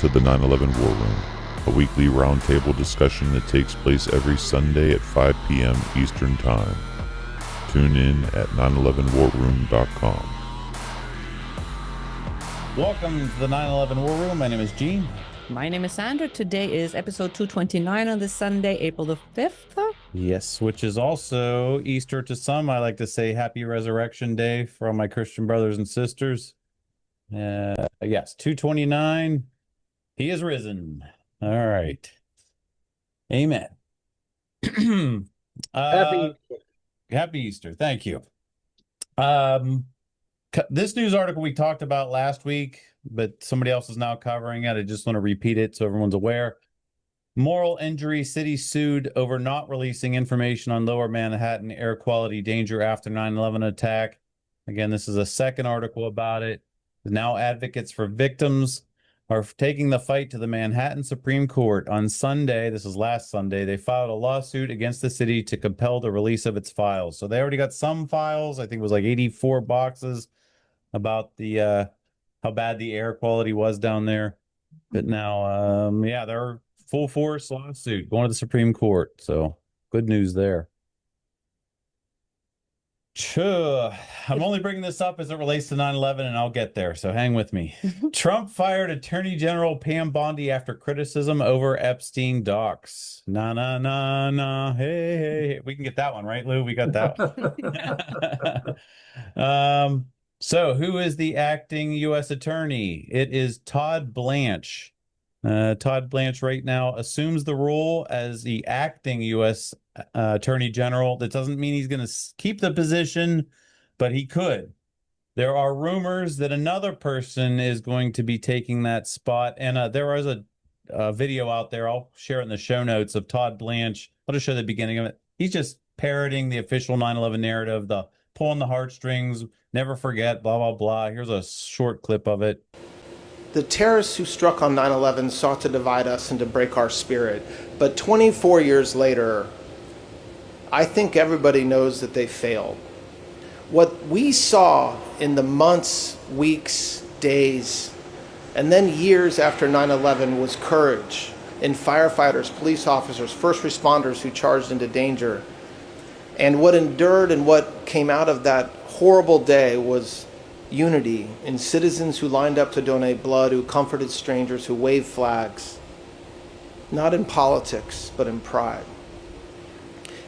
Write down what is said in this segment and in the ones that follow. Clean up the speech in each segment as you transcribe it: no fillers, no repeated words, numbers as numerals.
to the 9/11 War Room, a weekly roundtable discussion that takes place every Sunday at 5 p.m. Eastern Time. Tune in at 911warroom.com. Welcome to the 9/11 War Room. My name is Gene. My name is Sandra. Today is episode 229 on this Sunday, April the 5th. Yes, which is also Easter to some. I like to say Happy Resurrection Day for all my Christian brothers and sisters. Yes, 229. He is risen. All right. Amen. Happy Easter. Thank you. This news article we talked about last week, but somebody else is now covering it. I just want to repeat it so everyone's aware. Moral injury, city sued over not releasing information on Lower Manhattan air quality danger after 9/11 attack. Again, this is a second article about it. Now advocates for victims are taking the fight to the Manhattan Supreme Court. On Sunday, this is last Sunday, they filed a lawsuit against the city to compel the release of its files. So they already got some files. I think it was like 84 boxes about the how bad the air quality was down there. But now, they're full force lawsuit going to the Supreme Court. So good news there. I'm only bringing this up as it relates to 9/11, and I'll get there, so hang with me. Trump fired Attorney General Pam Bondi after criticism over Epstein docs. Na, na, na, na, hey, hey, hey. We can get that one, right, Lou? We got that one. So who is the acting U.S. attorney? It is Todd Blanche. Todd Blanche right now assumes the role as the acting U.S. Attorney General. That doesn't mean he's going to keep the position, but he could. There are rumors that another person is going to be taking that spot. And there is a video out there. I'll share it in the show notes of Todd Blanche. I'll just show the beginning of it. He's just parroting the official 9/11 narrative, the pulling the heartstrings, never forget, blah, blah, blah. Here's a short clip of it. The terrorists who struck on 9/11 sought to divide us and to break our spirit. But 24 years later, I think everybody knows that they failed. What we saw in the months, weeks, days, and then years after 9/11 was courage in firefighters, police officers, first responders who charged into danger. And what endured and what came out of that horrible day was unity in citizens who lined up to donate blood, who comforted strangers, who waved flags, not in politics, but in pride.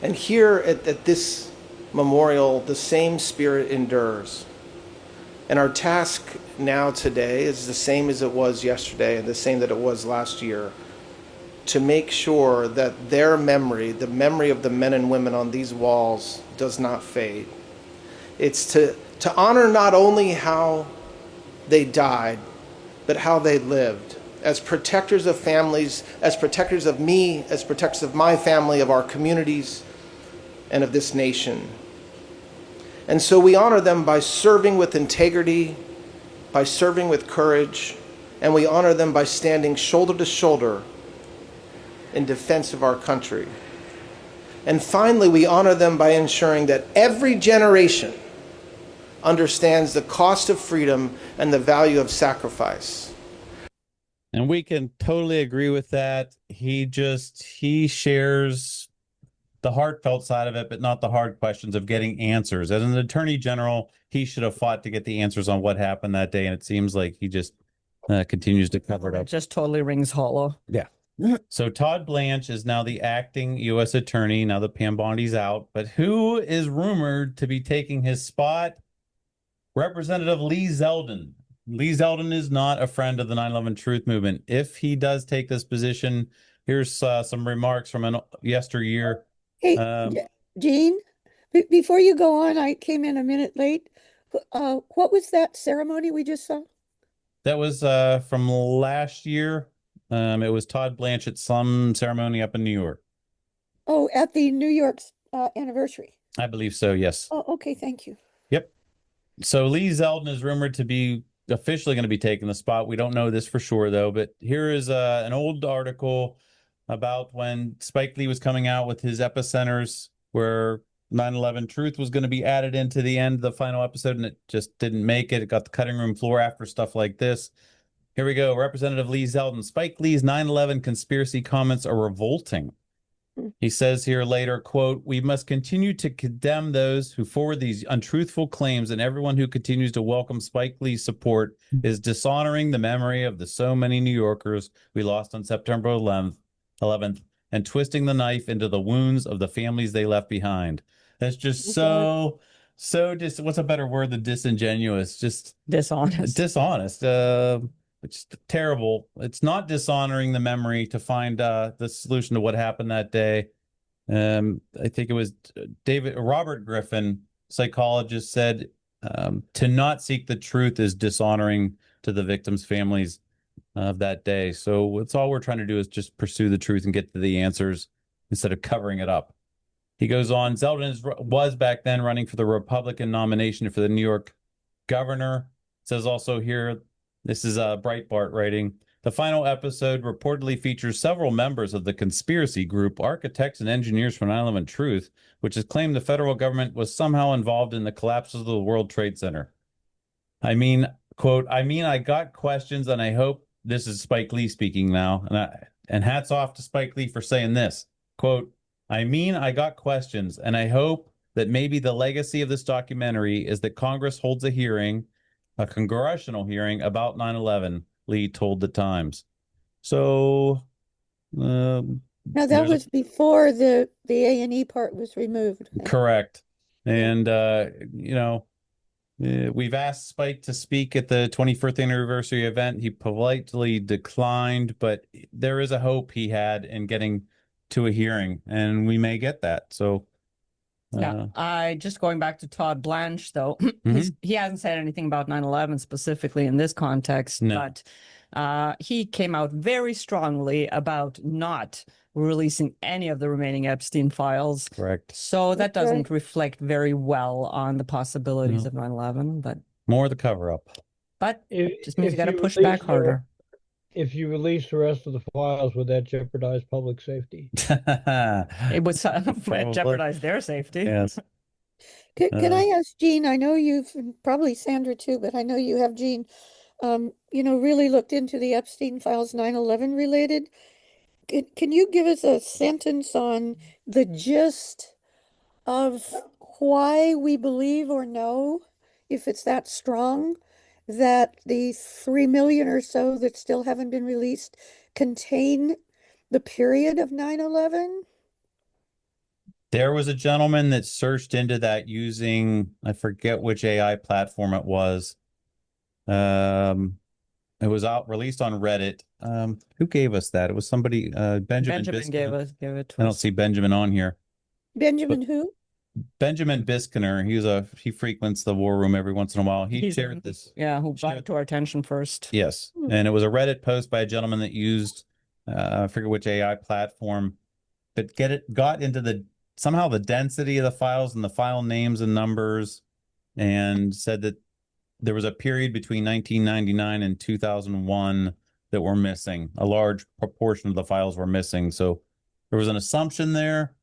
And here at this memorial, the same spirit endures. And our task now today is the same as it was yesterday and the same that it was last year, to make sure that their memory, the memory of the men and women on these walls, does not fade. It's to honor not only how they died, but how they lived, as protectors of families, as protectors of me, as protectors of my family, of our communities, and of this nation. And so we honor them by serving with integrity, by serving with courage, and we honor them by standing shoulder to shoulder in defense of our country. And finally, we honor them by ensuring that every generation understands the cost of freedom and the value of sacrifice. And we can totally agree with that. He shares the heartfelt side of it, but not the hard questions of getting answers. As an attorney general, he should have fought to get the answers on what happened that day. And it seems like he just continues to cover it up. It just totally rings hollow. Yeah. So Todd Blanche is now the acting U.S. attorney, now that Pam Bondi's out. But who is rumored to be taking his spot? Representative Lee Zeldin. Lee Zeldin is not a friend of the 9/11 Truth Movement. If he does take this position, here's some remarks from an yesteryear. Hey, Gene, before you go on, I came in a minute late. What was that ceremony we just saw? That was from last year. It was Todd Blanche at some ceremony up in New York. Oh, at the New York's anniversary. I believe so, yes. Oh, okay, thank you. Yep. So Lee Zeldin is rumored to be officially going to be taking the spot. We don't know this for sure, though. But here is an old article about when Spike Lee was coming out with his epicenters, where 9/11 Truth was going to be added into the end of the final episode, and it just didn't make it. It got the cutting room floor after stuff like this. Here we go. Representative Lee Zeldin. Spike Lee's 9/11 conspiracy comments are revolting. He says here later, quote, "We must continue to condemn those who forward these untruthful claims, and everyone who continues to welcome Spike Lee's support is dishonoring the memory of the so many New Yorkers we lost on September 11th and twisting the knife into the wounds of the families they left behind." That's just what's a better word than disingenuous? Just Dishonest. dishonest. It's terrible. It's not dishonoring the memory to find the solution to what happened that day. I think it was Robert Griffin, psychologist, said to not seek the truth is dishonoring to the victims' families of that day. So it's all we're trying to do is just pursue the truth and get to the answers instead of covering it up. He goes on, Zeldin was back then running for the Republican nomination for the New York governor. It says also here, this is Breitbart writing, the final episode reportedly features several members of the conspiracy group Architects and Engineers for 9/11 Truth, which has claimed the federal government was somehow involved in the collapse of the World Trade Center. I mean, quote, I got questions, and I hope, this is Spike Lee speaking now, and hats off to Spike Lee for saying this, quote, I got questions, and I hope that maybe the legacy of this documentary is that Congress holds a congressional hearing about 9/11, Lee told the Times. So, Now that was before the A&E part was removed. correct. And, we've asked Spike to speak at the 21st anniversary event. He politely declined, but there is a hope he had in getting to a hearing, and we may get that. So, Yeah, just going back to Todd Blanche, though, he hasn't said anything about 9/11 specifically in this context, but he came out very strongly about not releasing any of the remaining Epstein files. correct. So that doesn't reflect very well on the possibilities of 9/11, but more the cover up. But it just means if you got to you push release back harder. If you release the rest of the files, would that jeopardize public safety? It would Probably. jeopardize their safety. Yes. Can I ask Jean? I know you've, probably Sandra too, but I know you have, Jean, really looked into the Epstein files 9/11 related. Can you give us a sentence on the gist of why we believe or know, if it's that strong, that the 3 million or so that still haven't been released contain the period of 9/11? There was a gentleman that searched into that using, I forget which AI platform it was. It was released on Reddit. Who gave us that? It was somebody, Benjamin gave Biskiner. it to I don't us. see Benjamin on here. Benjamin who? Benjamin Biskiner. He frequents the war room every once in a while. He He's shared this. Yeah, who brought it to our attention first. Yes. And it was a Reddit post by a gentleman that used, I forget which AI platform, but got into somehow the density of the files and the file names and numbers, and said that there was a period between 1999 and 2001 that were missing. A large proportion of the files were missing. So there was an assumption there.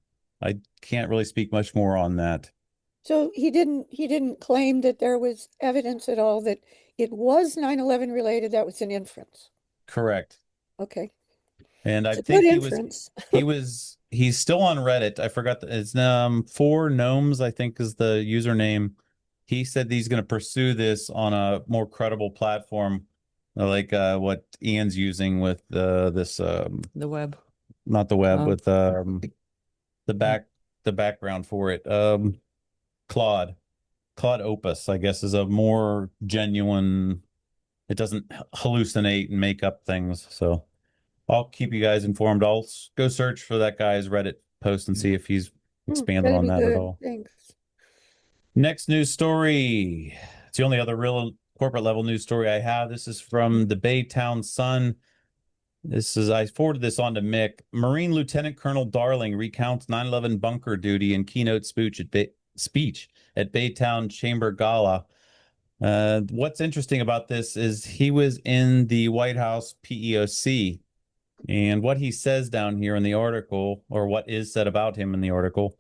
I can't really speak much more on that. So he didn't claim that there was evidence at all that it was 9/11 related. That was an inference. Correct. Okay. And I It's a think good inference. he's still on Reddit. I forgot that it's 4 gnomes, I think is the username. He said he's going to pursue this on a more credible platform, like what Ian's using with this The web. not the web, Oh. with the background for it. Claude Opus, I guess, is a more genuine. It doesn't hallucinate and make up things. So I'll keep you guys informed. I'll go search for that guy's Reddit post and see if he's expanded That'd on be that at good. all. Thanks. Next news story. It's the only other real corporate level news story I have. This is from the Baytown Sun. I forwarded this on to Mick. Marine Lieutenant Colonel Darling recounts 9/11 bunker duty and keynote speech at Baytown Chamber Gala. What's interesting about this is he was in the White House PEOC, and what he says down here in the article, or what is said about him in the article,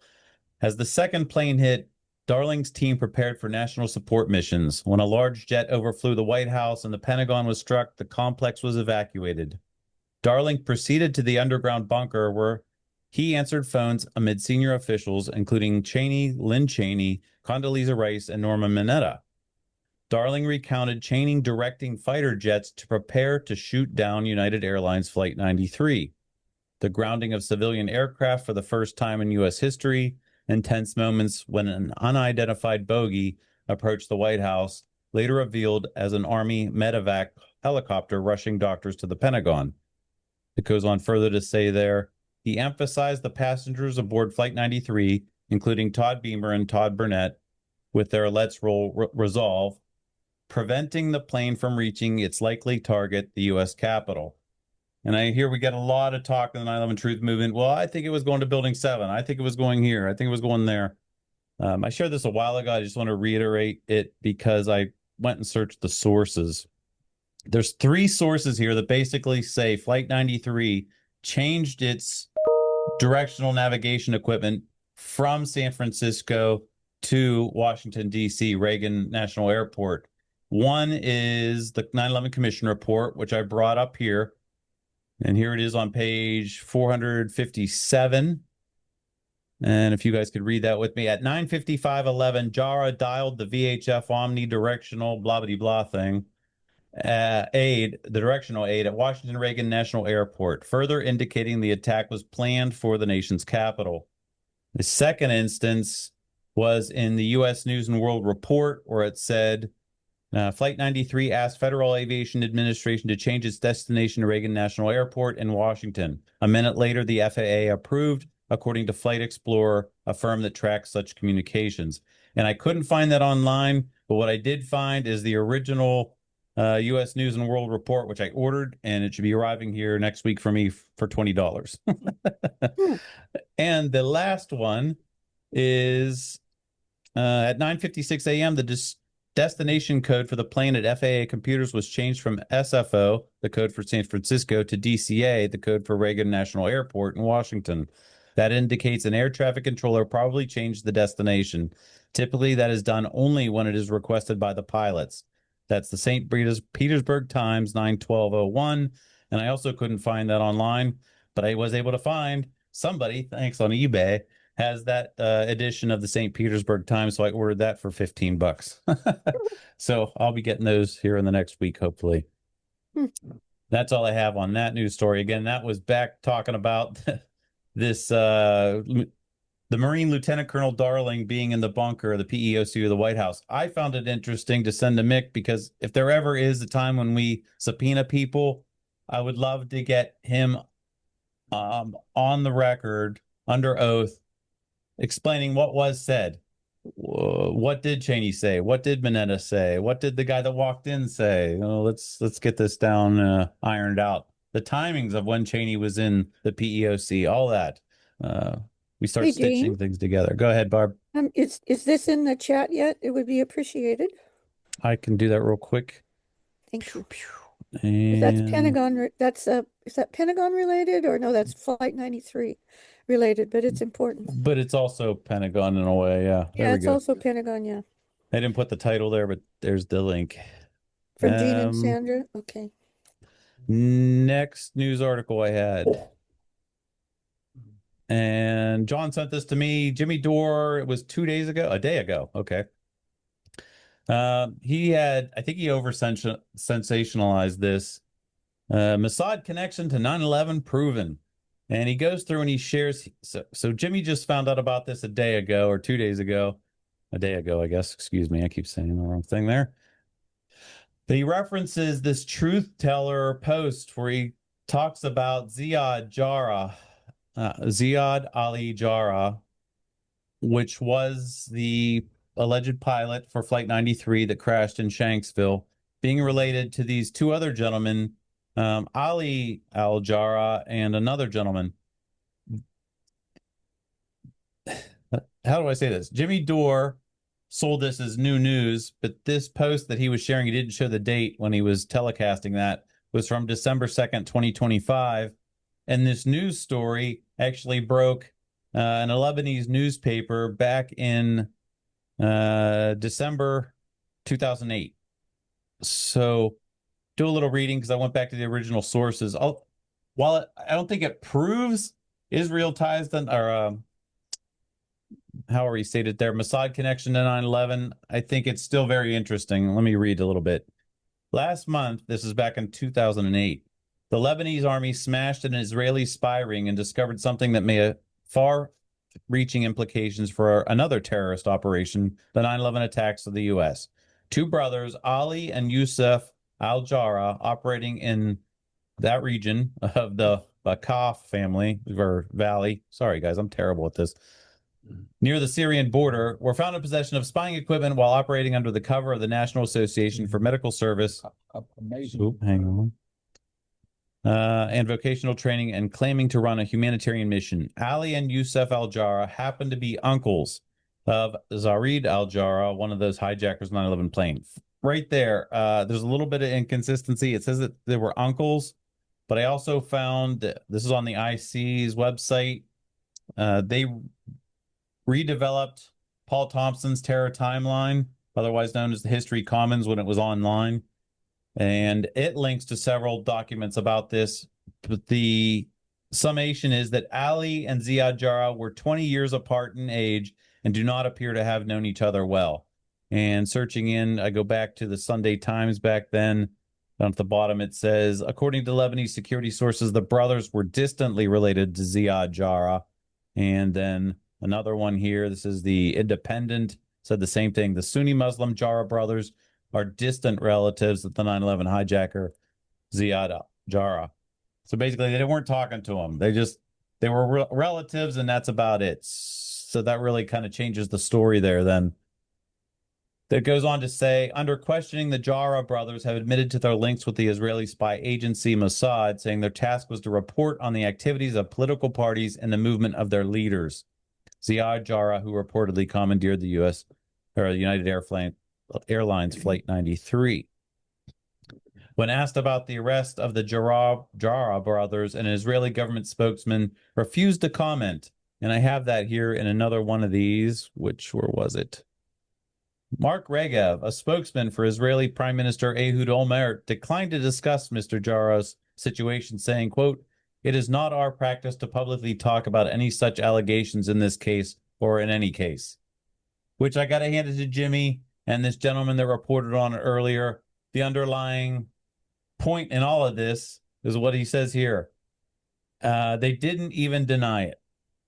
as the second plane hit Darling's team prepared for national support missions. When a large jet overflew the White House and the Pentagon was struck, the complex was evacuated. Darling proceeded to the underground bunker where he answered phones amid senior officials, including Cheney, Lynn Cheney, Condoleezza Rice, and Norma Mineta. Darling recounted Cheney directing fighter jets to prepare to shoot down United Airlines Flight 93, the grounding of civilian aircraft for the first time in U.S. history, and tense moments when an unidentified bogey approached the White House, later revealed as an Army medevac helicopter rushing doctors to the Pentagon. It goes on further to say there, he emphasized the passengers aboard Flight 93, including Todd Beamer and Todd Burnett, with their let's roll resolve, preventing the plane from reaching its likely target, the U.S. Capitol. And I hear we get a lot of talk in the 9/11 Truth Movement. Well, I think it was going to Building 7. I think it was going here. I think it was going there. I shared this a while ago. I just want to reiterate it because I went and searched the sources. There's 3 sources here that basically say Flight 93 changed its directional navigation equipment from San Francisco to Washington, D.C., Reagan National Airport. One is the 9/11 Commission Report, which I brought up here. And here it is on page 457. And if you guys could read that with me. At 9:55:11, JARA dialed the VHF omnidirectional blah, blah, blah thing. The directional aid at Washington Reagan National Airport, further indicating the attack was planned for the nation's capital. The second instance was in the U.S. News and World Report, where it said, Flight 93 asked Federal Aviation Administration to change its destination to Reagan National Airport in Washington. A minute later, the FAA approved, according to Flight Explorer, a firm that tracks such communications. And I couldn't find that online, but what I did find is the original U.S. News and World Report, which I ordered, and it should be arriving here next week for me for $20. And the last one is at 9:56 a.m., the destination code for the plane at FAA computers was changed from SFO, the code for San Francisco, to DCA, the code for Reagan National Airport in Washington. That indicates an air traffic controller probably changed the destination. Typically, that is done only when it is requested by the pilots. That's the St. Petersburg Times 9/12/01, and I also couldn't find that online, but I was able to find somebody, thanks on eBay, has that edition of the St. Petersburg Times, so I ordered that for $15. So I'll be getting those here in the next week, hopefully. That's all I have on that news story. Again, that was back talking about this, the Marine Lieutenant Colonel Darling being in the bunker, the PEOC of the White House. I found it interesting to send to Mick because if there ever is a time when we subpoena people, I would love to get him on the record under oath explaining what was said. What did Cheney say? What did Mineta say? What did the guy that walked in say? Let's get this down, ironed out. The timings of when Cheney was in the PEOC, all that. We start stitching things together. Go ahead, Barb. Is this in the chat yet? It would be appreciated. I can do that real quick. Thank you. And That's Pentagon. Is that Pentagon related or no? That's Flight 93 related, but it's important. But it's also Pentagon in a way. Yeah. Yeah, it's also Pentagon. Yeah. I didn't put the title there, but there's the link. From Gene and Sandra. Okay. Next news article I had. And John sent this to me. Jimmy Dore, it was 2 days ago, a day ago. Okay. He had, I think he sensationalized this. Mossad Connection To 9/11 proven. And he goes through and he shares. So Jimmy just found out about this a day ago or 2 days ago. A day ago, I guess. Excuse me. I keep saying the wrong thing there. But he references this truth teller post where he talks about Ziad Ali Jarrah, which was the alleged pilot for Flight 93 that crashed in Shanksville, being related to these 2 other gentlemen, Ali Al-Jarrah and another gentleman. How do I say this? Jimmy Dore sold this as new news, but this post that he was sharing, he didn't show the date when he was telecasting that, was from December 2nd, 2025. And this news story actually broke in a Lebanese newspaper back in December 2008. So do a little reading because I went back to the original sources. I don't think it proves Israel ties or how are we stated there, Mossad connection to 9/11, I think it's still very interesting. Let me read a little bit. Last month, this is back in 2008, the Lebanese army smashed an Israeli spy ring and discovered something that may have far-reaching implications for another terrorist operation, the 9/11 attacks of the U.S. Two brothers, Ali and Yusuf al-Jarrah, operating in that region of the Bakaf family or valley. Sorry, guys, I'm terrible at this. Near the Syrian border, were found in possession of spying equipment while operating under the cover of the National Association for Medical Service. Amazing. Hang on. And vocational training and claiming to run a humanitarian mission. Ali and Yusuf al-Jarrah happened to be uncles of Zarid al-Jarrah, one of those hijackers 9/11 plane. Right there, there's a little bit of inconsistency. It says that they were uncles, but I also found that this is on the IC's website. They redeveloped Paul Thompson's Terror Timeline, otherwise known as the History Commons, when it was online. And it links to several documents about this. But the summation is that Ali and Ziad Jarrah were 20 years apart in age and do not appear to have known each other well. And searching in, I go back to the Sunday Times back then. Down at the bottom, it says, according to Lebanese security sources, the brothers were distantly related to Ziad Jarrah. And then another one here, this is the Independent, said the same thing. The Sunni Muslim Jarrah brothers are distant relatives of the 9/11 hijacker, Ziad Jarrah. So basically, they weren't talking to him. They were relatives, and that's about it. So that really kind of changes the story there then. That goes on to say, under questioning, the Jarrah brothers have admitted to their links with the Israeli spy agency Mossad, saying their task was to report on the activities of political parties and the movement of their leaders. Ziad Jarrah, who reportedly commandeered the U.S. or United Airlines Flight 93. When asked about the arrest of the Jarrah brothers, an Israeli government spokesman refused to comment. And I have that here in another one of these. Where was it? Mark Regev, a spokesman for Israeli Prime Minister Ehud Olmert, declined to discuss Mr. Jarrah's situation, saying, quote, "It is not our practice to publicly talk about any such allegations in this case or in any case." Which I got to hand it to Jimmy and this gentleman that reported on it earlier. The underlying point in all of this is what he says here. They didn't even deny it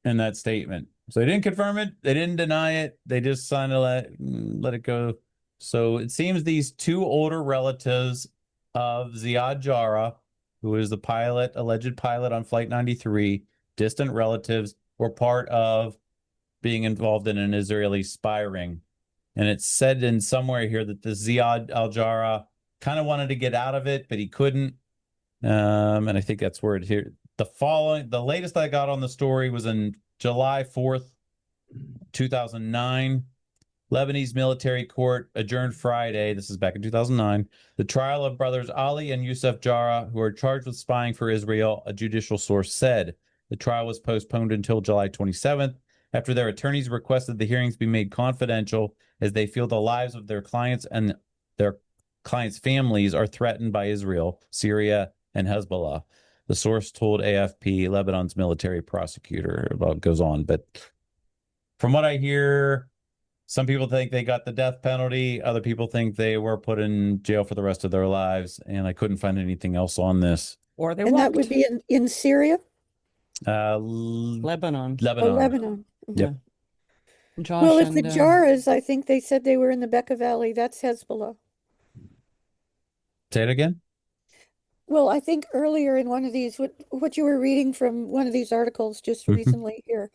in that statement. So they didn't confirm it. They didn't deny it. They just signed to let it go. So it seems these two older relatives of Ziad Jarrah, who is the alleged pilot on Flight 93, distant relatives, were part of being involved in an Israeli spy ring. And it's said in somewhere here that the Ziad al-Jarrah kind of wanted to get out of it, but he couldn't. And I think that's where it here. The latest I got on the story was in July 4th, 2009. Lebanese military court adjourned Friday. This is back in 2009. The trial of brothers Ali and Yusuf Jarrah, who are charged with spying for Israel, a judicial source said. The trial was postponed until July 27th after their attorneys requested the hearings be made confidential as they feel the lives of their clients and their clients' families are threatened by Israel, Syria, and Hezbollah. The source told AFP, Lebanon's military prosecutor. Well, it goes on. But from what I hear, some people think they got the death penalty. Other people think they were put in jail for the rest of their lives. And I couldn't find anything else on this. Or they And walked. that would be in Syria? Lebanon. Oh, Lebanon. Yep. Josh well, if the Jarrahs, I think they said they were in the Bekaa Valley. That's Hezbollah. Say it again? Well, I think earlier in one of these, what you were reading from one of these articles just recently here,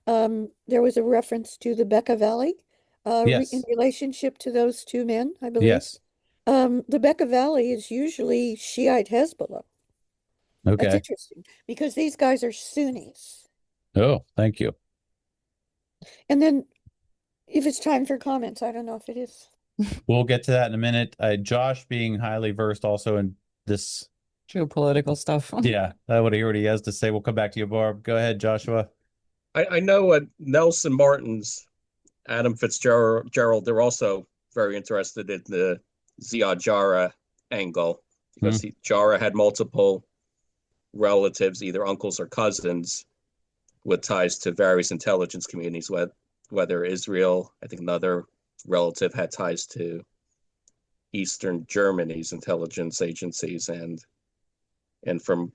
there was a reference to the Bekaa Valley Yes. in relationship to those two men, I believe. Yes. The Bekaa Valley is usually Shiite Hezbollah. That's Okay. interesting because these guys are Sunnis. Oh, thank you. And then if it's time for comments, I don't know if it is. We'll get to that in a minute. Josh being highly versed also in this geopolitical stuff. Yeah, that what he has to say. We'll come back to you, Barb. Go ahead, Joshua. I know Nelson Martin's Adam Fitzgerald, they're also very interested in the Ziad Jarrah angle because Jarrah had multiple relatives, either uncles or cousins, with ties to various intelligence communities, whether Israel, I think another relative had ties to Eastern Germany's intelligence agencies. And from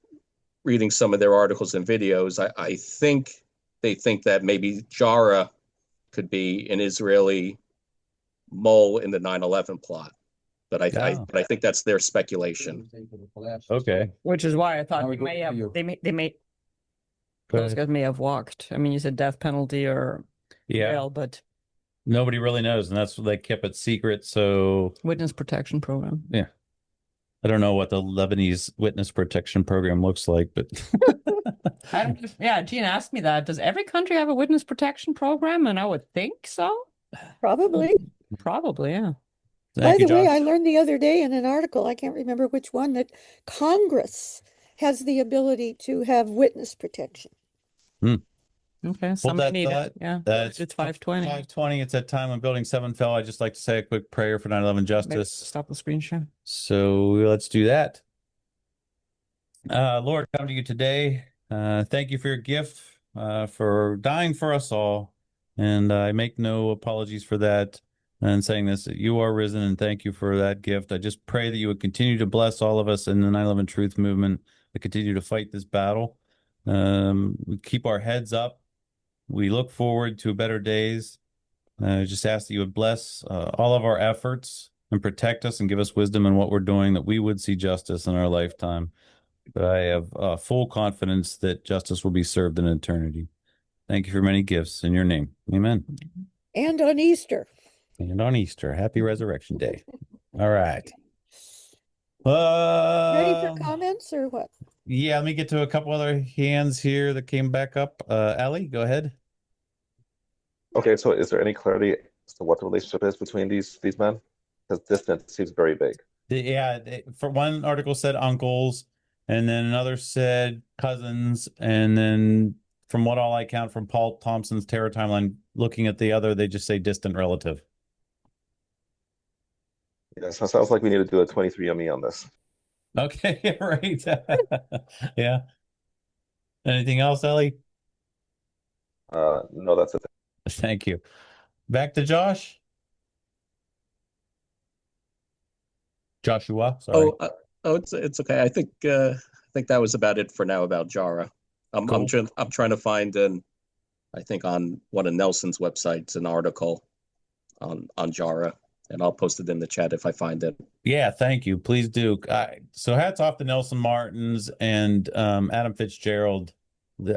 reading some of their articles and videos, I think they think that maybe Jarrah could be an Israeli mole in the 9/11 plot. But I think that's their speculation. Okay. Which is why I thought they may those guys may have walked. I mean, you said death penalty or jail, but nobody really knows, and that's what they kept it secret. So witness protection program. Yeah. I don't know what the Lebanese witness protection program looks like, but Gene asked me that. Does every country have a witness protection program? And I would think so. Probably. Yeah. By the way, I learned the other day in an article, I can't remember which one, that Congress has the ability to have witness protection. Okay, somebody need it. Yeah, it's 5:20. 5:20. It's that time when Building 7 fell. I'd just like to say a quick prayer for 9/11 justice. Stop the screen share. So let's do that. Lord, come to you today. Thank you for your gift, for dying for us all. And I make no apologies for that. And saying this, that you are risen, and thank you for that gift. I just pray that you would continue to bless all of us in the 9/11 Truth Movement, to continue to fight this battle. We keep our heads up. We look forward to better days. Just ask that you would bless all of our efforts and protect us and give us wisdom in what we're doing, that we would see justice in our lifetime. But I have full confidence that justice will be served in eternity. Thank you for many gifts in your name. Amen. And on Easter. And on Easter. Happy Resurrection Day. All right. Ready for comments or what? Yeah, let me get to a couple other hands here that came back up. Ali, go ahead. Okay, so is there any clarity as to what the relationship is between these men? Because distance seems very big. For one article said uncles, and then another said cousins, and then from what all I count from Paul Thompson's Terror Timeline, looking at the other, they just say distant relative. Yeah, so it sounds like we need to do a 23andMe on this. Okay, right. Yeah. Anything else, Ellie? No, that's it. Thank you. Back to Josh. Joshua, sorry. It's okay. I think that was about it for now about Jarrah. Cool. I'm trying to find I think on one of Nelson's websites, an article on Jarrah, and I'll post it in the chat if I find it. Yeah, thank you. Please do. So hats off to Nelson Martins and Adam Fitzgerald.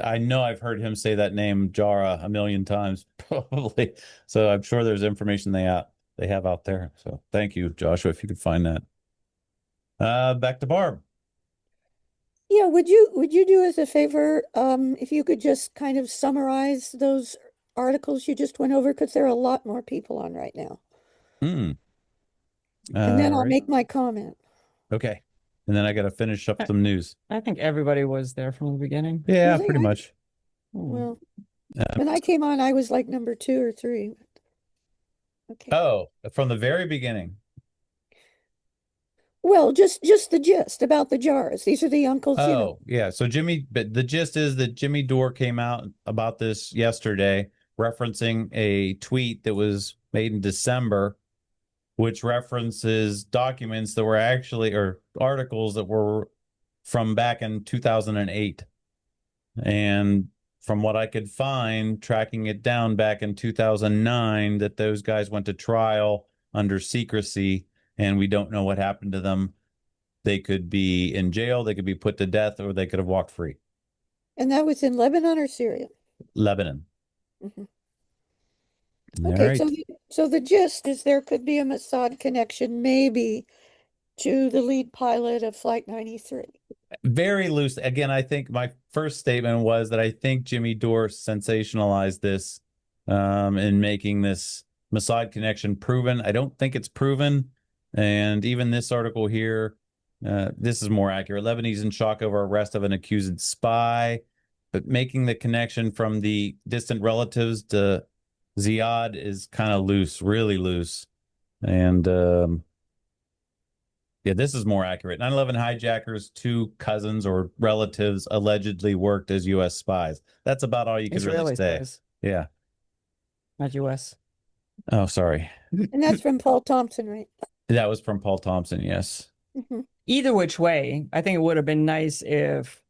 I know I've heard him say that name, Jarrah, a million times, probably. So I'm sure there's information they have out there. So thank you, Joshua, if you could find that. Back to Barb. Yeah, would you do us a favor, if you could just kind of summarize those articles you just went over, because there are a lot more people on right now. And then I'll make my comment. Okay. And then I got to finish up some news. I think everybody was there from the beginning. Yeah, pretty much. Well, when I came on, I was like number 2 or 3. Okay. Oh, from the very beginning. Well, just the gist about the jars. These are the uncles. Oh, yeah. So but the gist is that Jimmy Dore came out about this yesterday, referencing a tweet that was made in December, which references documents that were actually, or articles that were from back in 2008. And from what I could find, tracking it down back in 2009, that those guys went to trial under secrecy, and we don't know what happened to them. They could be in jail, they could be put to death, or they could have walked free. And that was in Lebanon or Syria? Lebanon. Mm-hmm. All okay, right. so the gist is there could be a Mossad connection, maybe, to the lead pilot of Flight 93. Very loose. Again, I think my first statement was that I think Jimmy Dore sensationalized this in making this Mossad connection proven. I don't think it's proven. And even this article here, this is more accurate. Lebanese in shock over arrest of an accused spy, but making the connection from the distant relatives to Ziad is kind of loose, really loose. And yeah, this is more accurate. 9/11 hijackers, two cousins or relatives allegedly worked as U.S. spies. That's about all you could really Israeli say. spies, Yeah. not U.S. Oh, sorry. And that's from Paul Thompson, right? That was from Paul Thompson, yes. Mm-hmm. Either which way, I think it would have been nice if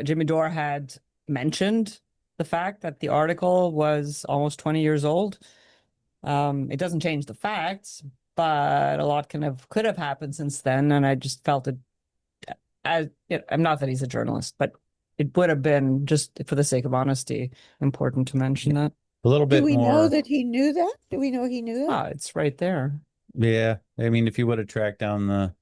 Jimmy Dore had mentioned the fact that the article was almost 20 years old. It doesn't change the facts, but a lot could have happened since then, and I just felt it. I'm not that he's a journalist, but it would have been, just for the sake of honesty, important to mention that. A little Do bit we more. know that he knew that? Do we know he knew that? Ah, it's right there. Yeah. I mean, if you would have tracked down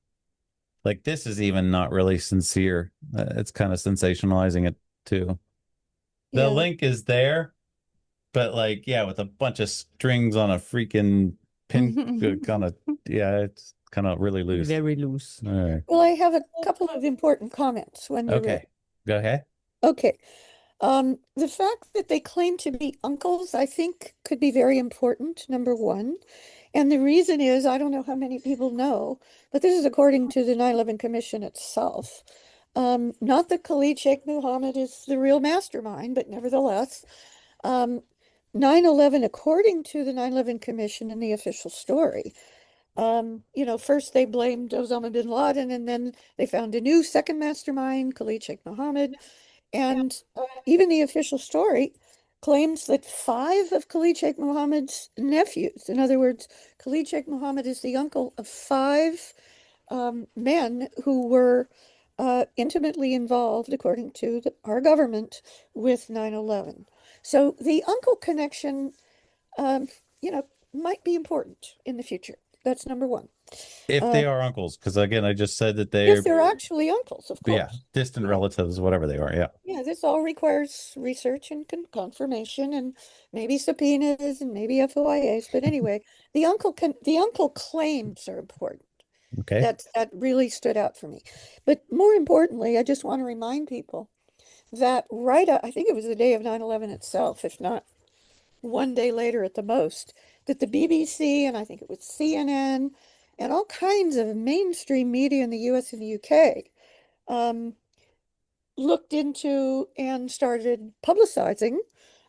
like, this is even not really sincere. It's kind of sensationalizing it too. The Yeah. link is there, but like, yeah, with a bunch of strings on a freaking pin, kind of, yeah, it's kind of really loose. Very loose. All right. Well, I have a couple of important comments when you're Okay. ready. Go ahead. Okay. The fact that they claim to be uncles, I think, could be very important, number one. And the reason is, I don't know how many people know, but this is according to the 9/11 Commission itself. Not that Khalid Sheikh Mohammed is the real mastermind, but nevertheless, 9/11, according to the 9/11 Commission in the official story, first they blamed Osama bin Laden, and then they found a new second mastermind, Khalid Sheikh Mohammed. And even the official story claims that 5 of Khalid Sheikh Mohammed's nephews, in other words, Khalid Sheikh Mohammed is the uncle of 5 men who were intimately involved, according to our government, with 9/11. So the uncle connection, might be important in the future. That's number one. If they are uncles, because again, I just said that they're, If they're actually uncles, of course. yeah, distant relatives, whatever they are. Yeah. Yeah, this all requires research and confirmation and maybe subpoenas and maybe FOIAs. But anyway, the uncle claims are important. Okay. That really stood out for me. But more importantly, I just want to remind people that I think it was the day of 9/11 itself, if not one day later at the most, that the BBC and I think it was CNN and all kinds of mainstream media in the US and the UK looked into and started publicizing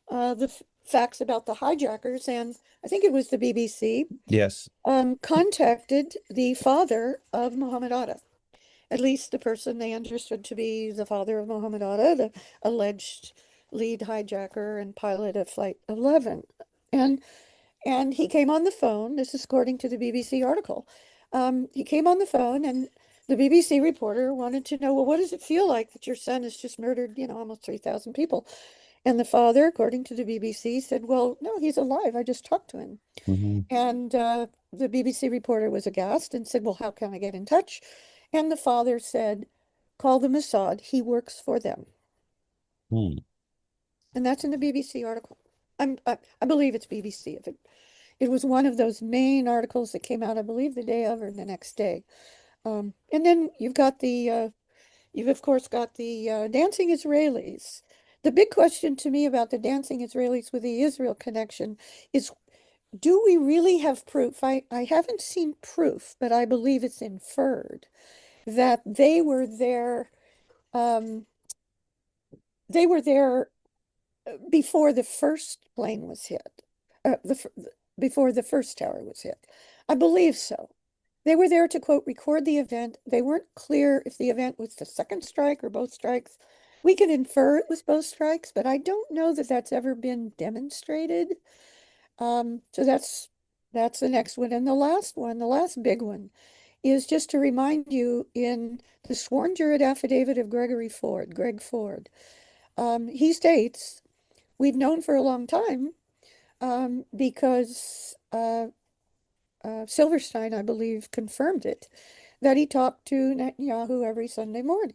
the facts about the hijackers. And I think it was the BBC Yes. contacted the father of Mohammed Atta, at least the person they understood to be the father of Mohammed Atta, the alleged lead hijacker and pilot of Flight 11. And he came on the phone. This is according to the BBC article. He came on the phone, and the BBC reporter wanted to know, well, what does it feel like that your son has just murdered, almost 3,000 people? And the father, according to the BBC, said, well, no, he's alive. I just talked to him. Mm-hmm. And the BBC reporter was aghast and said, well, how can I get in touch? And the father said, call the Mossad. He works for them. Hmm. And that's in the BBC article. I believe it's BBC. If it was one of those main articles that came out, I believe, the day of or the next day. And then you've of course got the dancing Israelis. The big question to me about the dancing Israelis with the Israel connection is, do we really have proof? I haven't seen proof, but I believe it's inferred that they were there. They were there before the first plane was hit, before the first tower was hit. I believe so. They were there to, quote, record the event. They weren't clear if the event was the second strike or both strikes. We could infer it was both strikes, but I don't know that that's ever been demonstrated. So that's the next one. And the last big one, is just to remind you, in the sworn juror affidavit of Greg Ford, he states, we've known for a long time, because Silverstein, I believe, confirmed it, that he talked to Netanyahu every Sunday morning.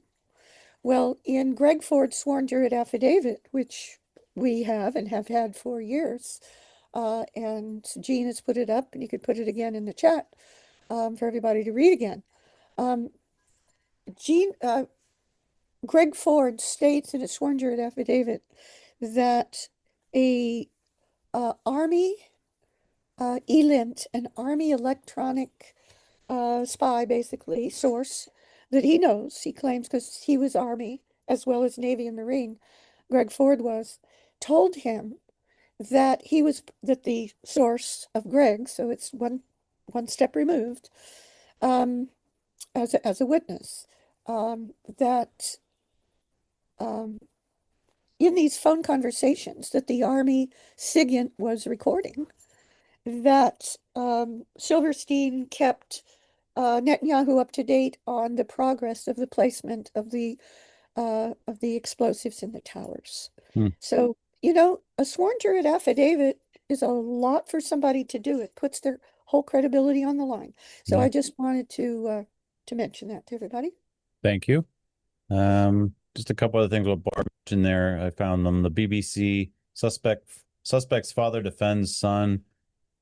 Well, in Greg Ford's sworn juror affidavit, which we have and have had for years, and Gene has put it up, and you could put it again in the chat for everybody to read again. Greg Ford states in his sworn juror affidavit that a Army ELINT, an Army electronic spy, basically, source that he knows, he claims, because he was Army as well as Navy and Marine, Greg Ford was, told him that the source of Greg, so it's one step removed, as a witness, that in these phone conversations that the Army SIGINT was recording, that Silverstein kept Netanyahu up to date on the progress of the placement of the explosives in the towers. So, a sworn jury affidavit is a lot for somebody to do. It puts their whole credibility on the line. So I just wanted to mention that to everybody. Thank you. Just a couple other things what Barb mentioned there. I found them. The BBC suspect's father defends son.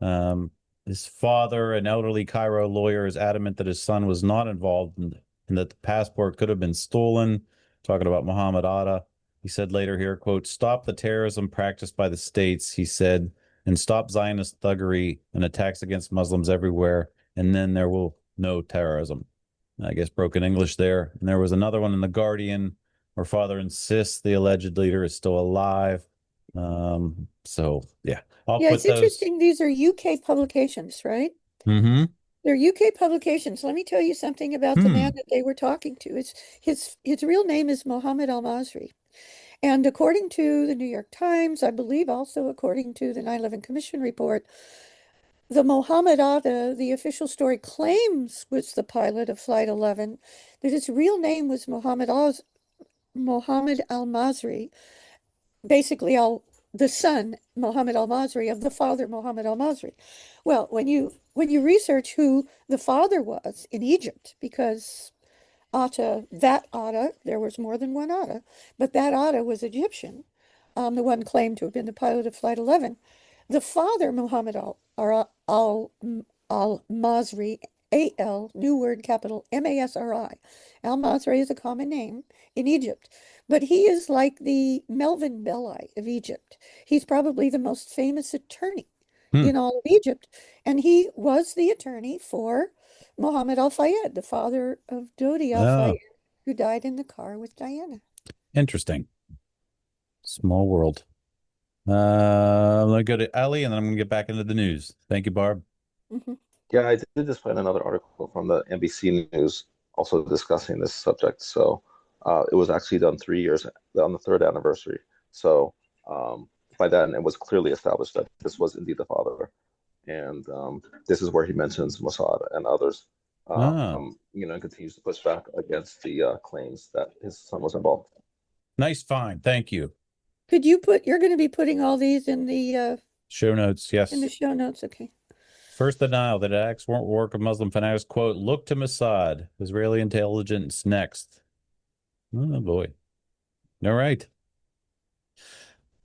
His father, an elderly Cairo lawyer, is adamant that his son was not involved and that the passport could have been stolen. Talking about Mohammed Atta. He said later here, quote, "Stop the terrorism practiced by the states," he said, "and stop Zionist thuggery and attacks against Muslims everywhere, and then there will no terrorism." I guess broken English there. And there was another one in The Guardian where father insists the alleged leader is still alive. So yeah, I'll put it's those. Interesting. These are UK publications, right? Mm-hmm. They're UK publications. Let me tell you something about the man that they were talking to. His real name is Mohammed Al-Masri. And according to the New York Times, I believe also according to the 9/11 Commission report, the Mohammed Atta, the official story claims was the pilot of Flight 11, that his real name was Mohammed Al-Masri, basically the son, Mohammed Al-Masri, of the father, Mohammed Al-Masri. Well, when you research who the father was in Egypt, because that Atta, there was more than one Atta, but that Atta was Egyptian, the one claimed to have been the pilot of Flight 11. The father, Muhammad Al-Masri, A-L, new word, capital M-A-S-R-I. Al-Masri is a common name in Egypt, but he is like the Melvin Belli of Egypt. He's probably the most famous attorney in all of Egypt, and he was the attorney for Mohammed Al-Fayed, the father of Dodi Al-Fayed, who died in the car with Diana. Interesting. Small world. I'm going to go to Ellie, and then I'm going to get back into the news. Thank you, Barb. Yeah, I did just find another article from the NBC News also discussing this subject. So it was actually done 3 years on the third anniversary. So by then, it was clearly established that this was indeed the father. And this is where he mentions Mossad and others, and continues to push back against the claims that his son was involved. Nice find. Thank you. Could you you're going to be putting all these in the show notes? Yes. In the show notes. Okay. First denial that acts won't work of Muslim fanatics, quote, "Look to Mossad, Israeli intelligence next." Oh boy. All right.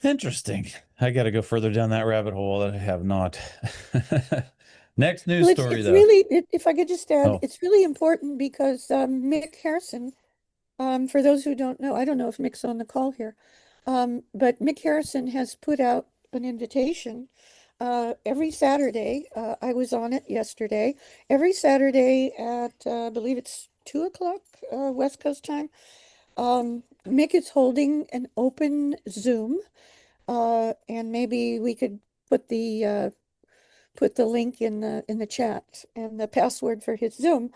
Interesting. I got to go further down that rabbit hole that I have not. Next news story, it's though. Really, if I could just add, it's really important because Mick Harrison, for those who don't know, I don't know if Mick's on the call here, but Mick Harrison has put out an invitation every Saturday. I was on it yesterday. Every Saturday at, I believe it's 2:00 West Coast time. Mick is holding an open Zoom, and maybe we could put the link in the chat and the password for his Zoom,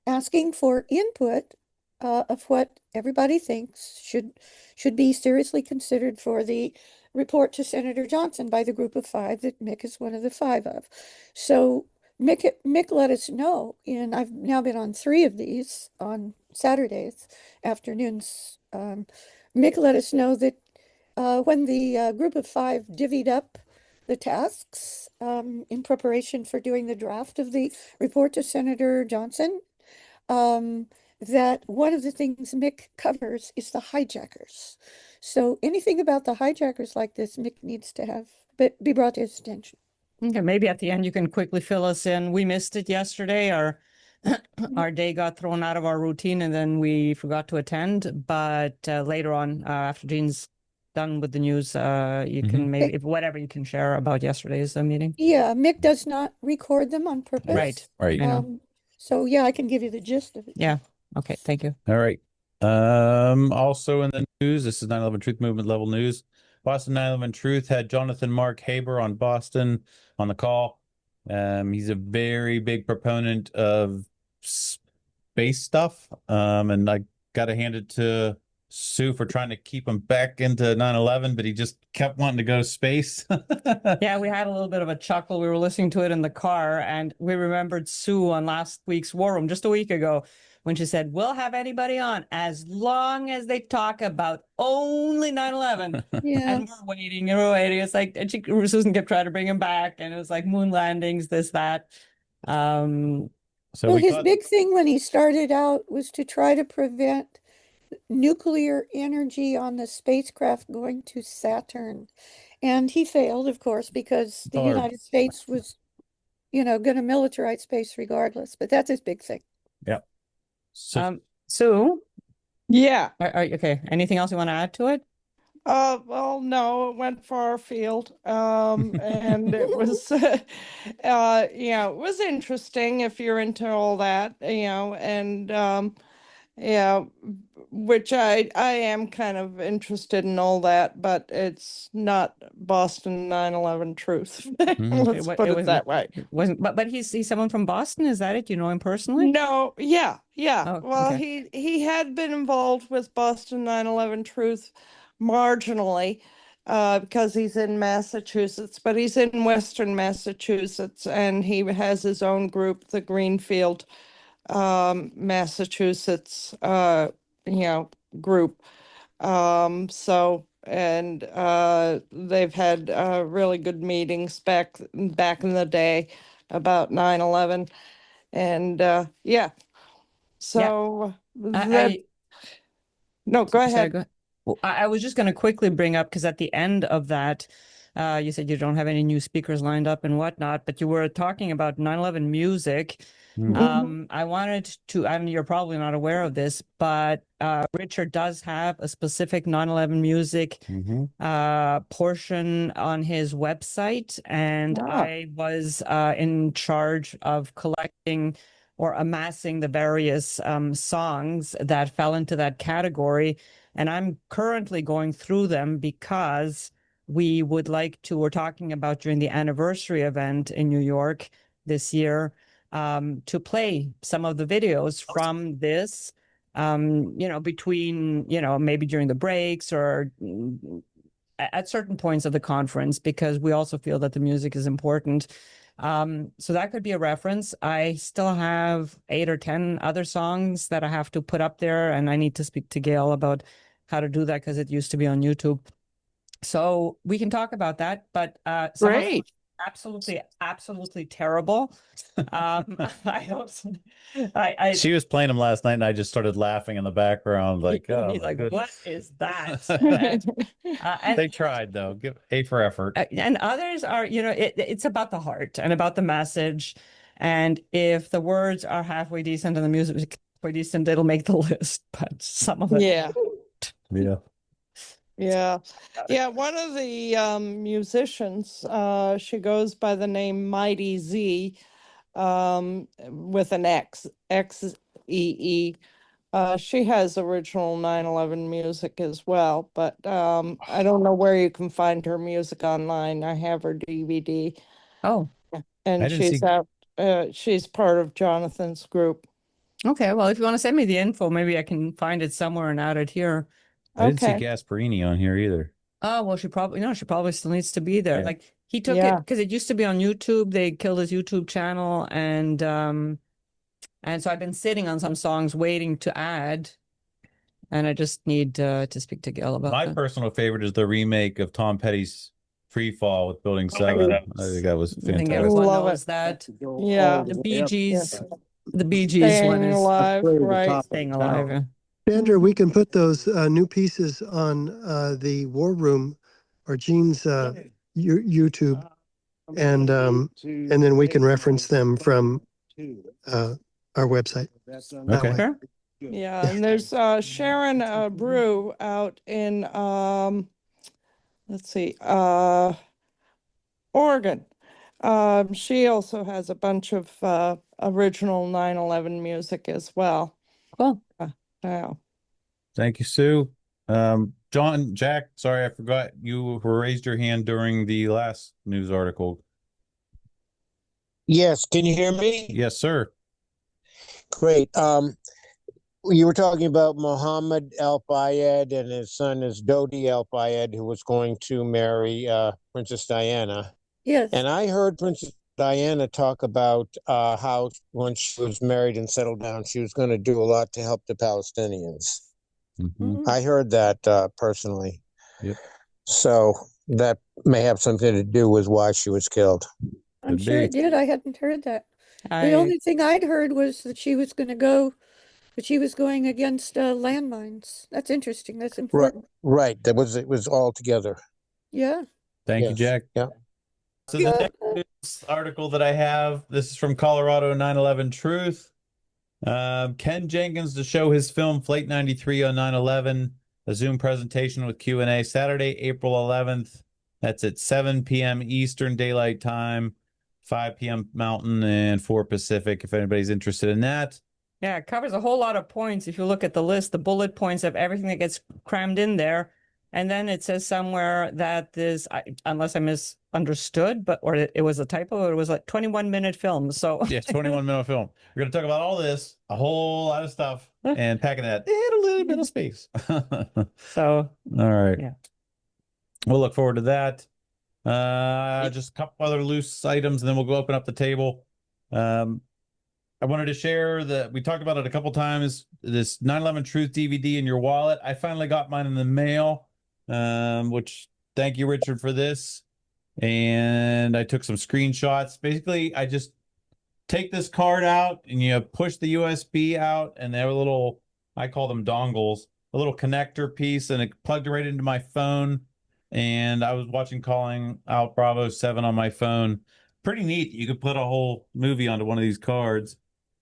asking for input of what everybody thinks should be seriously considered for the report to Senator Johnson by the group of 5 that Mick is one of the 5 of. So Mick let us know, and I've now been on 3 of these on Saturdays afternoons. Mick let us know that when the group of 5 divvied up the tasks in preparation for doing the draft of the report to Senator Johnson, that one of the things Mick covers is the hijackers. So anything about the hijackers like this, Mick needs to be brought to his attention. Okay, maybe at the end you can quickly fill us in. We missed it yesterday. Our day got thrown out of our routine and then we forgot to attend. But later on, after Jean's done with the news, you can maybe, if whatever you can share about yesterday's meeting. Yeah, Mick does not record them on purpose. Right. Right. I know. So yeah, I can give you the gist of it. Yeah. Okay. Thank you. All right. Also in the news, this is 9/11 Truth Movement level news. Boston 9/11 Truth had Jonathan Mark Haber on Boston on the call. He's a very big proponent of space stuff. And I got to hand it to Sue for trying to keep him back into 9/11, but he just kept wanting to go to space. Yeah, we had a little bit of a chuckle. We were listening to it in the car, and we remembered Sue on last week's War Room just a week ago when she said, we'll have anybody on as long as they talk about only 9/11. Yeah. And we're waiting and we're waiting. It's like, and Susan kept trying to bring him back, and it was like moon landings, this, that. So well, his big thing when he started out was to try to prevent nuclear energy on the spacecraft going to Saturn. And he failed, of course, because the United States was, going to militarize space regardless. But that's his big thing. Yeah. Sue? Yeah. Okay. Anything else you want to add to it? Well, no, it went far afield. And it was, it was interesting if you're into all that, and, which I am kind of interested in all that, but it's not Boston 9/11 truth. Let's put it that way. But he's someone from Boston. Is that it? You know him personally? No, yeah. Oh, Well, okay. he had been involved with Boston 9/11 truth marginally, because he's in Massachusetts, but he's in Western Massachusetts, and he has his own group, the Greenfield Massachusetts group. So, and they've had really good meetings back in the day about 9/11, and so no, go ahead. Well, I was just going to quickly bring up, because at the end of that, you said you don't have any new speakers lined up and whatnot, but you were talking about 9/11 music. I wanted to, and you're probably not aware of this, but Richard does have a specific 9/11 music portion on his website, and I was in charge of collecting or amassing the various songs that fell into that category. And I'm currently going through them because we would like to, we're talking about during the anniversary event in New York this year, to play some of the videos from this, between, maybe during the breaks or at certain points of the conference, because we also feel that the music is important. So that could be a reference. I still have 8 or 10 other songs that I have to put up there, and I need to speak to Gail about how to do that, because it used to be on YouTube. So we can talk about that, but Great. Absolutely terrible. She was playing them last night, and I just started laughing in the background, like, oh, he's like, what is that? They tried, though. Give A for effort. And others are, it's about the heart and about the message. And if the words are halfway decent and the music is halfway decent, it'll make the list. But some of it, yeah. One of the musicians, she goes by the name Mighty Z, with an X, XEE. She has original 9/11 music as well, but I don't know where you can find her music online. I have her DVD. Oh, and she's part of Jonathan's group. Okay, well, if you want to send me the info, maybe I can find it somewhere and add it here. I didn't see Gasparini on here either. Oh, well, she probably still needs to be there. Yeah. Like, he took it because it used to be on YouTube. They killed his YouTube channel, and so I've been sitting on some songs waiting to add, and I just need to speak to Gail about My that. personal favorite is the remake of Tom Petty's Free Fall with Building 7. I think that was I think fantastic. everyone Love knows it. that. Yeah. The Bee Gees, the Bee Gees one Staying is alive, right? Staying Alive. Yeah. Sandra, we can put those new pieces on the War Room or Gene's YouTube, and then we can reference them from our website. Okay. Sure. Yeah, and there's Sharon Brew out in let's see, Oregon. She also has a bunch of original 9/11 music as well. Cool. Yeah. Thank you, Sue. Jack, sorry, I forgot you raised your hand during the last news article. Yes, can you hear me? Yes, sir. Great. You were talking about Mohammed Al Fayed and his son is Dodi Al Fayed, who was going to marry Princess Diana. Yes. And I heard Princess Diana talk about how when she was married and settled down, she was going to do a lot to help the Palestinians. I heard that personally. Yep. So that may have something to do with why she was killed. I'm sure it did. I hadn't heard that. The only thing I'd heard was that she was going to go, but she was going against landmines. That's interesting. That's important. Right. It was all together. Yeah. Thank you, Jack. Yeah. So the next news article that I have, this is from Colorado 9/11 Truth. Ken Jenkins to show his film Flight 93 on 9/11, a Zoom presentation with Q&A Saturday, April 11th. That's at 7 p.m. Eastern Daylight Time, 5 p.m. Mountain, and 4 Pacific, if anybody's interested in that. Yeah, it covers a whole lot of points. If you look at the list, the bullet points of everything that gets crammed in there. And then it says somewhere that this, unless I misunderstood, or it was a typo, it was like 21-minute film. So yeah, 21-minute film. We're going to talk about all this, a whole lot of stuff, and packing that in a little bit of space. So, all right. Yeah. We'll look forward to that. Just a couple other loose items, and then we'll go open up the table. I wanted to share that we talked about it a couple times. This 9/11 Truth DVD in your wallet. I finally got mine in the mail, which thank you, Richard, for this. And I took some screenshots. Basically, I just take this card out and you push the USB out, and they have a little, I call them dongles, a little connector piece, and it plugged right into my phone. And I was watching Calling Out Bravo 7 on my phone. Pretty neat. You could put a whole movie onto one of these cards.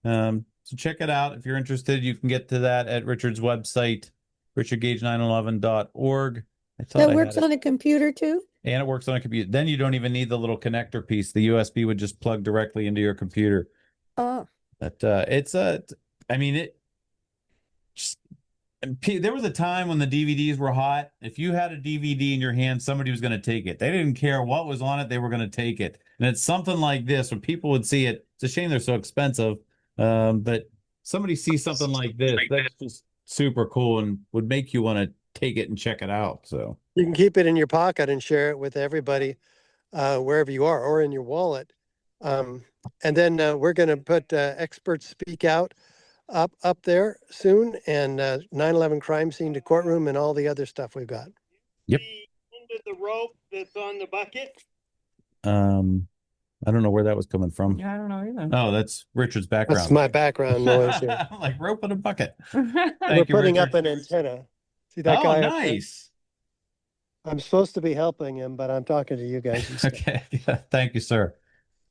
So check it out. If you're interested, you can get to that at Richard's website, richardgage911.org. That works on a computer too? And it works on a computer. Then you don't even need the little connector piece. The USB would just plug directly into your computer. Oh. But there was a time when the DVDs were hot. If you had a DVD in your hand, somebody was going to take it. They didn't care what was on it. They were going to take it. And it's something like this when people would see it. It's a shame they're so expensive. But somebody sees something like this. That's just super cool and would make you want to take it and check it out. So you can keep it in your pocket and share it with everybody wherever you are, or in your wallet. And then we're going to put Experts Speak Out up there soon, and 9/11 crime scene to courtroom and all the other stuff we've got. Yep. Under the rope that's on the bucket. I don't know where that was coming from. Yeah, I don't know either. Oh, that's Richard's background. That's my background noise here. Like rope in a bucket. We're putting up an antenna. See that guy? Oh, nice. I'm supposed to be helping him, but I'm talking to you guys instead. Okay. Yeah, thank you, sir.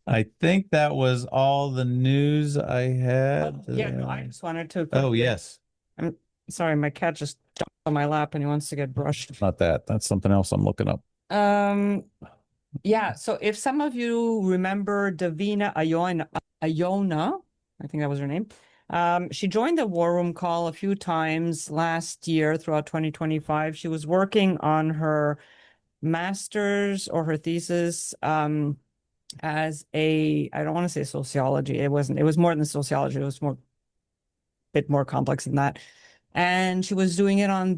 I think that was all the news I had. Yeah, no, I just wanted to. Oh, yes. I'm sorry, my cat just jumped on my lap and he wants to get brushed. Not that. That's something else I'm looking up. Yeah, so if some of you remember Davina Iona, I think that was her name. She joined the War Room call a few times last year throughout 2025. She was working on her master's or her thesis as I don't want to say sociology. It was more than sociology. It was bit more complex than that. And she was doing it on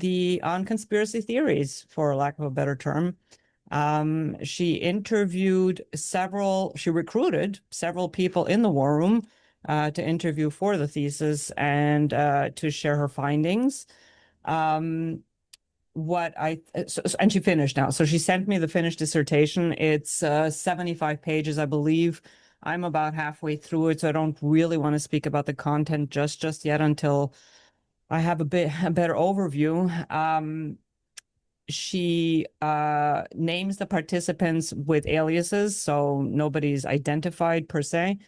conspiracy theories, for lack of a better term. She recruited several people in the War Room to interview for the thesis and to share her findings. And she finished now. So she sent me the finished dissertation. It's 75 pages, I believe. I'm about halfway through it, so I don't really want to speak about the content just yet until I have a better overview. She names the participants with aliases, so nobody's identified per se.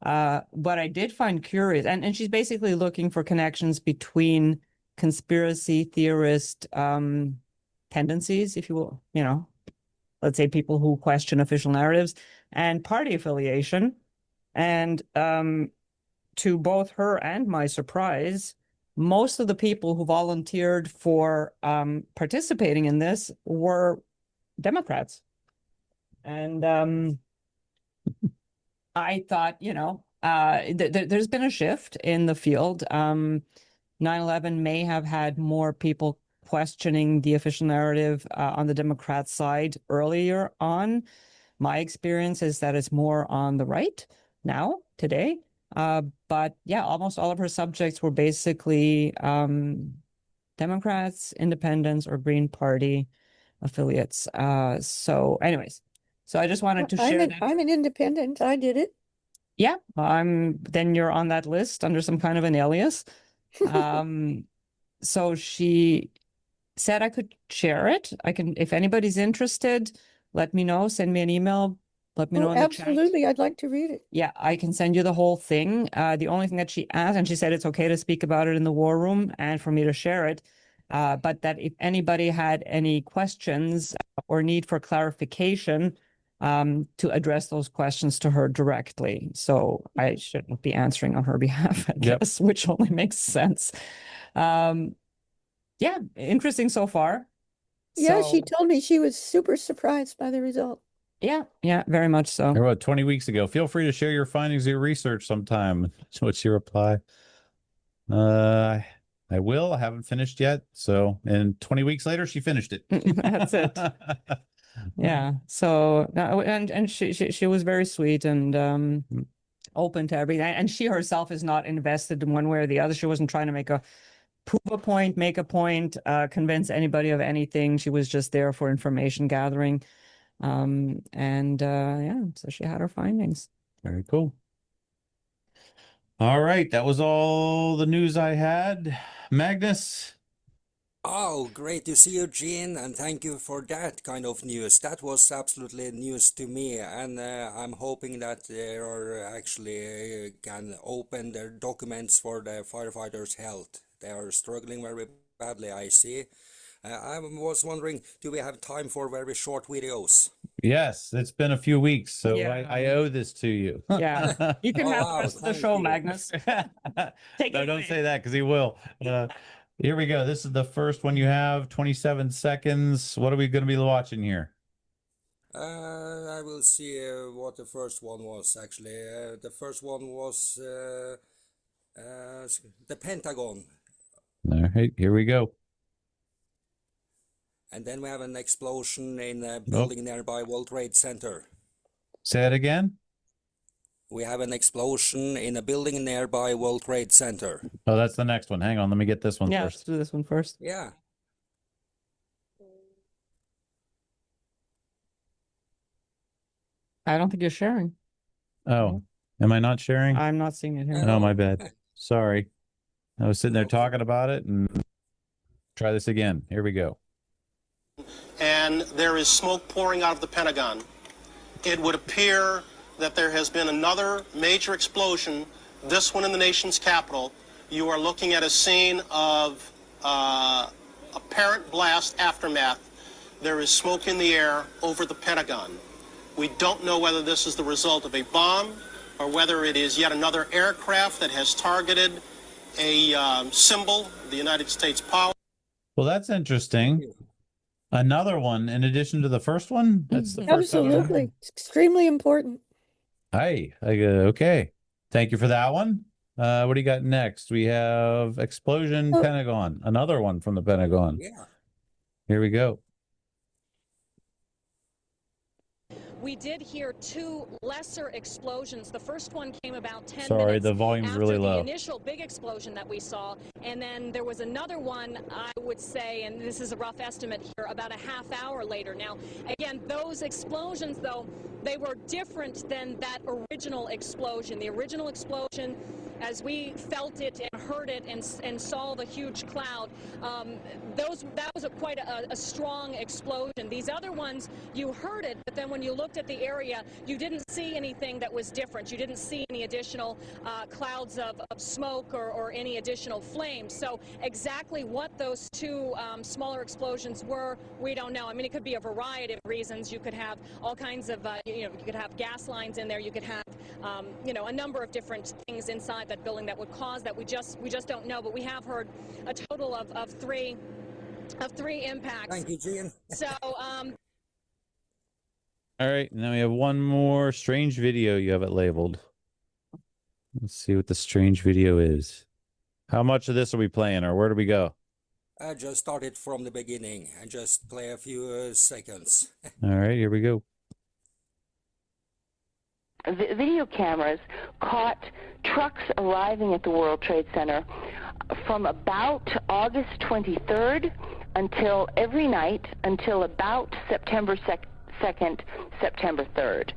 What I did find curious, and she's basically looking for connections between conspiracy theorist tendencies, if you will, let's say, people who question official narratives and party affiliation. And to both her and my surprise, most of the people who volunteered for participating in this were Democrats. And I thought, there's been a shift in the field. 9/11 may have had more people questioning the official narrative on the Democrat side earlier on. My experience is that it's more on the right now, today. But yeah, almost all of her subjects were basically Democrats, independents, or Green Party affiliates. So anyways, so I just wanted to share that. I'm an independent. I did it. Yeah, then you're on that list under some kind of an alias. So she said I could share it. I can, if anybody's interested, let me know, send me an email, let me know in the chat. Absolutely, I'd like to read it. Yeah, I can send you the whole thing. The only thing that she asked, and she said it's okay to speak about it in the war room and for me to share it, but that if anybody had any questions or need for clarification, to address those questions to her directly. So I shouldn't be answering on her behalf, I guess, which only makes sense. Yeah, interesting so far. Yeah, she told me she was super surprised by the result. Yeah, very much so. I wrote 20 weeks ago. Feel free to share your findings of your research sometime. What's your reply? I will. I haven't finished yet. So, and 20 weeks later, she finished it. That's it. Yeah. So, and she was very sweet and open to everything. And she herself is not invested in one way or the other. She wasn't trying to prove a point, make a point, convince anybody of anything. She was just there for information gathering. So she had her findings. Very cool. All right. That was all the news I had. Magnus? Oh, great to see you, Gene, and thank you for that kind of news. That was absolutely news to me, and I'm hoping that they are actually can open their documents for the firefighters' health. They are struggling very badly, I see. I was wondering, do we have time for very short videos? Yes, it's been a few weeks, so I owe this to you. Yeah, you can have the rest of the show, Magnus. No, don't say that because he will. Here we go. This is the first one you have, 27 seconds. What are we going to be watching here? I will see what the first one was, actually. The first one was the Pentagon. All right, here we go. And then we have an explosion in a building nearby World Trade Center. Say it again. We have an explosion in a building nearby World Trade Center. Oh, that's the next one. Hang on, let me get this one first. Let's do this one first. Yeah. I don't think you're sharing. Oh, am I not sharing? I'm not seeing it here. Oh, my bad. Sorry. I was sitting there talking about it, and try this again. Here we go. And there is smoke pouring out of the Pentagon. It would appear that there has been another major explosion, this one in the nation's capital. You are looking at a scene of apparent blast aftermath. There is smoke in the air over the Pentagon. We don't know whether this is the result of a bomb or whether it is yet another aircraft that has targeted a symbol of the United States power. Well, that's interesting. Another one in addition to the first one? That's the first one. Absolutely. It's extremely important. Hi. Okay. Thank you for that one. What do you got next? We have Explosion Pentagon. Another one from the Pentagon. Yeah. Here we go. We did hear two lesser explosions. The first one came about 10 Sorry, minutes the volume's after really the low. initial big explosion that we saw. And then there was another one, I would say, and this is a rough estimate here, about a half hour later. Now, again, those explosions, though, they were different than that original explosion. The original explosion as we felt it and heard it and saw the huge cloud, that was quite a strong explosion. These other ones, you heard it, but then when you looked at the area, you didn't see anything that was different. You didn't see any additional clouds of smoke or any additional flames. So exactly what those two smaller explosions were, we don't know. I mean, it could be a variety of reasons. You could have all kinds of, you could have gas lines in there. You could have, a number of different things inside that building that would cause that. We just don't know. But we have heard a total of three impacts. Thank you, Jean. So, all right, now we have one more strange video. You have it labeled. Let's see what the strange video is. How much of this are we playing, or where do we go? I just started from the beginning and just play a few seconds. All right, here we go. Video cameras caught trucks arriving at the World Trade Center from about August 23rd until every night until about September 2nd, September 3rd.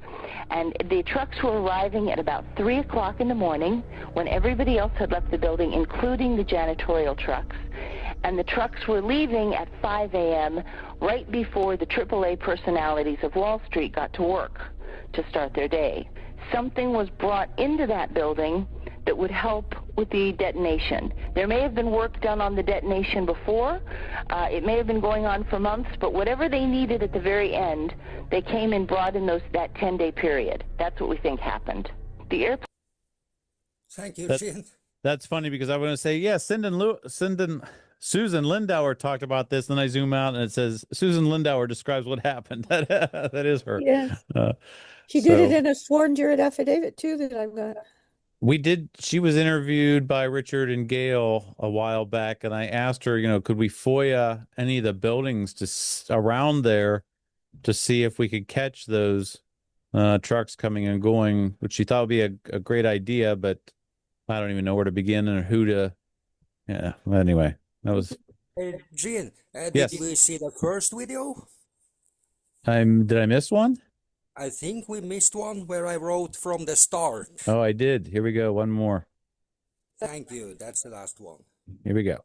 And the trucks were arriving at about 3 o'clock in the morning when everybody else had left the building, including the janitorial trucks. And the trucks were leaving at 5 a.m. right before the AAA personalities of Wall Street got to work to start their day. Something was brought into that building that would help with the detonation. There may have been work done on the detonation before. It may have been going on for months, but whatever they needed at the very end, they came and brought in that 10-day period. That's what we think happened. The airplane. Thank you, Jean. That's funny because I want to say, yeah, Susan Lindauer talked about this, and then I zoom out and it says Susan Lindauer describes what happened. That is her. Yes. She did it in a sworn jury affidavit too that I've got. She was interviewed by Richard and Gail a while back, and I asked her, could we FOIA any of the buildings around there to see if we could catch those trucks coming and going, which she thought would be a great idea, but I don't even know where to begin and who to. Yeah. Anyway, that was. Jean, yes. Did we see the first video? Did I miss one? I think we missed one where I wrote from the start. Oh, I did. Here we go. One more. Thank you. That's the last one. Here we go.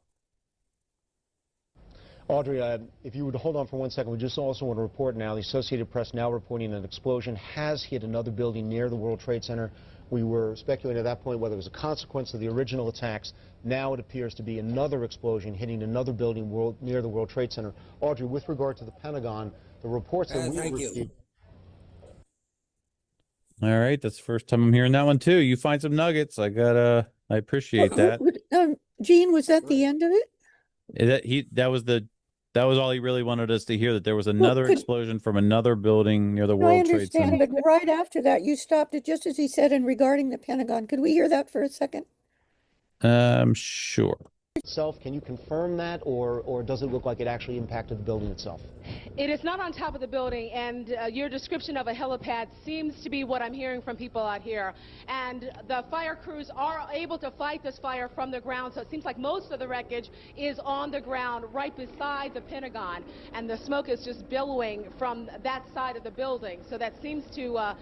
Audrey, if you would hold on for 1 second, we just also want to report now, the Associated Press now reporting an explosion has hit another building near the World Trade Center. We were speculating at that point whether it was a consequence of the original attacks. Now it appears to be another explosion hitting another building near the World Trade Center. Audrey, with regard to the Pentagon, the reports that we received. All right, that's the first time I'm hearing that one too. You find some nuggets. I appreciate that. Gene, was that the end of it? That was all he really wanted us to hear, that there was another explosion from another building near the World Trade Center. I understand, but right after that, you stopped it just as he said, and regarding the Pentagon. Could we hear that for a second? Sure. Itself, can you confirm that, or does it look like it actually impacted the building itself? It is not on top of the building, and your description of a helipad seems to be what I'm hearing from people out here. And the fire crews are able to fight this fire from the ground, so it seems like most of the wreckage is on the ground right beside the Pentagon, and the smoke is just billowing from that side of the building. So that seems to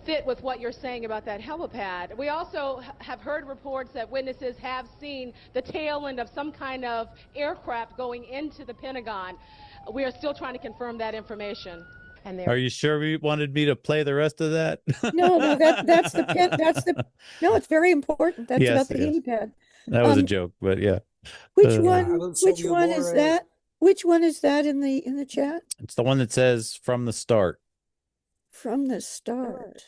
fit with what you're saying about that helipad. We also have heard reports that witnesses have seen the tail end of some kind of aircraft going into the Pentagon. We are still trying to confirm that information. And are you sure you wanted me to play the rest of that? No, no, it's very important. That's about the helipad. That was a joke, but yeah. Which one is that? Which one is that in the chat? It's the one that says from the start. From the start.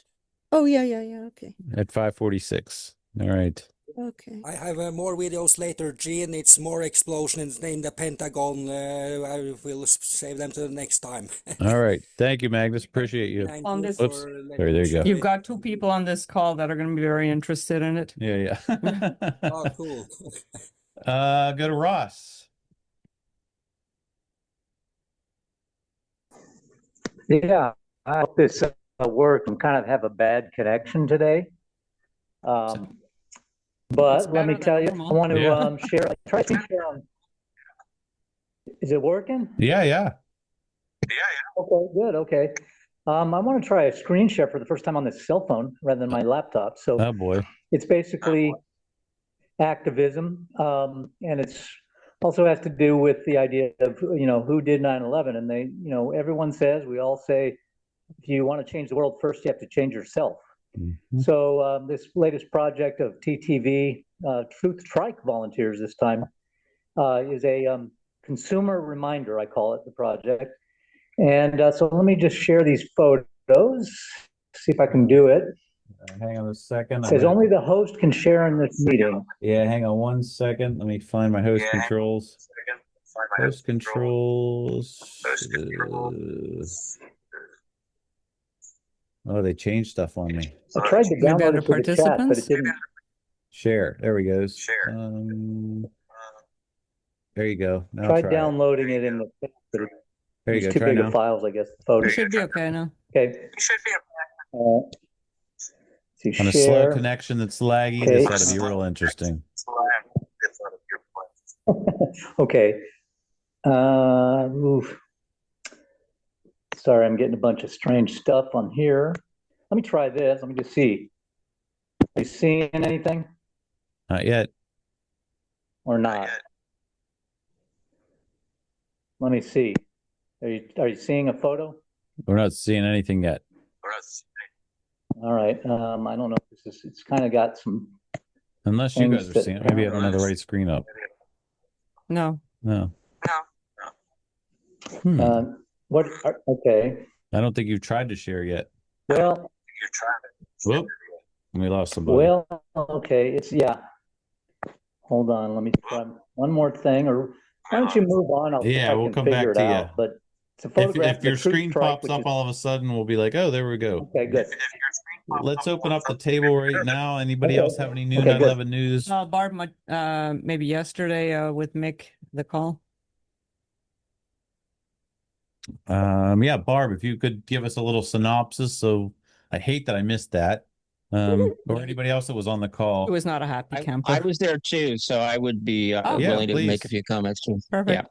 Oh, yeah, okay. At 5:46. All right. Okay. I have more videos later, Gene. It's more explosions in the Pentagon. I will save them to the next time. All right. Thank you, Magnus. Appreciate you. On this, oops. There you go. You've got two people on this call that are going to be very interested in it. Yeah. Oh, cool. Go to Ross. Yeah. I hope this works. I kind of have a bad connection today. But let me tell you, I want to share. Try to share. Is it working? Yeah. Okay, good. Okay. I want to try a screen share for the first time on this cell phone rather than my laptop. So, oh boy. It's basically activism, and it's also has to do with the idea of, who did 9/11. And they, everyone says, we all say, if you want to change the world, first you have to change yourself. So this latest project of TTV, Truth Strike volunteers this time, is a consumer reminder, I call it, the project. And so let me just share these photos, see if I can do it. Hang on a second. It says only the host can share in this meeting. Yeah, hang on 1 second. Let me find my host controls. Host controls. Oh, they changed stuff on me. I tried to download it to the chat, but it didn't. Share. There we go. There you go. Now Try downloading it in the. There you go. Too Try big now. of files, I guess. The photos. It should be okay now. Okay. On a slow connection that's laggy, Okay. this ought to be real interesting. Okay. Oof. Sorry, I'm getting a bunch of strange stuff on here. Let me try this. Let me just see. Are you seeing anything? Not yet. Or not? Let me see. Are you seeing a photo? We're not seeing anything yet. All right. I don't know if this is. It's kind of got some. Unless you guys are seeing it. Maybe I don't have the right screen up. No. No. What? Okay. I don't think you've tried to share yet. Well. Whoop. We lost somebody. Well, okay. It's Hold on. Let me try one more thing. Or why don't you move on? I'll see if I we'll can come figure back it to out. you. But it's a photograph. If your screen pops up all of a sudden, we'll be like, oh, there we go. Okay, good. Let's open up the table right now. Anybody else have any new 9/11 news? Barb, maybe yesterday with Mick, the call. Yeah, Barb, if you could give us a little synopsis. So I hate that I missed that. Or anybody else that was on the call. It was not a happy camper. I was there too, so I would be willing to make a few comments too. Perfect.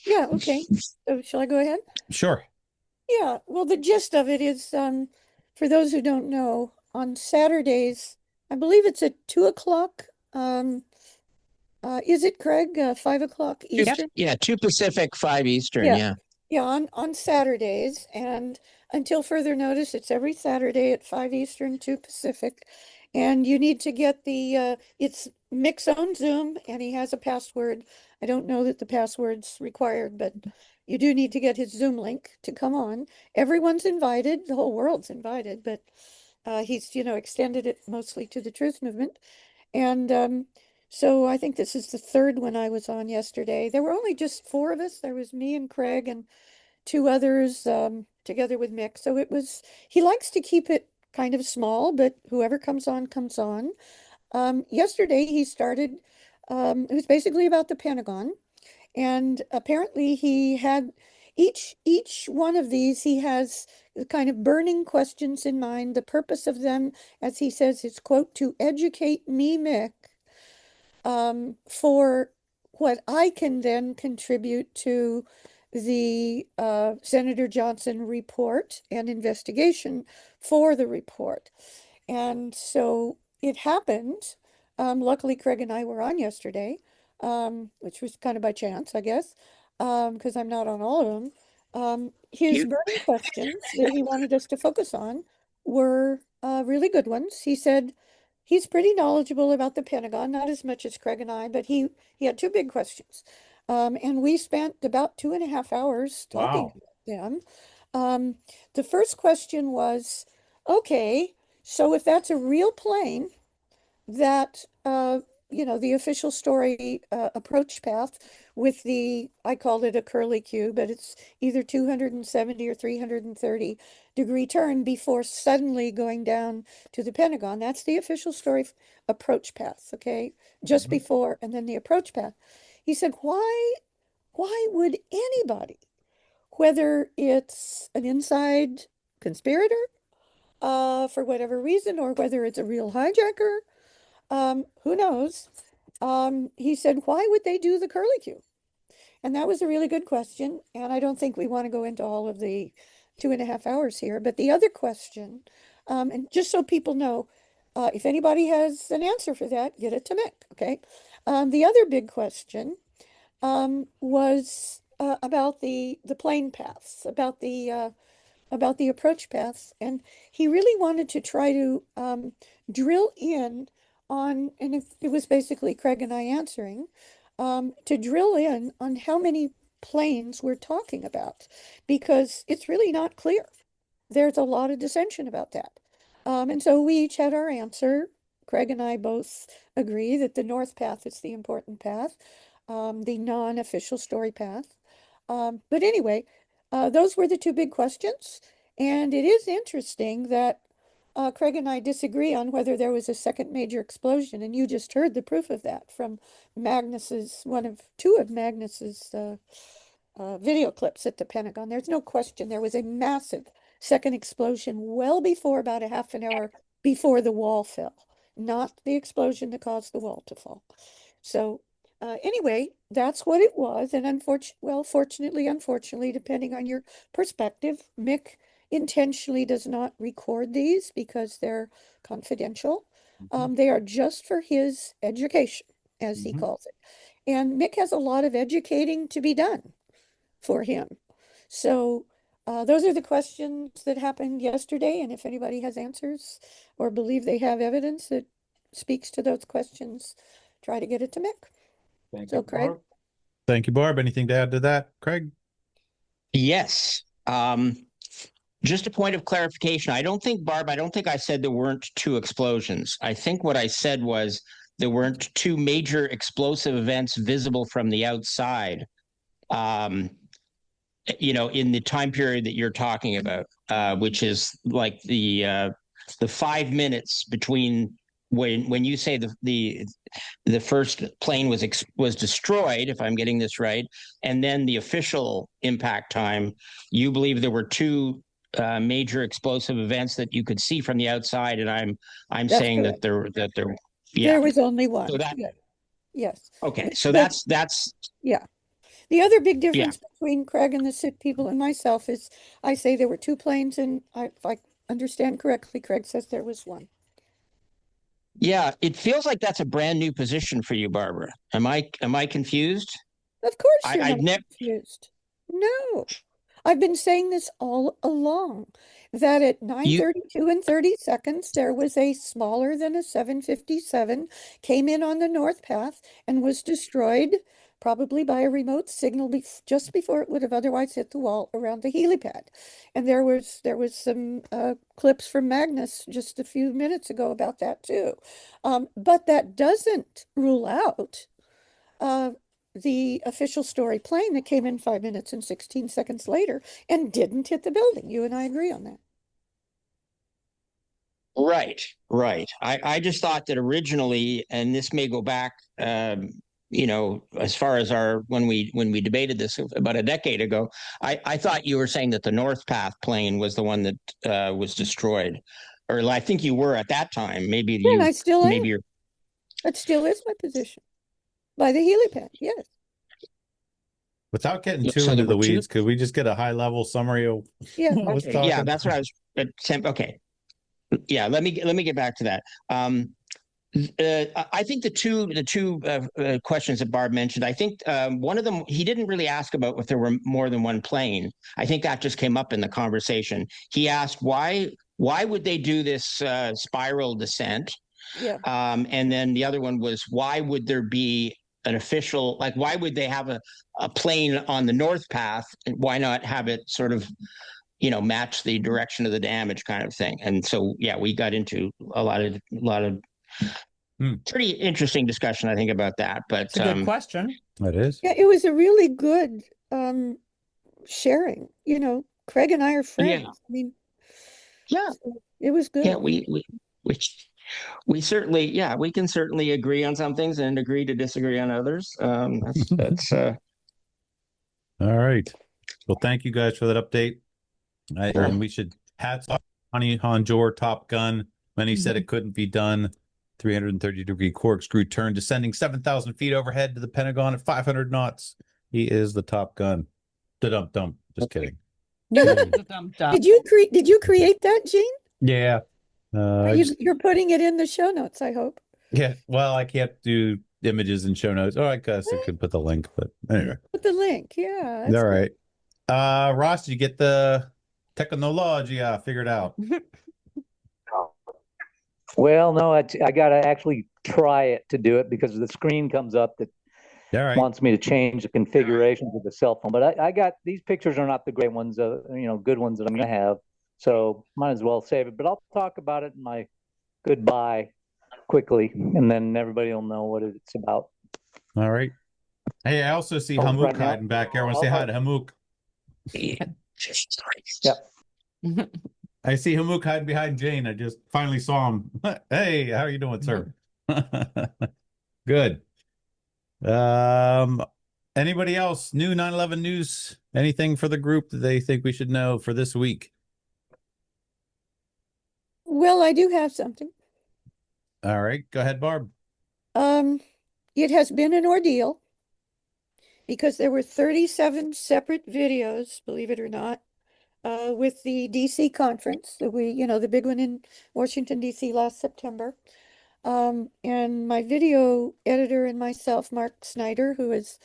Yeah, okay. So shall I go ahead? Sure. Yeah, well, the gist of it is, for those who don't know, on Saturdays, I believe it's at 2:00. Is it, Craig? 5:00 Eastern? Yeah, 2 Pacific, 5 Eastern. Yeah. Yeah, on Saturdays, and until further notice, it's every Saturday at 5 Eastern, 2 Pacific. And you need to get it's Mick's own Zoom, and he has a password. I don't know that the password's required, but you do need to get his Zoom link to come on. Everyone's invited, the whole world's invited, but he's, extended it mostly to the Truth Movement. And so I think this is the third one I was on yesterday. There were only just 4 of us. There was me and Craig and 2 others together with Mick. So he likes to keep it kind of small, but whoever comes on, comes on. Yesterday he started, it was basically about the Pentagon. And apparently he had each one of these, he has kind of burning questions in mind. The purpose of them, as he says, is, quote, to educate me, Mick, for what I can then contribute to the Senator Johnson report and investigation for the report. And so it happened. Luckily, Craig and I were on yesterday, which was kind of by chance, I guess, because I'm not on all of them. His burning questions that he wanted us to focus on were really good ones. He said he's pretty knowledgeable about the Pentagon, not as much as Craig and I, but he had 2 big questions. And we spent about 2.5 hours talking about them. The first question was, okay, so if that's a real plane that, the official story approach path with I called it a curly Q, but it's either 270 or 330 degree turn before suddenly going down to the Pentagon. That's the official story approach path, okay? Just before, and then the approach path. He said, why would anybody, whether it's an inside conspirator, for whatever reason, or whether it's a real hijacker, who knows? He said, why would they do the curly Q? And that was a really good question. And I don't think we want to go into all of the 2.5 hours here. But the other question, and just so people know, if anybody has an answer for that, get it to Mick. Okay. The other big question was about the plane paths, about the approach paths, and he really wanted to try to drill in on, and it was basically Craig and I answering, to drill in on how many planes we're talking about, because it's really not clear. There's a lot of dissension about that. And so we each had our answer. Craig and I both agree that the North Path is the important path, the non-official story path. But anyway, those were the two big questions. And it is interesting that Craig and I disagree on whether there was a second major explosion. And you just heard the proof of that from Magnus's, two of Magnus's video clips at the Pentagon. There's no question there was a massive second explosion well before, about a half an hour before the wall fell, not the explosion that caused the wall to fall. So anyway, that's what it was. And fortunately, unfortunately, depending on your perspective, Mick intentionally does not record these because they're confidential. They are just for his education, as he calls it. And Mick has a lot of educating to be done for him. So those are the questions that happened yesterday. And if anybody has answers or believe they have evidence that speaks to those questions, try to get it to Mick. Thank you, Craig. Barb. Thank you, Barb. Anything to add to that, Craig? Yes. Just a point of clarification. I don't think I said there weren't two explosions. I think what I said was there weren't two major explosive events visible from the outside, in the time period that you're talking about, which is like the 5 minutes between when you say the first plane was destroyed, if I'm getting this right, and then the official impact time. You believe there were two major explosive events that you could see from the outside, and I'm That's saying correct. that there yeah. There was only one. So that, Yes. okay, so But- that's yeah. The other big difference between Craig and the SIT people and myself is I say there were two planes, and if I understand correctly, Craig says there was one. Yeah, it feels like that's a brand new position for you, Barbara. Am I confused? Of course you're I've not confused. No. I've been saying this all along, that at 9:32 and 30 seconds, there was a smaller than a 757, came in on the North Path and was destroyed, probably by a remote signal just before it would have otherwise hit the wall around the helipad. And there was some clips from Magnus just a few minutes ago about that too. But that doesn't rule out the official story plane that came in 5 minutes and 16 seconds later and didn't hit the building. You and I agree on that. Right. I just thought that originally, and this may go back, as far as when we debated this about a decade ago, I thought you were saying that the North Path plane was the one that was destroyed, or I think you were at that time. Maybe and I still am. Maybe That still is my position. By the helipad, yes. Without getting too into the weeds, could we just get a high-level summary of what's talking? Yeah, that's what I was. Okay. Yeah, let me get back to that. I think the two questions that Barb mentioned, I think one of them, he didn't really ask about if there were more than one plane. I think that just came up in the conversation. He asked why would they do this spiral descent? Yeah. And then the other one was, why would there be an official, like, why would they have a plane on the North Path? And why not have it sort of, match the direction of the damage kind of thing? And so, yeah, we got into a lot of pretty interesting discussion, I think, about that. But it's a good question. That is. Yeah, it was a really good sharing. Craig and I are friends. Yeah. I mean, yeah, it was good. Yeah, we certainly, we can certainly agree on some things and agree to disagree on others. That's all right. Well, thank you guys for that update. And we should hats off on Dore, Top Gun, when he said it couldn't be done. 330-degree corkscrew turn, descending 7,000 feet overhead to the Pentagon at 500 knots. He is the Top Gun. Da-dum-dum. Just kidding. Did you create that, Gene? Yeah. You're putting it in the show notes, I hope. Yeah, well, I can't do images and show notes. Oh, I guess I could put the link, but anyway. Put the link, yeah. All right. Ross, did you get the technology figured out? Well, no, I got to actually try it to do it because the screen comes up that wants me to change the configurations of the cell phone. But I got these pictures are not the great ones, good ones that I'm going to have. So might as well save it. But I'll talk about it in my goodbye quickly, and then everybody will know what it's about. All right. Hey, I also see Hamuk hiding back here. I want to say hi to Hamuk. Yep. I see Hamuk hiding behind Jane. I just finally saw him. Hey, how are you doing, sir? Good. Anybody else? New 9/11 news? Anything for the group that they think we should know for this week? Well, I do have something. All right, go ahead, Barb. It has been an ordeal because there were 37 separate videos, believe it or not, with the DC conference that the big one in Washington, DC last September. And my video editor and myself, Mark Snyder, who is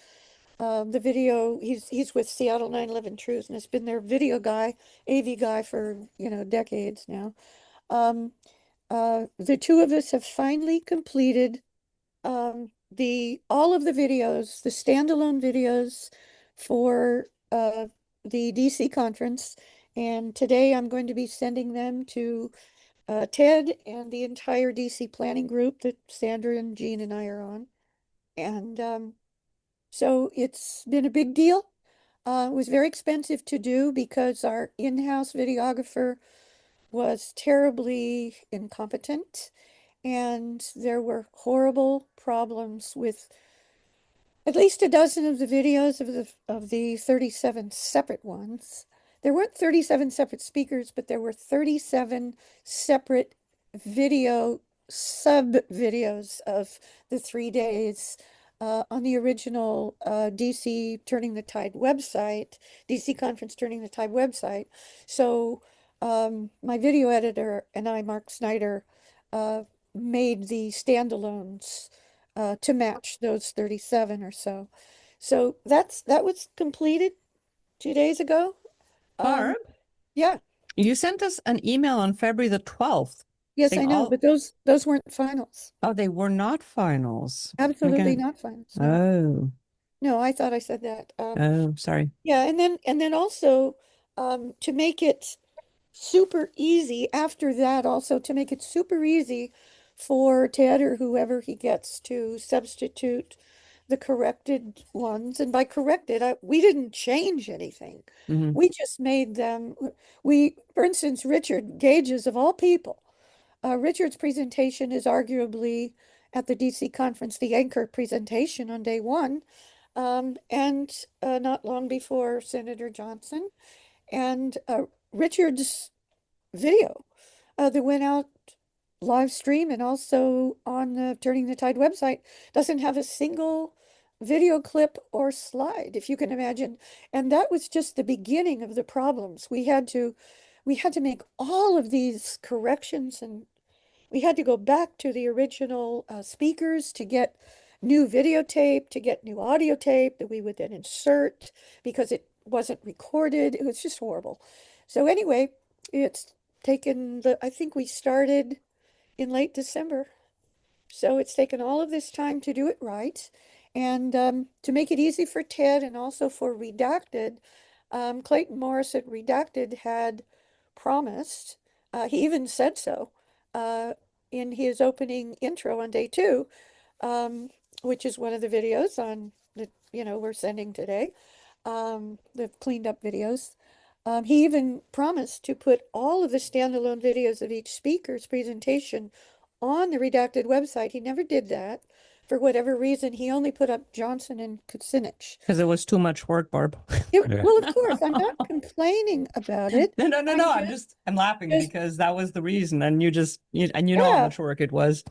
the video, he's with Seattle 9/11 Truth and has been their video guy, AV guy for, decades now. The two of us have finally completed all of the videos, the standalone videos for the DC conference. And today I'm going to be sending them to Ted and the entire DC planning group that Sandra and Jean and I are on. And so it's been a big deal. It was very expensive to do because our in-house videographer was terribly incompetent, and there were horrible problems with at least a dozen of the videos of the 37 separate ones. There weren't 37 separate speakers, but there were 37 separate video sub-videos of the 3 days on the original DC Turning the Tide website, DC Conference Turning the Tide website. So my video editor and I, Mark Snyder, made the standalones to match those 37 or so. So that was completed 2 days ago. Barb? Yeah. You sent us an email on February the 12th. Yes, I know, but those weren't finals. Oh, they were not finals. Absolutely not finals. No. Oh. No, I thought I said that. Oh, sorry. Yeah, and then also to make it super easy after that, also to make it super easy for Ted or whoever he gets to substitute the corrected ones. And by corrected, we didn't change anything. Mm-hmm. We just made them. For instance, Richard Gage's, of all people, Richard's presentation is arguably at the DC conference the anchor presentation on day one, and not long before Senator Johnson. And Richard's video that went out live stream and also on the Turning the Tide website doesn't have a single video clip or slide, if you can imagine. And that was just the beginning of the problems. We had to make all of these corrections, and we had to go back to the original speakers to get new videotape, to get new audio tape that we would then insert because it wasn't recorded. It was just horrible. So anyway, it's taken I think we started in late December. So it's taken all of this time to do it right. And to make it easy for Ted and also for Redacted, Clayton Morris at Redacted had promised, he even said so in his opening intro on day 2, which is one of the videos on that we're sending today, the cleaned up videos. He even promised to put all of the standalone videos of each speaker's presentation on the Redacted website. He never did that. For whatever reason, he only put up Johnson and Kucinich. Because it was too much work, Barb. Well, of course, I'm not complaining about it. No. I'm laughing because that was the reason, and you know how much work it was.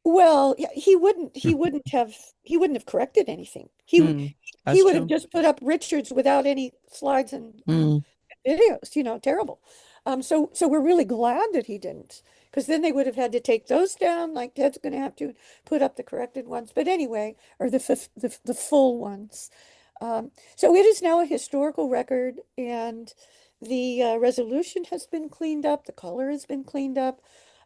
Well, yeah, he wouldn't have corrected anything. He would have just put up Richards without any slides and videos. Terrible. So we're really glad that he didn't. because then they would have had to take those down. Like Ted's going to have to put up the corrected ones. But anyway, or the full ones. So it is now a historical record, and the resolution has been cleaned up. The color has been cleaned up.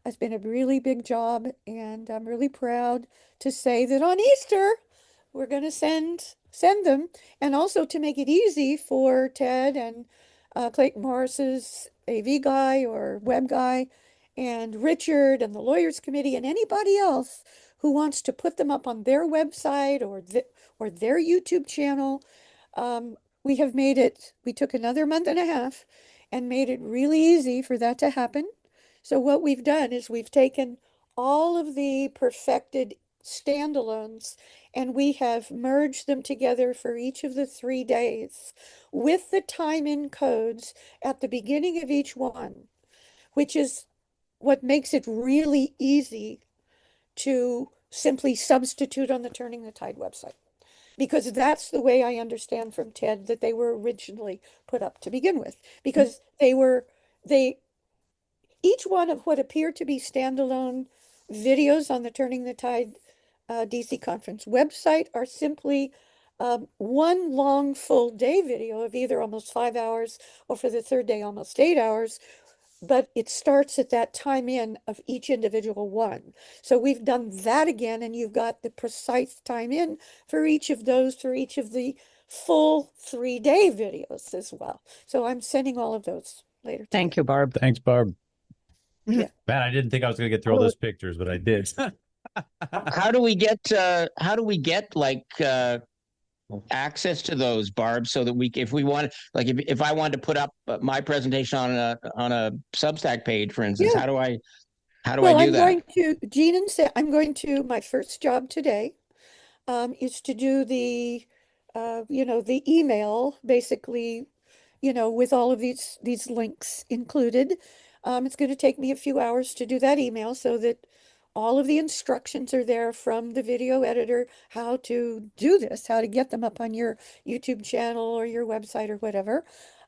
It's been a really big job, and I'm really proud to say that on Easter, we're going to send them, and also to make it easy for Ted and Clayton Morris's AV guy or web guy, and Richard and the Lawyers Committee and anybody else who wants to put them up on their website or their YouTube channel. We have made it, we took another month and a half and made it really easy for that to happen. So what we've done is we've taken all of the perfected standalones and we have merged them together for each of the 3 days with the time in codes at the beginning of each one, which is what makes it really easy to simply substitute on the Turning the Tide website. Because that's the way I understand from Ted that they were originally put up to begin with. Because each one of what appear to be standalone videos on the Turning the Tide DC conference website are simply one long full day video of either almost 5 hours or for the third day almost 8 hours, but it starts at that time in of each individual one. So we've done that again, and you've got the precise time in for each of those, for each of the full 3-day videos as well. So I'm sending all of those later. Thank you, Barb. Thanks, Barb. Yeah. Man, I didn't think I was going to get through all those pictures, but I did. How do we get like access to those, Barb, so that if we want, like if I wanted to put up my presentation on a Substack page, for instance, how do I do that? My first job today is to do the the email, basically, with all of these links included. It's going to take me a few hours to do that email so that all of the instructions are there from the video editor, how to do this, how to get them up on your YouTube channel or your website or whatever,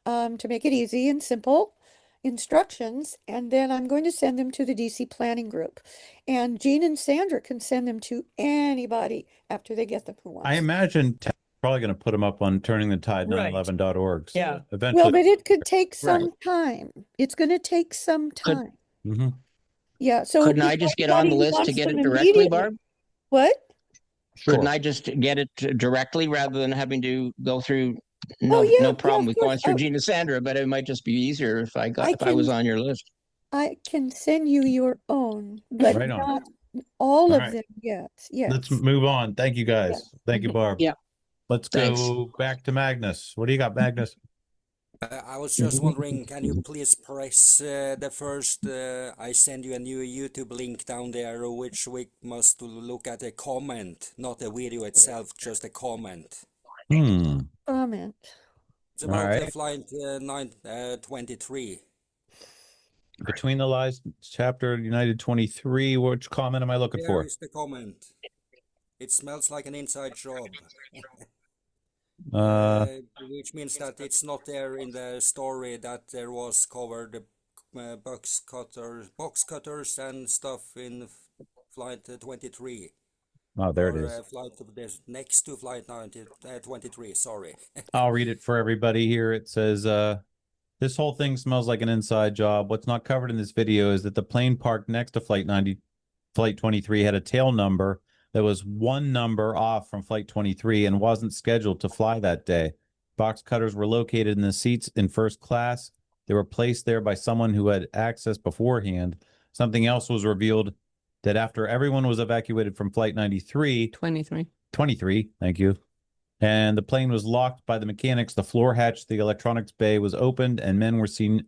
to make it easy and simple instructions. And then I'm going to send them to the DC planning group, and Jean and Sandra can send them to anybody after they get them who wants. I imagine Ted's probably going to put them up on turningthetide911.org. Yeah. Eventually. Well, but it could take some time. It's going to take some time. Yeah. So couldn't I just get on the list to get it directly, Barb? What? Couldn't I just get it directly rather than having to go through? No problem with going through Jean and Sandra, but it might just be easier if I was on your list. I can send you your own, but not all of them yet. Yes. Let's move on. Thank you, guys. Yeah. Thank you, Barb. Yeah. Let's go back to Magnus. What do you got, Magnus? I was just wondering, can you please press the first, I send you a new YouTube link down there, which we must look at a comment, not a video itself, just a comment. Comment. It's about the flight 923. Between the Lies chapter United 23, which comment am I looking for? There is the comment. It smells like an inside job. Which means that it's not there in the story that there was covered box cutters and stuff in flight 23. Oh, there it is. Flight next to flight 23. Sorry. I'll read it for everybody here. It says, this whole thing smells like an inside job. What's not covered in this video is that the plane parked next to flight 23 had a tail number that was one number off from flight 23 and wasn't scheduled to fly that day. Box cutters were located in the seats in first class. They were placed there by someone who had access beforehand. Something else was revealed, that after everyone was evacuated from flight 23, thank you, and the plane was locked by the mechanics, the floor hatch to the electronics bay was opened and men were seen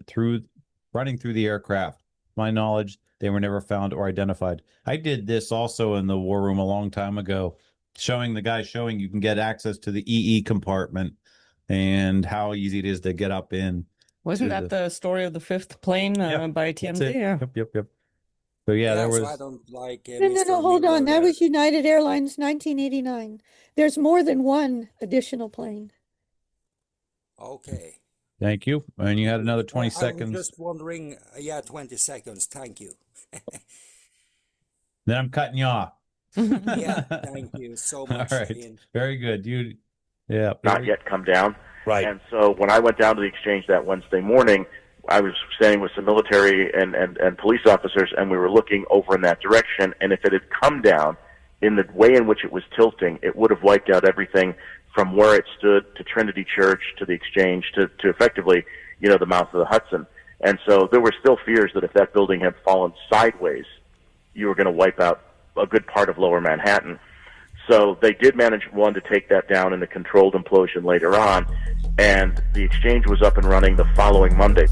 running through the aircraft. To my knowledge, they were never found or identified. I did this also in the war room a long time ago, showing you can get access to the EE compartment and how easy it is to get up in. Wasn't that the story of the fifth plane by TMZ? Yeah. Yep. So there was. I don't like. No, hold on. That was United Airlines, 1989. There's more than one additional plane. Okay. Thank you. And you had another 20 seconds. I'm just wondering. 20 seconds. Thank you. Then I'm cutting you off. Yeah, thank you so All much, right. Ian. Very good. Yeah. Not yet come down. Right. And so when I went down to the exchange that Wednesday morning, I was standing with some military and police officers, and we were looking over in that direction. And if it had come down in the way in which it was tilting, it would have wiped out everything from where it stood to Trinity Church to the exchange to effectively, the mouth of the Hudson. And so there were still fears that if that building had fallen sideways, you were going to wipe out a good part of Lower Manhattan. So they did manage, one, to take that down in a controlled implosion later on, and the exchange was up and running the following Monday.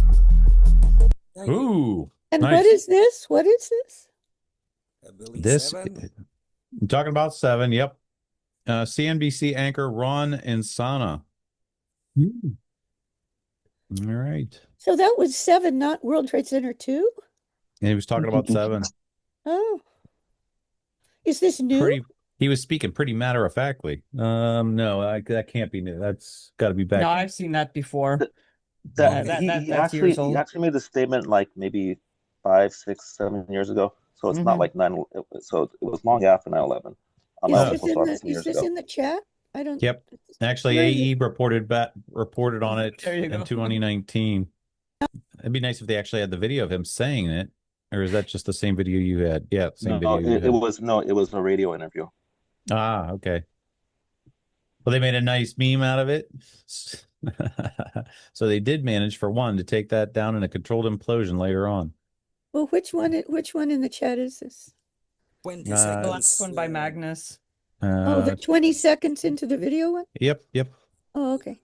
Ooh. And nice. what is this? What is this? This, 7. I'm talking about 7, yep. CNBC anchor Ron Insana. All right. So that was 7, not World Trade Center 2? And he was talking about 7. Oh. Is this new? He was speaking pretty matter-of-factly. No, that can't be new. That's got to be back. No, I've seen that before. He actually made the statement like maybe 5, 6, 7 years ago. So it's not like 9. So it was long after 9/11. Is this in the chat? I don't. Yep. Actually, AE reported on it in 2019. It'd be nice if they actually had the video of him saying it, or is that just the same video you had? Yeah, same video. It was a radio interview. Ah, okay. Well, they made a nice meme out of it. So they did manage, for one, to take that down in a controlled implosion later on. Well, which one in the chat is this? 20 The seconds. last one by Magnus. The 20 seconds into the video one? Yep. Oh, okay.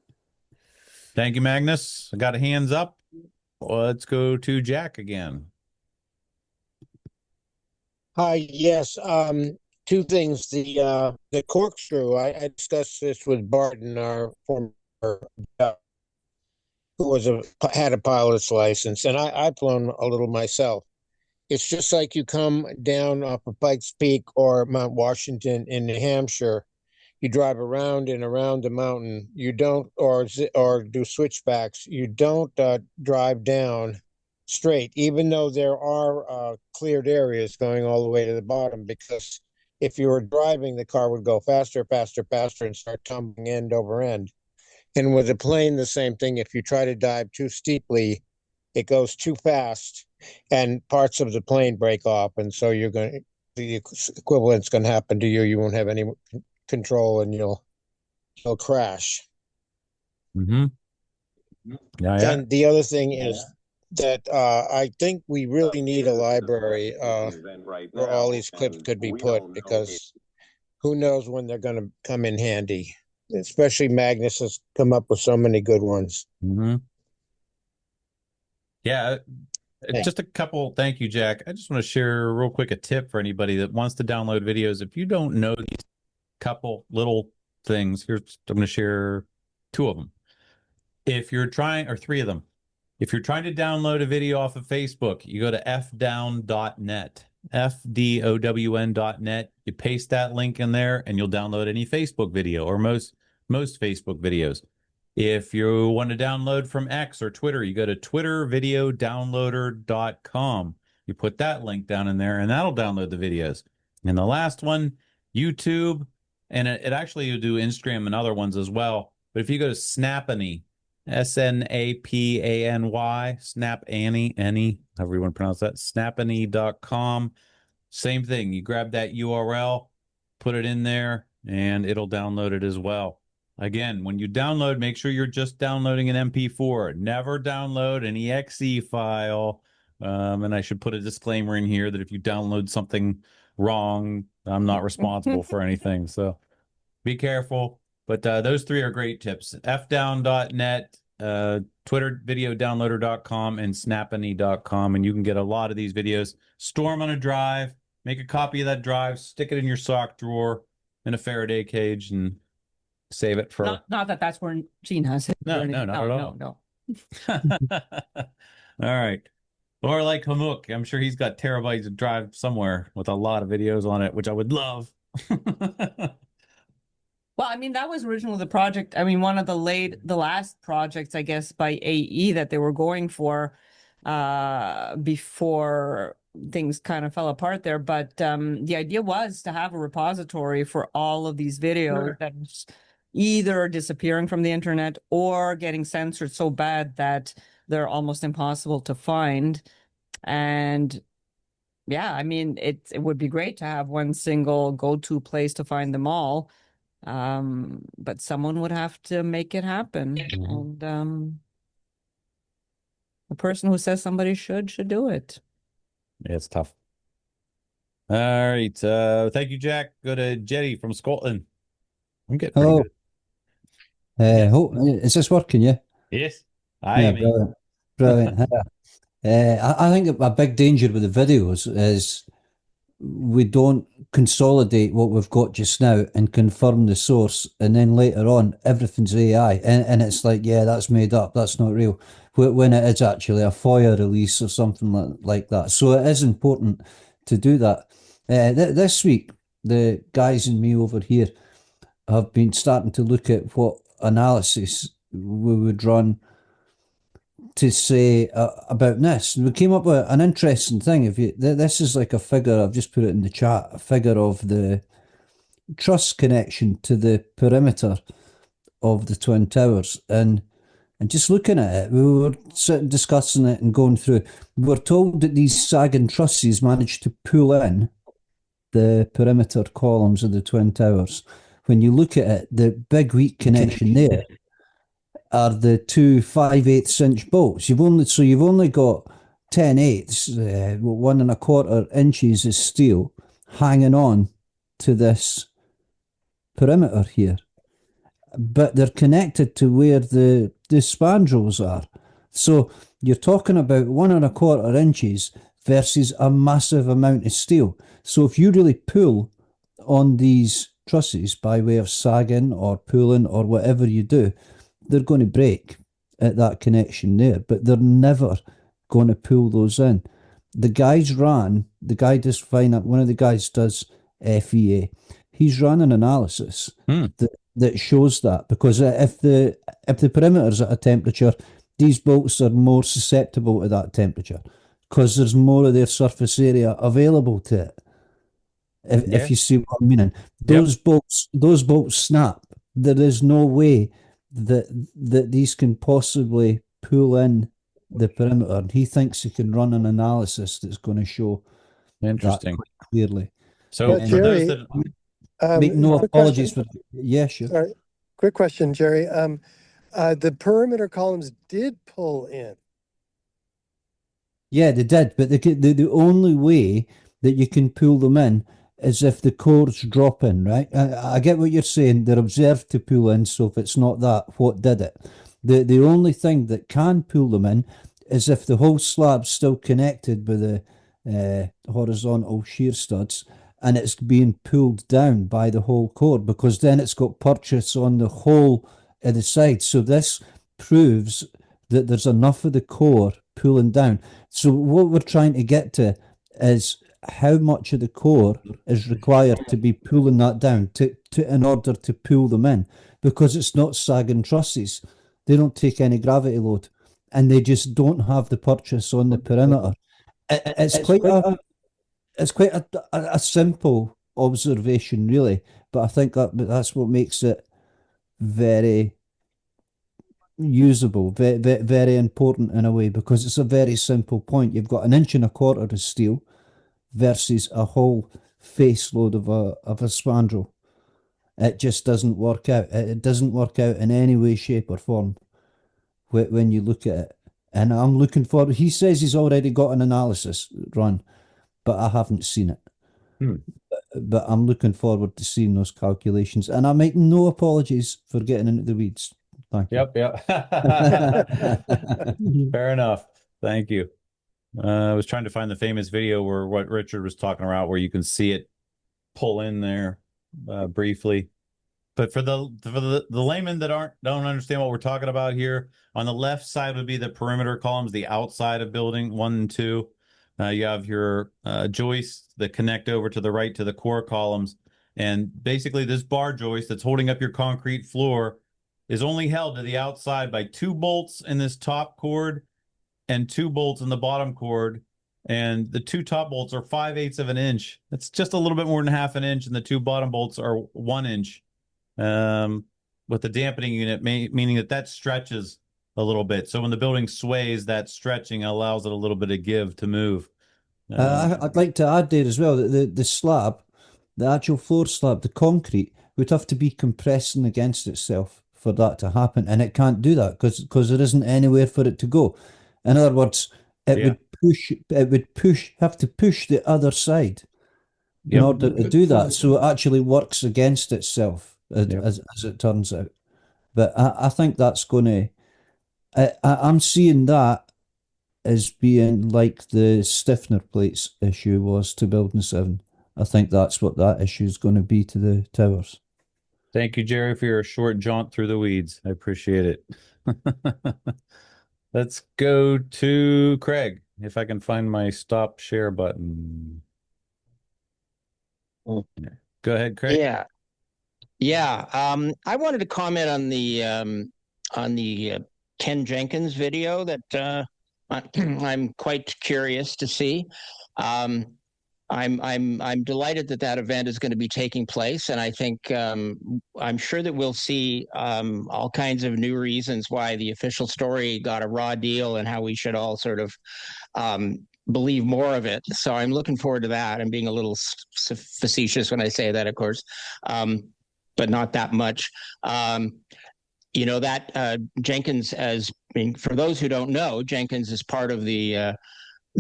Thank you, Magnus. I got hands up. Let's go to Jack again. Hi, yes. Two things. The corkscrew. I discussed this with Barton, our former, who had a pilot's license, and I've flown a little myself. It's just like you come down off of Pikes Peak or Mount Washington in New Hampshire. You drive around and around the mountain. You don't, or do switchbacks. You don't drive down straight, even though there are cleared areas going all the way to the bottom, because if you were driving, the car would go faster, faster, faster, and start tumbling end over end. And with a plane, the same thing. If you try to dive too steeply, it goes too fast, and parts of the plane break off, and so the equivalent's going to happen to you. You won't have any control, and you'll crash. Mm-hmm. Yeah. And the other thing is that I think we really need a library where all these clips could be put, because who knows when they're going to come in handy. Especially Magnus has come up with so many good ones. Mm-hmm. Yeah, just a couple. Thank you, Jack. I just want to share real quick a tip for anybody that wants to download videos. If you don't know these couple little things, I'm going to share 2 of them. If you're trying, or 3 of them, if you're trying to download a video off of Facebook, you go to fdown.net, fdown.net. You paste that link in there, and you'll download any Facebook video, or most Facebook videos. If you want to download from X or Twitter, you go to twittervideodownloader.com. You put that link down in there, and that'll download the videos. And the last one, YouTube, and it actually will do Instagram and other ones as well. But if you go to Snapany, Snapany, Snapany, however you want to pronounce that, snapany.com. Same thing. You grab that URL, put it in there, and it'll download it as well. Again, when you download, make sure you're just downloading an MP4. Never download an EXE file. And I should put a disclaimer in here that if you download something wrong, I'm not responsible for anything. So be careful. But those 3 are great tips. fdown.net, twittervideodownloader.com, and snapany.com. And you can get a lot of these videos. Store them on a drive. Make a copy of that drive. Stick it in your sock drawer in a Faraday cage, and save it for... Not that that's where Gene has it. No, not at all. No. All right. Or like Hamuk, I'm sure he's got terabytes of drive somewhere with a lot of videos on it, which I would love. Well, I mean, that was originally the project. I mean, one of the last projects, I guess, by AE that they were going for before things kind of fell apart there. But the idea was to have a repository for all of these videos that was either disappearing from the internet or getting censored so bad that they're almost impossible to find. And yeah, I mean, it would be great to have one single go-to place to find them all. But someone would have to make it happen. And the person who says somebody should do it. Yeah, it's tough. All right. Thank you, Jack. Go to Jetty from Scotland. I'm getting pretty Hello. good. Is this working? Yeah. Yes. Aye, Yeah, mate. brilliant. Brilliant. I think a big danger with the videos is we don't consolidate what we've got just now and confirm the source, and then later on everything's AI, and it's like, yeah, that's made up, that's not real, when it is actually a FOIA release or something like that. So it is important to do that. This week, the guys and me over here have been starting to look at what analysis we would run to say about this. We came up with an interesting thing. If you, this is like a figure, I've just put it in the chat, a figure of the trust connection to the perimeter of the Twin Towers. And just looking at it, we were sitting discussing it and going through. We were told that these sagging trusses managed to pull in the perimeter columns of the Twin Towers. When you look at it, the big weak connection there are the two 5/8 inch bolts. You've only got 10/8, 1¼ inches of steel hanging on to this perimeter here, but they're connected to where the spandrels are. So you're talking about 1¼ inches versus a massive amount of steel. So if you really pull on these trusses by way of sagging or pulling or whatever you do, they're going to break at that connection there, but they're never going to pull those in. The guy does finance, one of the guys does FEA. He's run an analysis that shows that, because if the perimeter's at a temperature, these bolts are more susceptible to that temperature because there's more of their surface area available to it. If you see what I'm meaning, those bolts snap. There is no way that these can possibly pull in the perimeter. He thinks he can run an analysis that's going to show that quite clearly. So for Jerry, those that make no apologies for. Yeah, sure. Sorry. Quick question, Jerry. The perimeter columns did pull in. Yeah, they did, but the only way that you can pull them in is if the cores drop in, right? I get what you're saying. They're observed to pull in, so if it's not that, what did it? The only thing that can pull them in is if the whole slab's still connected with the horizontal shear studs, and it's being pulled down by the whole core, because then it's got purchase on the whole of the side. So this proves that there's enough of the core pulling down. So what we're trying to get to is how much of the core is required to be pulling that down to in order to pull them in, because it's not sagging trusses. They don't take any gravity load, and they just don't have the purchase on the perimeter. It's quite a simple observation, really, but I think that's what makes it very usable, very, very important in a way, because it's a very simple point. You've got 1¼ inch of steel versus a whole face load of a spandrel. It just doesn't work out. It doesn't work out in any way, shape or form when you look at it. And I'm looking forward. He says he's already got an analysis run, but I haven't seen it. But I'm looking forward to seeing those calculations. And I make no apologies for getting into the weeds. Thank you. Yep. Fair enough. Thank you. I was trying to find the famous video where what Richard was talking about, where you can see it pull in there briefly. But for the laymen that don't understand what we're talking about here, on the left side would be the perimeter columns, the outside of building 1 and 2. You have your joists that connect over to the right to the core columns, and basically this bar joist that's holding up your concrete floor is only held to the outside by 2 bolts in this top cord and 2 bolts in the bottom cord, and the two top bolts are 5/8 of an inch. That's just a little bit more than half an inch, and the two bottom bolts are 1 inch. With the dampening unit, meaning that stretches a little bit. So when the building sways, that stretching allows it a little bit of give to move. I'd like to add there as well that the slab, the actual floor slab, the concrete, would have to be compressing against itself for that to happen, and it can't do that because there isn't anywhere for it to go. In other words, it would have to push the other side in order to do that. So it actually works against itself as it turns out. But I think that's going to. I'm seeing that as being like the stiffener plates issue was to Building 7. I think that's what that issue is going to be to the towers. Thank you, Jerry, for your short jaunt through the weeds. I appreciate it. Let's go to Craig, if I can find my stop share button. Go ahead, Craig. Yeah. I wanted to comment on the Ken Jenkins video that I'm quite curious to see. I'm delighted that event is going to be taking place, and I think I'm sure that we'll see all kinds of new reasons why the official story got a raw deal and how we should all sort of believe more of it. So I'm looking forward to that. I'm being a little facetious when I say that, of course, but not that much. Jenkins, for those who don't know, Jenkins is part of the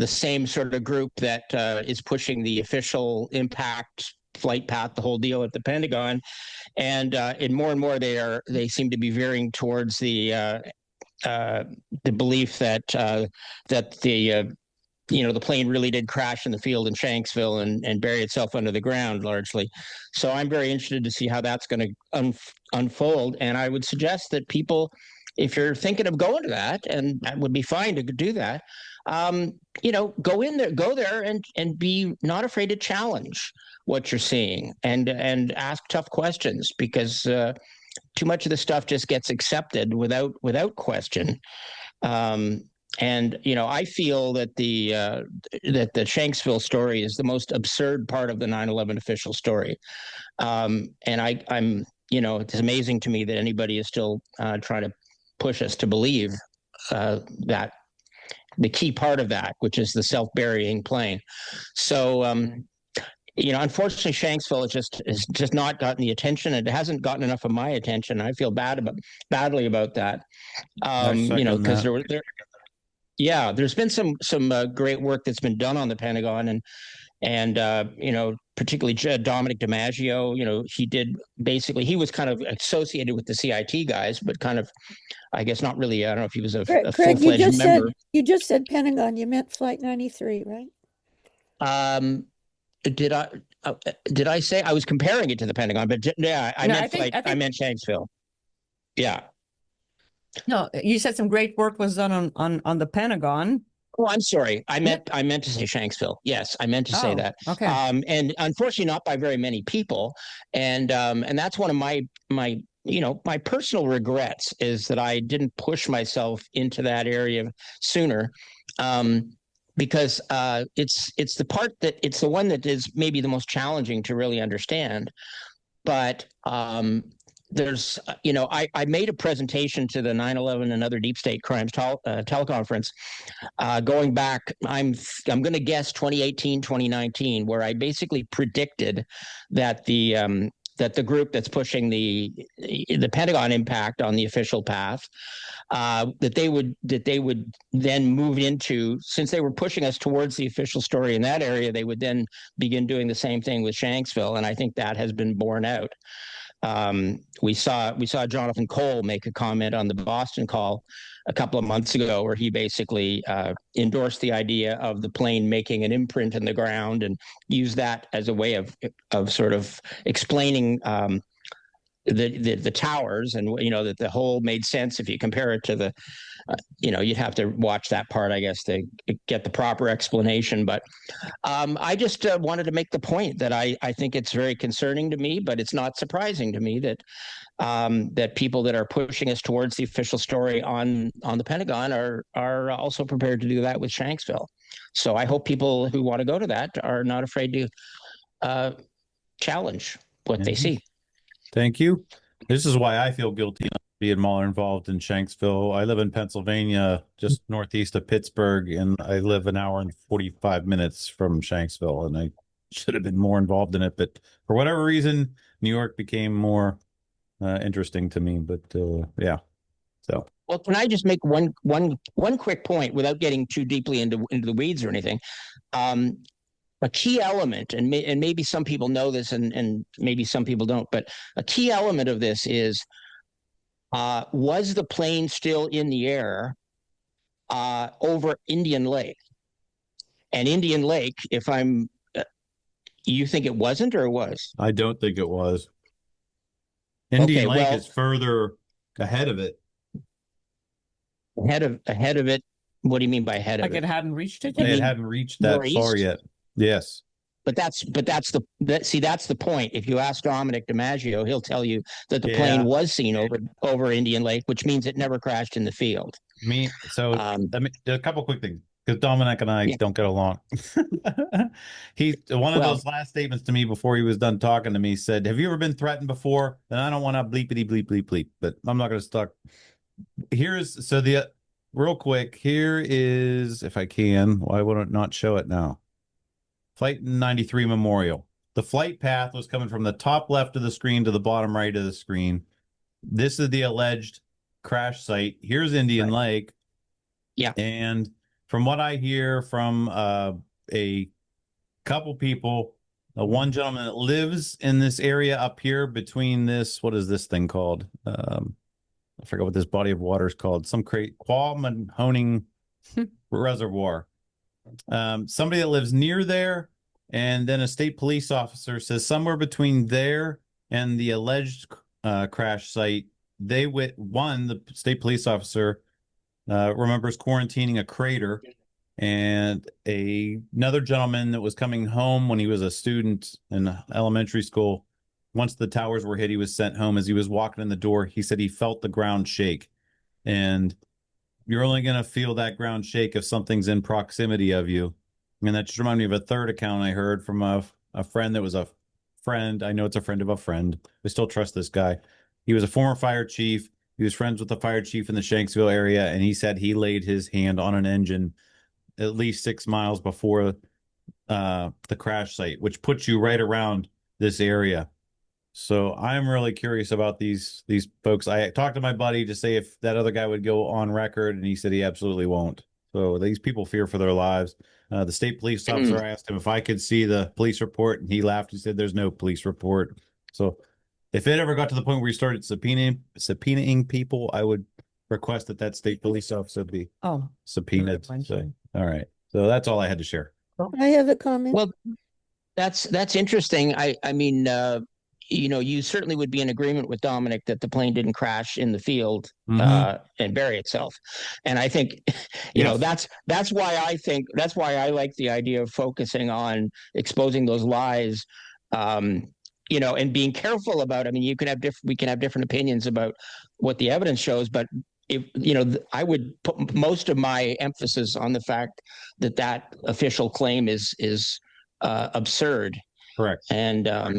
same sort of group that is pushing the official impact flight path, the whole deal at the Pentagon, and more and more they seem to be veering towards the belief that the plane really did crash in the field in Shanksville and bury itself under the ground largely. So I'm very interested to see how that's going to unfold. And I would suggest that people, if you're thinking of going to that, and that would be fine to do that, go there and be not afraid to challenge what you're seeing and ask tough questions, because too much of the stuff just gets accepted without question. I feel that the Shanksville story is the most absurd part of the 9/11 official story. It's amazing to me that anybody is still trying to push us to believe that the key part of that, which is the self-burying plane. So, unfortunately, Shanksville has just not gotten the attention, and it hasn't gotten enough of my attention. I feel badly about that. Because there's been some great work that's been done on the Pentagon, and particularly Dominic DiMaggio. He was kind of associated with the CIT guys, but kind of, I guess, not really. I don't know if he was a full-fledged member. You just said Pentagon. You meant Flight 93, right? Did I say I was comparing it to the Pentagon? But I meant Shanksville. Yeah. No, you said some great work was done on the Pentagon. Oh, I'm sorry. I meant to say Shanksville. Yes, I meant to say that. Okay. And unfortunately, not by very many people. And that's one of my personal regrets, is that I didn't push myself into that area sooner. Because it's the one that is maybe the most challenging to really understand. But there's, I made a presentation to the 9/11 and other deep state crimes teleconference going back, I'm going to guess 2018, 2019, where I basically predicted that the group that's pushing the Pentagon impact on the official path, that they would then move into, since they were pushing us towards the official story in that area, they would then begin doing the same thing with Shanksville, and I think that has been borne out. We saw Jonathan Cole make a comment on the Boston call a couple of months ago, where he basically endorsed the idea of the plane making an imprint in the ground, and used that as a way of sort of explaining the towers, and that the whole made sense if you compare it to the you'd have to watch that part, I guess, to get the proper explanation. But I just wanted to make the point that I think it's very concerning to me, but it's not surprising to me that that people that are pushing us towards the official story on the Pentagon are also prepared to do that with Shanksville. So I hope people who want to go to that are not afraid to challenge what they see. Thank you. This is why I feel guilty of being more involved in Shanksville. I live in Pennsylvania, just northeast of Pittsburgh, and I live an hour and 45 minutes from Shanksville, and I should have been more involved in it. But for whatever reason, New York became more interesting to me. But yeah, so. Well, can I just make one quick point without getting too deeply into the weeds or anything? A key element, and maybe some people know this and maybe some people don't, but a key element of this is, was the plane still in the air over Indian Lake? And Indian Lake, if you think it wasn't or it was? I don't think it was. Indian Lake is further ahead of it. Ahead of it? What do you mean by ahead of it? Like it hadn't reached it? It hadn't reached that far yet. Yes. But that's the point. If you ask Dominic DiMaggio, he'll tell you that the plane was seen over Indian Lake, which means it never crashed in the field. A couple quick things, because Dominic and I don't get along. One of those last statements to me before he was done talking to me said, "Have you ever been threatened before?" And I don't want to bleepity bleep bleep bleep, but I'm not going to talk. Real quick, here is, if I can, why would it not show it now? Flight 93 Memorial. The flight path was coming from the top left of the screen to the bottom right of the screen. This is the alleged crash site. Here's Indian Lake. Yeah. And from what I hear from a couple people, one gentleman that lives in this area up here between this, what is this thing called? I forgot what this body of water is called. Some Qualmahoning Reservoir. Somebody that lives near there, and then a state police officer says somewhere between there and the alleged crash site, the state police officer remembers quarantining a crater, and another gentleman that was coming home when he was a student in elementary school, once the towers were hit, he was sent home. As he was walking in the door, he said he felt the ground shake, and you're only going to feel that ground shake if something's in proximity of you. And that just reminded me of a third account I heard from a friend that was a friend. I know it's a friend of a friend. I still trust this guy. He was a former fire chief. He was friends with the fire chief in the Shanksville area, and he said he laid his hand on an engine at least 6 miles before the crash site, which puts you right around this area. So I'm really curious about these folks. I talked to my buddy to say if that other guy would go on record, and he said he absolutely won't. So these people fear for their lives. The state police officer asked him if I could see the police report, and he laughed. He said there's no police report. So if it ever got to the point where he started subpoenaing people, I would request that state police officer be subpoenaed. So, all right. So that's all I had to share. I have a comment. Well, that's interesting. I mean, you certainly would be in agreement with Dominic that the plane didn't crash in the field and bury itself. And I think, that's why I like the idea of focusing on exposing those lies, and being careful about, I mean, we can have different opinions about what the evidence shows, but I would put most of my emphasis on the fact that official claim is absurd. Correct. And all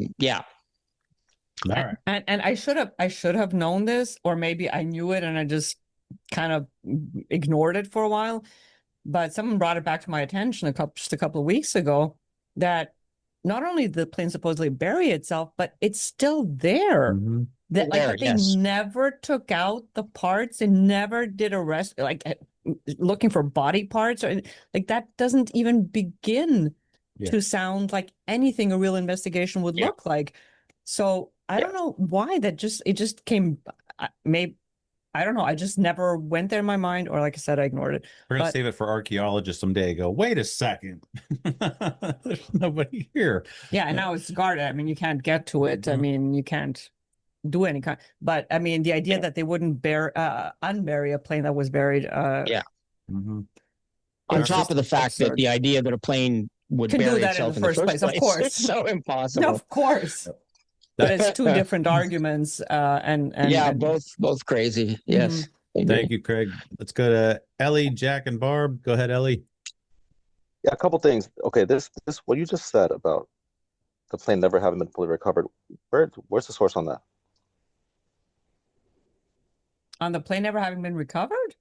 right. And I should have known this, or maybe I knew it and I just kind of ignored it for a while. But someone brought it back to my attention just a couple of weeks ago that not only did the plane supposedly bury itself, but it's still there. Mm-hmm. They never took out the parts and never did a looking for body parts, or like that doesn't even begin to sound like anything a real investigation would look like. So I don't know why it just came. Maybe I don't know. I just never went there in my mind, or like I said, I ignored it. We're gonna save it for archaeologists someday. Go, wait a second, there's nobody here. Yeah, and now it's guarded. I mean, you can't get to it. I mean, you can't. do any kind. But I mean, the idea that they wouldn't unbury a plane that was buried. Yeah. Mm-hmm. On top of the fact that the idea that a plane would can do bury that itself in the first place, of course, it's so impossible. No, of course. But it's two different arguments, and both crazy. Yes. Thank you, Craig. Let's go to Ellie, Jack, and Barb. Go ahead, Ellie. Yeah, a couple things. Okay, this what you just said about the plane never having been fully recovered. Where's the source on that? On the plane never having been recovered?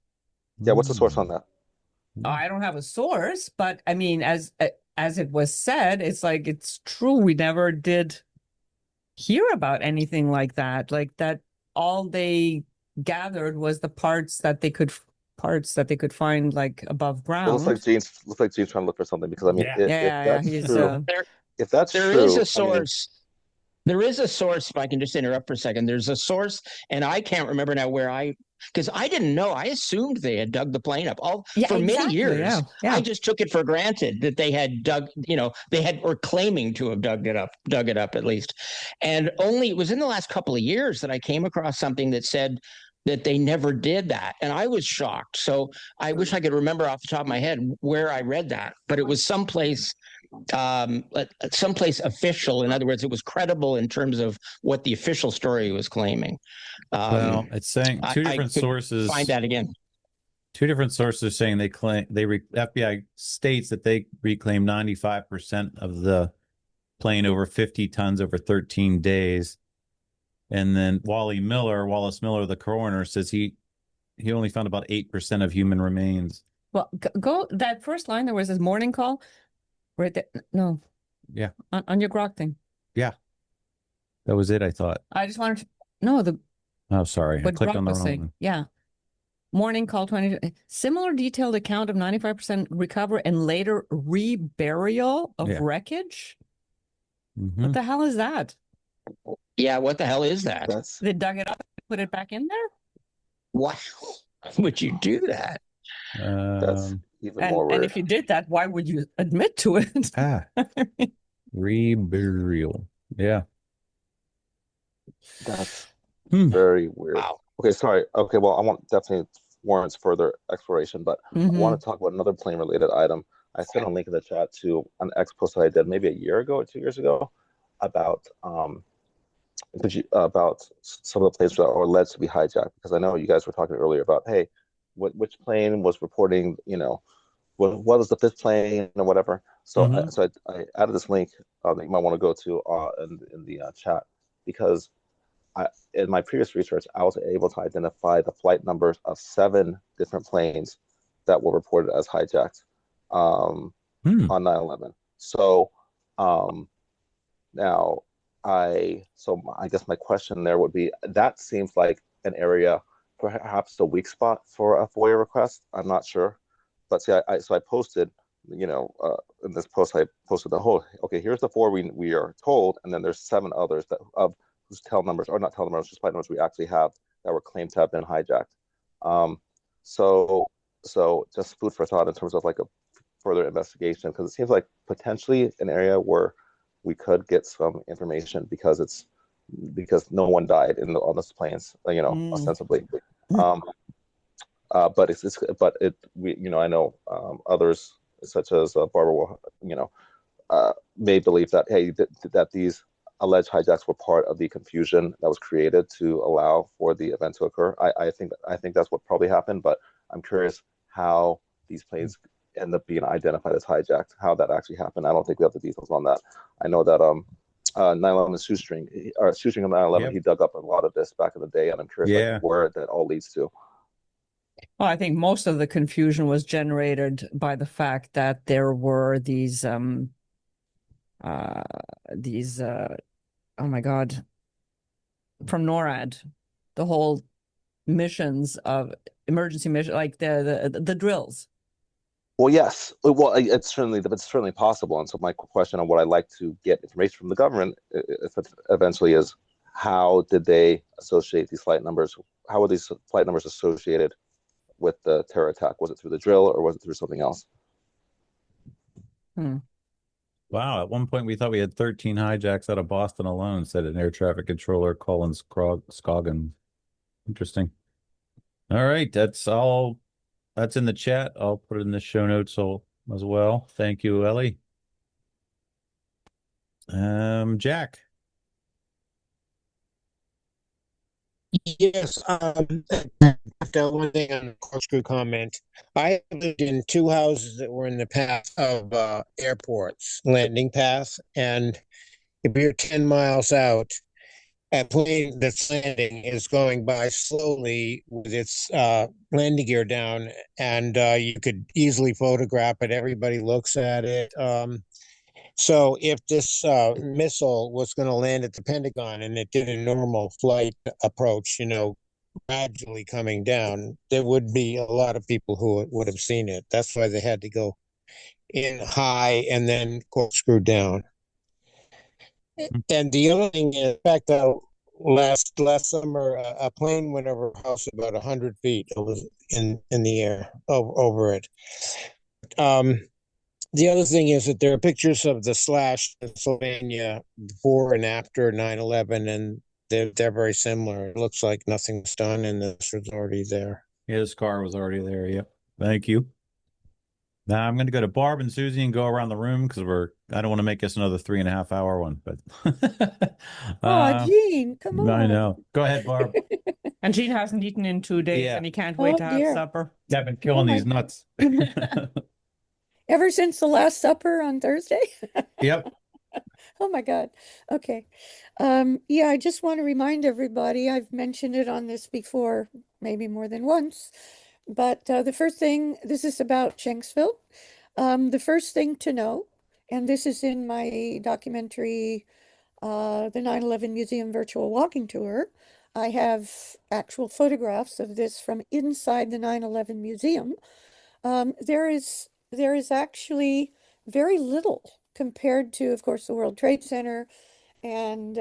Yeah, what's the source on that? I don't have a source, but I mean, as it was said, it's like it's true. We never did hear about anything like that. Like that, all they gathered was the parts that they could find like above ground. Well, looks like Gene's trying to look for something, because I mean, if that's true, there is a source. There is a source, if I can just interrupt for a second. There's a source, and I can't remember now because I didn't know. I assumed they had dug the plane up for many years. Yeah. I just took it for granted that they had dug, or claiming to have dug it up at least. And only it was in the last couple of years that I came across something that said that they never did that. And I was shocked. So I wish I could remember off the top of my head where I read that, but it was someplace official. In other words, it was credible in terms of what the official story was claiming. Well, it's saying two different sources. Find that again. Two different sources saying FBI states that they reclaimed 95% of the plane over 50 tons over 13 days. And then Wallace Miller, the coroner, says he only found about 8% of human remains. Well, go that first line. There was this morning call right there. No. Yeah. On your grok thing. Yeah. That was it, I thought. I just wanted to know Oh, sorry. I clicked on the wrong one. Yeah. Morning call 20. Similar detailed account of 95% recovery and later reburial of wreckage. Mm-hmm. What the hell is that? Yeah, what the hell is that? They dug it up and put it back in there? Why would you do that? That's even more weird. And if you did that, why would you admit to it? Reburial. Yeah. That's very weird. Wow. Okay, sorry. Okay, well, I want definitely warrants further exploration, but I want to talk about another plane-related item. I sent a link in the chat to an X post that I did maybe a year ago or 2 years ago about some of the planes that are alleged to be hijacked, because I know you guys were talking earlier about, hey, which plane was reporting, what was the fifth plane or whatever. So, I added this link that you might want to go to in the chat, because in my previous research, I was able to identify the flight numbers of 7 different planes that were reported as hijacked on 9/11. So now I guess my question there would be, that seems like an area, perhaps a weak spot for a FOIA request. I'm not sure, but see, I posted, in this post I posted the whole. Okay, here's the 4 we are told, and then there's 7 others whose tail numbers, or not tail numbers, just flight numbers we actually have that were claimed to have been hijacked. So just food for thought in terms of like a further investigation, because it seems like potentially an area where we could get some information, because no one died on those planes, ostensibly. But I know others such as Barbara, may believe that, hey, that these alleged hijacks were part of the confusion that was created to allow for the event to occur. I think that's what probably happened, but I'm curious how these planes end up being identified as hijacked, how that actually happened. I don't think we have the details on that. I know that 9/11 shoestring of 9/11, he dug up a lot of this back in the day, and I'm curious where that all leads to. Well, I think most of the confusion was generated by the fact that there were these oh my God, from NORAD, the whole missions of emergency mission, like the drills. Well, yes. Well, it's certainly possible. And so my question on what I'd like to get information from the government, if it eventually, is how did they associate these flight numbers? How were these flight numbers associated with the terror attack? Was it through the drill, or was it through something else? Wow. At one point, we thought we had 13 hijacks out of Boston alone, said an air traffic controller, Colin Scoggin. Interesting. All right. That's all. That's in the chat. I'll put it in the show notes as well. Thank you, Ellie. Jack. Yes, that one thing on the corkscrew comment. I lived in two houses that were in the path of airports, landing path, and if you're 10 miles out, a plane that's landing is going by slowly with its landing gear down, and you could easily photograph it. Everybody looks at it. So if this missile was going to land at the Pentagon and it did a normal flight approach, gradually coming down, there would be a lot of people who would have seen it. That's why they had to go in high and then corkscrew down. And the other thing is, in fact, last summer, a plane went over a house about 100 feet. It was in the air over it. The other thing is that there are pictures of the slash in Pennsylvania before and after 9/11, and they're very similar. It looks like nothing's done, and this was already there. Yeah, this car was already there. Yep. Thank you. Now I'm going to go to Barb and Susie and go around the room because I don't want to make this another 3.5 hour one, but Oh, Gene, come on. I know. Go ahead, Barb. And Gene hasn't eaten in 2 days, Yeah. and he can't wait to have dear. supper. I've been killing these nuts. Ever since the Last Supper on Thursday? Yep. Oh my God. Okay. Yeah, I just want to remind everybody, I've mentioned it on this before, maybe more than once, but the first thing, this is about Shanksville. The first thing to know, and this is in my documentary, the 9/11 Museum Virtual Walking Tour. I have actual photographs of this from inside the 9/11 Museum. There is actually very little compared to, of course, the World Trade Center, and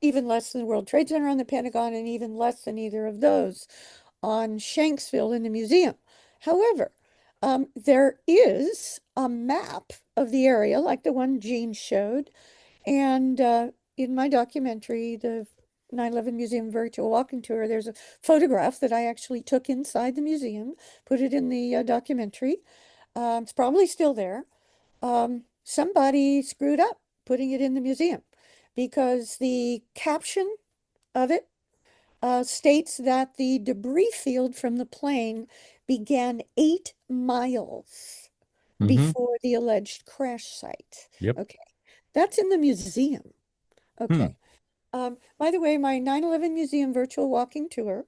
even less than the World Trade Center on the Pentagon, and even less than either of those on Shanksville in the museum. However, there is a map of the area like the one Gene showed, and in my documentary, the 9/11 Museum Virtual Walking Tour, there's a photograph that I actually took inside the museum, put it in the documentary. It's probably still there. Somebody screwed up putting it in the museum because the caption of it states that the debris field from the plane began 8 miles before the alleged crash site. Yep. Okay. That's in the museum. Okay. By the way, my 9/11 Museum Virtual Walking Tour,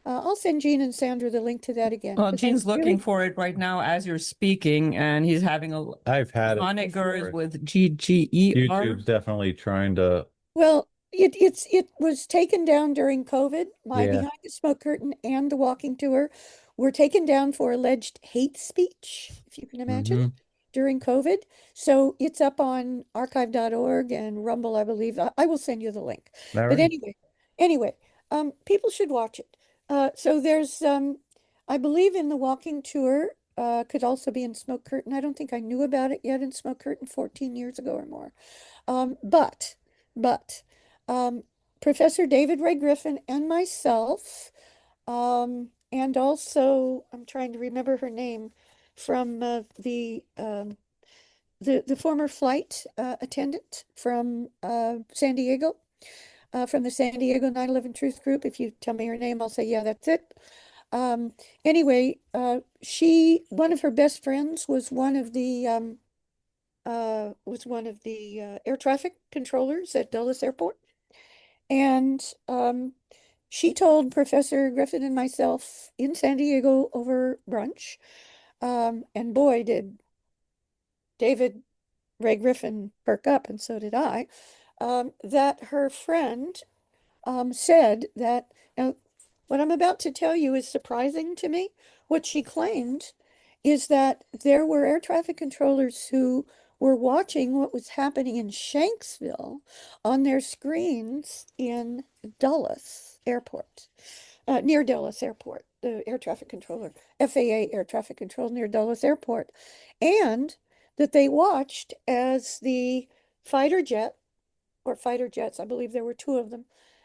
I'll send Gene and Sandra the link to that again. Well, 'cause Gene's I really- looking for it right now as you're speaking, and he's having I've had it Hijackers before. with GGER. YouTube's definitely trying to. Well, it was taken down during COVID. My Yeah. Behind the Smoke Curtain and the Walking Tour were taken down for alleged hate speech, if you can imagine, during COVID. So it's up on archive.org and Rumble, I believe. I will send you the link. All But right. anyway, people should watch it. So there's, I believe in the Walking Tour, could also be in Smoke Curtain. I don't think I knew about it yet in Smoke Curtain 14 years ago or more. But Professor David Ray Griffin and myself, and also I'm trying to remember her name from the former flight attendant from San Diego, from the San Diego 9/11 Truth Group. If you tell me her name, I'll say, yeah, that's it. Anyway, one of her best friends was one of the air traffic controllers at Dulles Airport. And she told Professor Griffin and myself in San Diego over brunch, and boy, did David Ray Griffin perk up, and so did I, that her friend said that, now, what I'm about to tell you is surprising to me. What she claimed is that there were air traffic controllers who were watching what was happening in Shanksville on their screens in Dulles Airport, near Dulles Airport, the air traffic controller, FAA air traffic control near Dulles Airport. And that they watched as the fighter jet, or fighter jets, I believe there were two of them.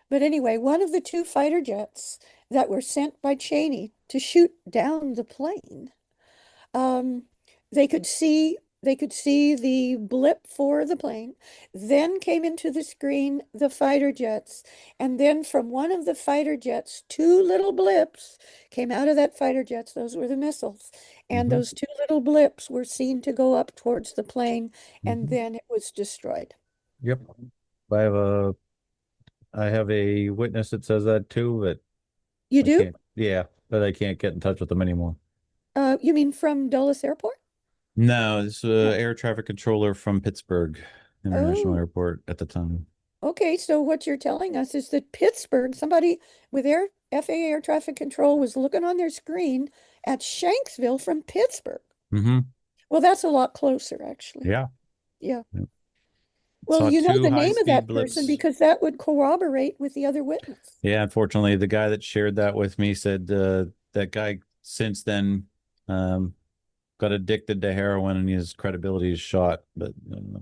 But anyway, one of the two fighter jets that were sent by Cheney to shoot down the plane, they could see the blip for the plane. Then came into the screen the fighter jets, and then from one of the fighter jets, two little blips came out of that fighter jets. Those were the missiles, and those two little blips were seen to go up towards the plane, and then it was destroyed. Yep. I have a witness that says that too, but You do? Yeah, but I can't get in touch with them anymore. You mean from Dulles Airport? No, it's air traffic controller from Pittsburgh International Oh. Airport at the time. Okay, so what you're telling us is that Pittsburgh, somebody with FAA air traffic control was looking on their screen at Shanksville from Pittsburgh. Mm-hmm. Well, that's a lot closer, actually. Yeah. Yeah. Yep. Well, Saw you know two the name of that high-speed blips. person because that would corroborate with the other witness. Yeah, unfortunately, the guy that shared that with me said that guy since then got addicted to heroin and his credibility is shot. But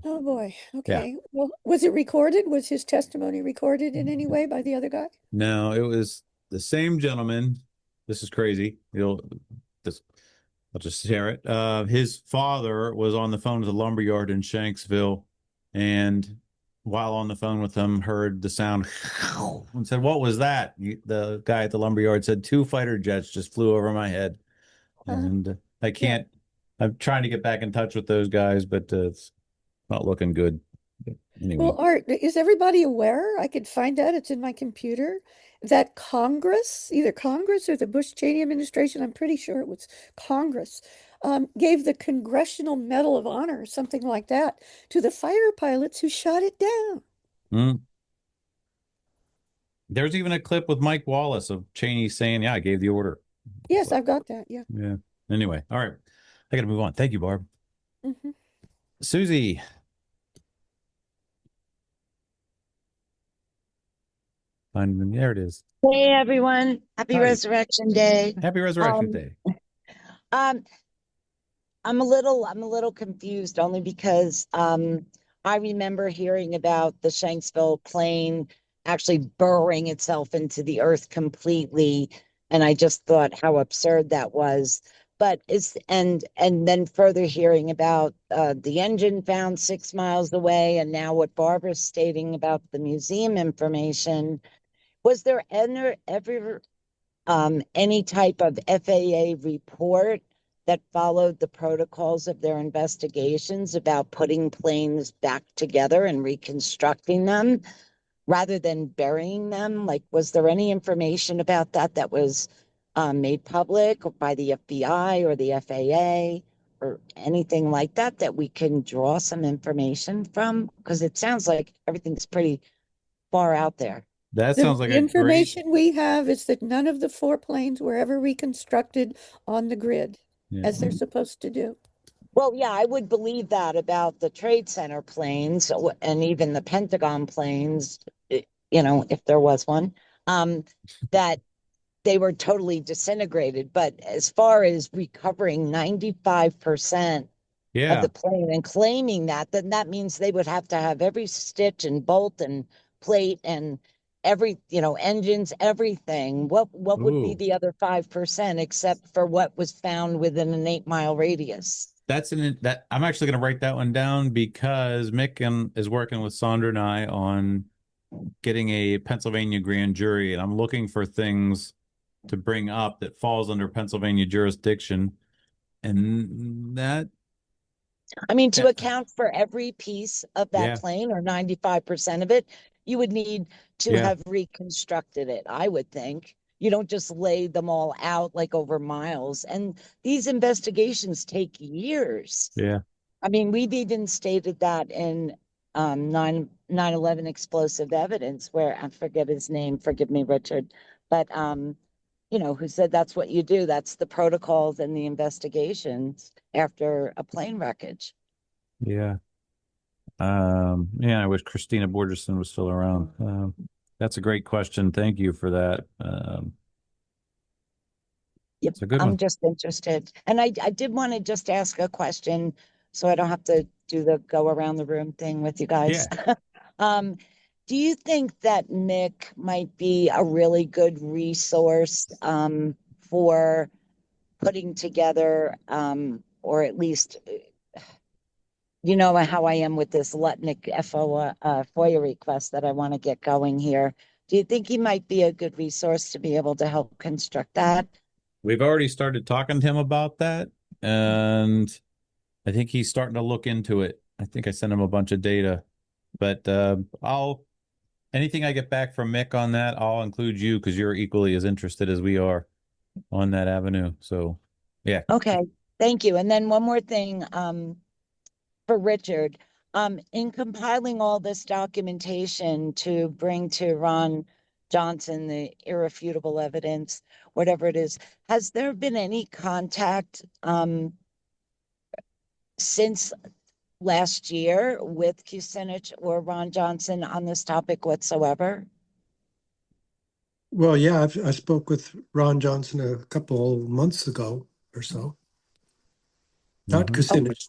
Oh boy. Okay. Well, was it recorded? Was his testimony recorded in any way by the other guy? no, it was the same gentleman. This is crazy. I'll just share it. His father was on the phone with the lumberyard in Shanksville, and while on the phone with him, heard the sound and said, "What was that?" The guy at the lumberyard said, "Two fighter jets just flew over my head." And I can't. I'm trying to get back in touch with those guys, but it's not looking good. But anyway. Well, Art, is everybody aware? I could find out, it's in my computer, that Congress, either Congress or the Bush-Cheney administration, I'm pretty sure it was Congress, gave the Congressional Medal of Honor or something like that to the fighter pilots who shot it down. There's even a clip with Mike Wallace of Cheney saying, "Yeah, I gave the order." Yes, I've got that. Yeah. Yeah. Anyway, all right. I got to move on. Thank you, Barb. Mm-hmm. Susie. There it is. Hey everyone. Happy Resurrection Day. Happy Resurrection Day. I'm a little confused only because I remember hearing about the Shanksville plane actually burrowing itself into the earth completely, and I just thought how absurd that was. But and then further hearing about the engine found 6 miles away, and now what Barbara's stating about the museum information. Was there ever any type of FAA report that followed the protocols of their investigations about putting planes back together and reconstructing them rather than burying them? Like, was there any information about that was made public by the FBI or the FAA or anything like that we can draw some information from? Because it sounds like everything's pretty far out there. That sounds like the information we have is that none of the 4 planes were ever reconstructed on the grid as they're supposed to do. Well, yeah, I would believe that about the Trade Center planes and even the Pentagon planes, if there was one, that they were totally disintegrated. But as far as recovering 95% of the plane and claiming that, then that means they would have to have every stitch and bolt and plate and every, engines, everything. What would be the other 5% except for what was found within an 8-mile radius? I'm actually going to write that one down because Mick is working with Sandra and I on getting a Pennsylvania grand jury, and I'm looking for things to bring up that falls under Pennsylvania jurisdiction, and that. I mean, to account for every piece of that plane or 95% of it, you would need to have reconstructed it, I would think. You don't just lay them all out like over miles. And these investigations take years. Yeah. I mean, we've even stated that in 9/11 explosive evidence, where I forget his name, forgive me, Richard, but who said that's what you do. That's the protocols and the investigations after a plane wreckage. Yeah. I wish Christina Borgerson was still around. That's a great question. Thank you for that. Yep, it's a good I'm one. just interested. And I did want to just ask a question. so I don't have to do the go around the room thing with you guys. Do you think that Mick might be a really good resource for putting together, or at least, you know how I am with this Lutnick FOIA request that I want to get going here. Do you think he might be a good resource to be able to help construct that? We've already started talking to him about that, and I think he's starting to look into it. I think I sent him a bunch of data, but anything I get back from Mick on that, I'll include you because you're equally as interested as we are on that avenue. So, yeah. Okay, thank you. And then one more thing for Richard. In compiling all this documentation to bring to Ron Johnson the irrefutable evidence, whatever it is, has there been any contact since last year with Kucinich or Ron Johnson on this topic whatsoever? Well, yeah, I spoke with Ron Johnson a couple months ago or so. Not Kucinich.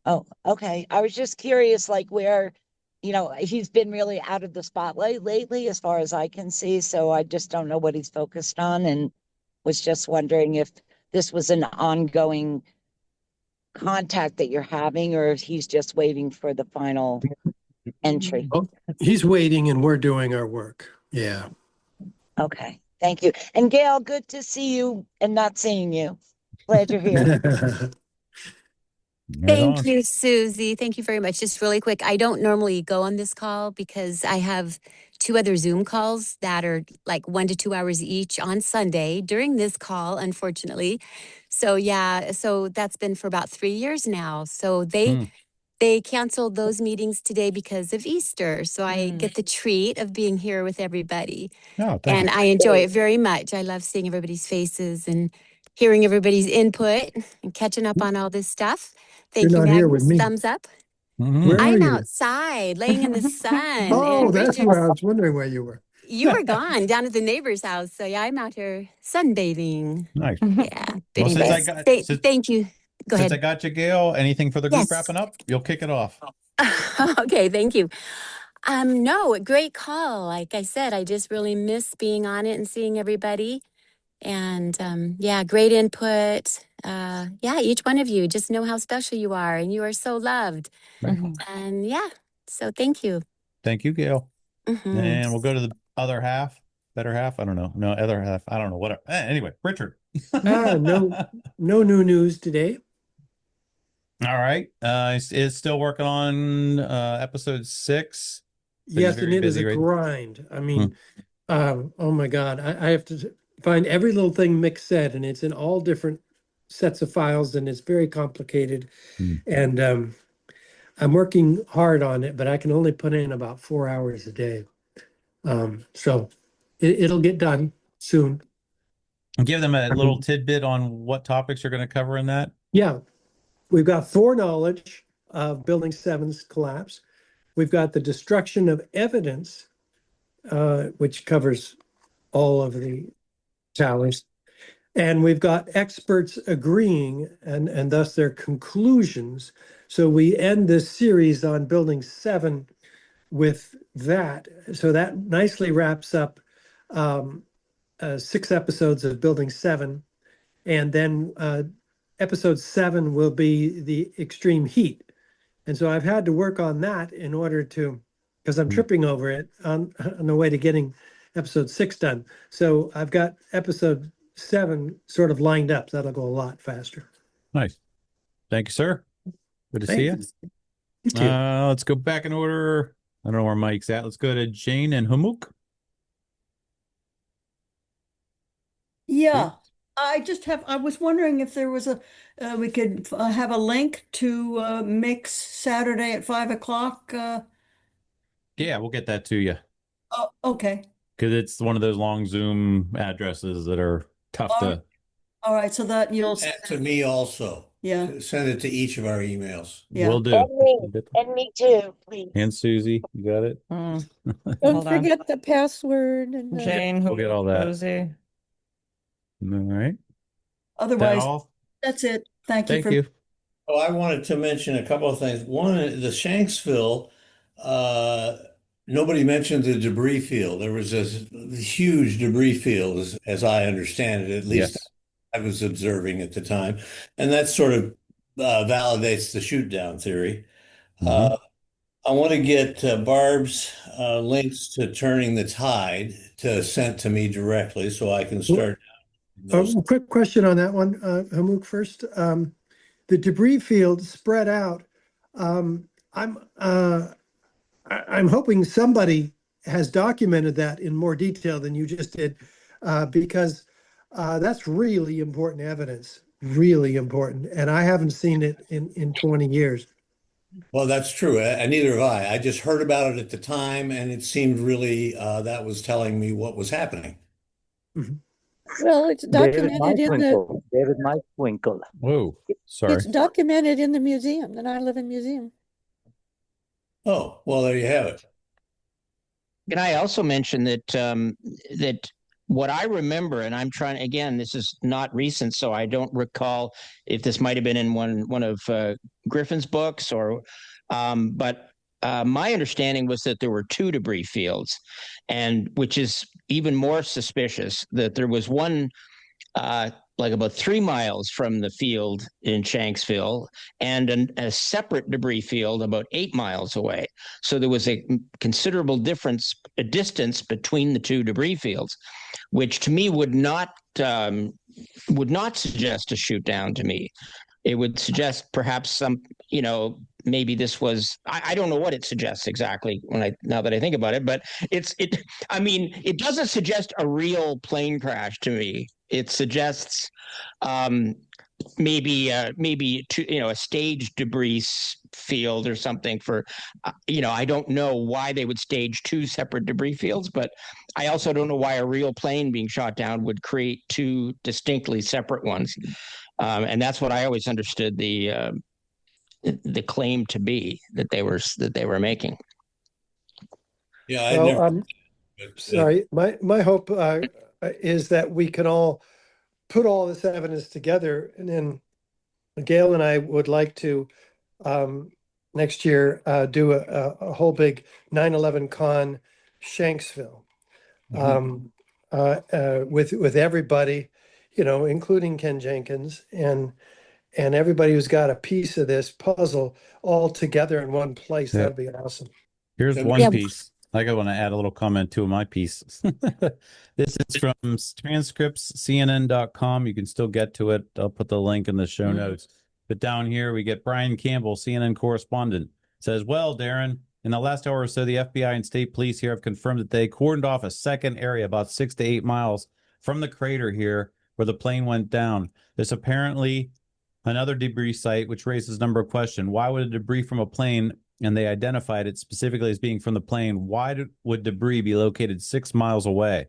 Oh, okay. I was just curious, like where, you know, he's been really out of the spotlight lately, as far as I can see. So I just don't know what he's focused on, and was just wondering if this was an ongoing contact that you're having, or if he's just waiting for the final entry. Oh, he's waiting and we're doing our work. Yeah. Okay. Thank you. And Gail, good to see you and not seeing you. Glad you're here. Thank you, Susie. Thank you very much. Just really quick, I don't normally go on this call because I have 2 other Zoom calls that are like 1 to 2 hours each on Sunday during this call, unfortunately. So yeah, so that's been for about 3 years now. So they canceled those meetings today because of Easter. So I get the treat of being here with everybody. Oh, and I enjoy it very much. I love seeing everybody's faces and hearing everybody's input and catching up on all this stuff. Thank You're you, not here with Magnus. me. Thumbs up. Where are I'm you? outside laying in the sun. Oh, and that's Richard's, where I was wondering where you were. you were gone down at the neighbor's house. So yeah, I'm out here sunbathing. Nice. Yeah. But Well, since I anyways, got thank you. Go since ahead. I got you, Gail, anything for the group Yes. wrapping up? You'll kick it off. Okay, thank you. No, great call. Like I said, I just really miss being on it and seeing everybody. And yeah, great input. Yeah, each one of you, just know how special you are and you are so loved. And yeah, so thank you. Thank you, Gail. Mhm. And we'll go to the other half, better half. I don't know. No, other half. I don't know. Whatever. Anyway, Richard. No new news today. All right. It's still working on episode 6. Been Yes, very and it is busy, a right? grind. I mean, oh my God, I have to find every little thing Mick said, and it's in all different sets of files, and it's very complicated. And I'm working hard on it, but I can only put in about 4 hours a day. So it'll get done soon. Give them a little tidbit on what topics you're going to cover in that. Yeah, we've got foreknowledge of Building 7's collapse. We've got the destruction of evidence, which covers all of the towers. And we've got experts agreeing and thus their conclusions. So we end this series on Building 7 with that. So that nicely wraps up 6 episodes of Building 7. And then episode 7 will be the extreme heat. And so I've had to work on that in order to, because I'm tripping over it on the way to getting episode 6 done. So I've got episode 7 sort of lined up. That'll go a lot faster. Nice. Thank you, sir. Good to see you. You too. Let's go back in order. I don't know where Mike's at. Let's go to Jane and Humuk. Yeah, I was wondering if there was we could have a link to Mix Saturday at 5 o'clock. Yeah, we'll get that to you. Oh, okay. Because it's one of those long Zoom addresses that are tough to. All right, so that you'll Send it to me also. Yeah. Send it to each of our emails. Yeah. Will do. And me too, please. And Susie, you got it? Don't forget the password and Jane, We'll get all that. Rosie. All right. Otherwise, all? that's it. Thank you Thank for you. Oh, I wanted to mention a couple of things. One, the Shanksville, uh, nobody mentioned the debris field. There was this huge debris field, as I understand it, at least Yes. I was observing at the time. And that sort of validates the shoot down theory. Mhm. I want to get Barb's links to Turning the Tide sent to me directly so I can start those. Quick question on that one, Hamuk first. The debris field spread out. Um, I'm I'm hoping somebody has documented that in more detail than you just did, because that's really important evidence, really important. And I haven't seen it in 20 years. Well, that's true, and neither have I. I just heard about it at the time, and it seemed really that was telling me what was happening. Well, it's David documented in the Mikewinkle. David Mikewinkle. Whoa, sorry. it's documented in the museum, the 9/11 museum. Oh, well, there you have it. Can I also mention that that what I remember, and I'm trying again, this is not recent, so I don't recall if this might have been in one of Griffin's books or, but my understanding was that there were two debris fields, and which is even more suspicious that there was one like about 3 miles from the field in Shanksville and a separate debris field about 8 miles away. So there was a considerable a distance between the two debris fields, which to me would not suggest a shoot down to me. It would suggest perhaps some, maybe this was, I don't know what it suggests exactly now that I think about it, but it doesn't suggest a real plane crash to me. It suggests maybe a staged debris field or something for, I don't know why they would stage two separate debris fields, but I also don't know why a real plane being shot down would create two distinctly separate ones. And that's what I always understood the claim to be that they were making. Yeah, I Well, never. sorry, my hope is that we can all put all this evidence together, and then Gail and I would like to next year do a whole big 9/11 con Shanksville, with everybody, including Ken Jenkins and everybody who's got a piece of this puzzle all together in one place. Yeah. That'd be awesome. Here's one piece. I want to add a little comment to my piece. This is from transcripts, CNN.com. You can still get to it. I'll put the link in the show notes. But down here, we get Brian Campbell, CNN correspondent. Says, well, Darren, in the last hour or so, the FBI and state police here have confirmed that they cordoned off a second area about 6 to 8 miles from the crater here where the plane went down. There's apparently another debris site, which raises a number of questions. Why would a debris from a plane, and they identified it specifically as being from the plane, why would debris be located 6 miles away?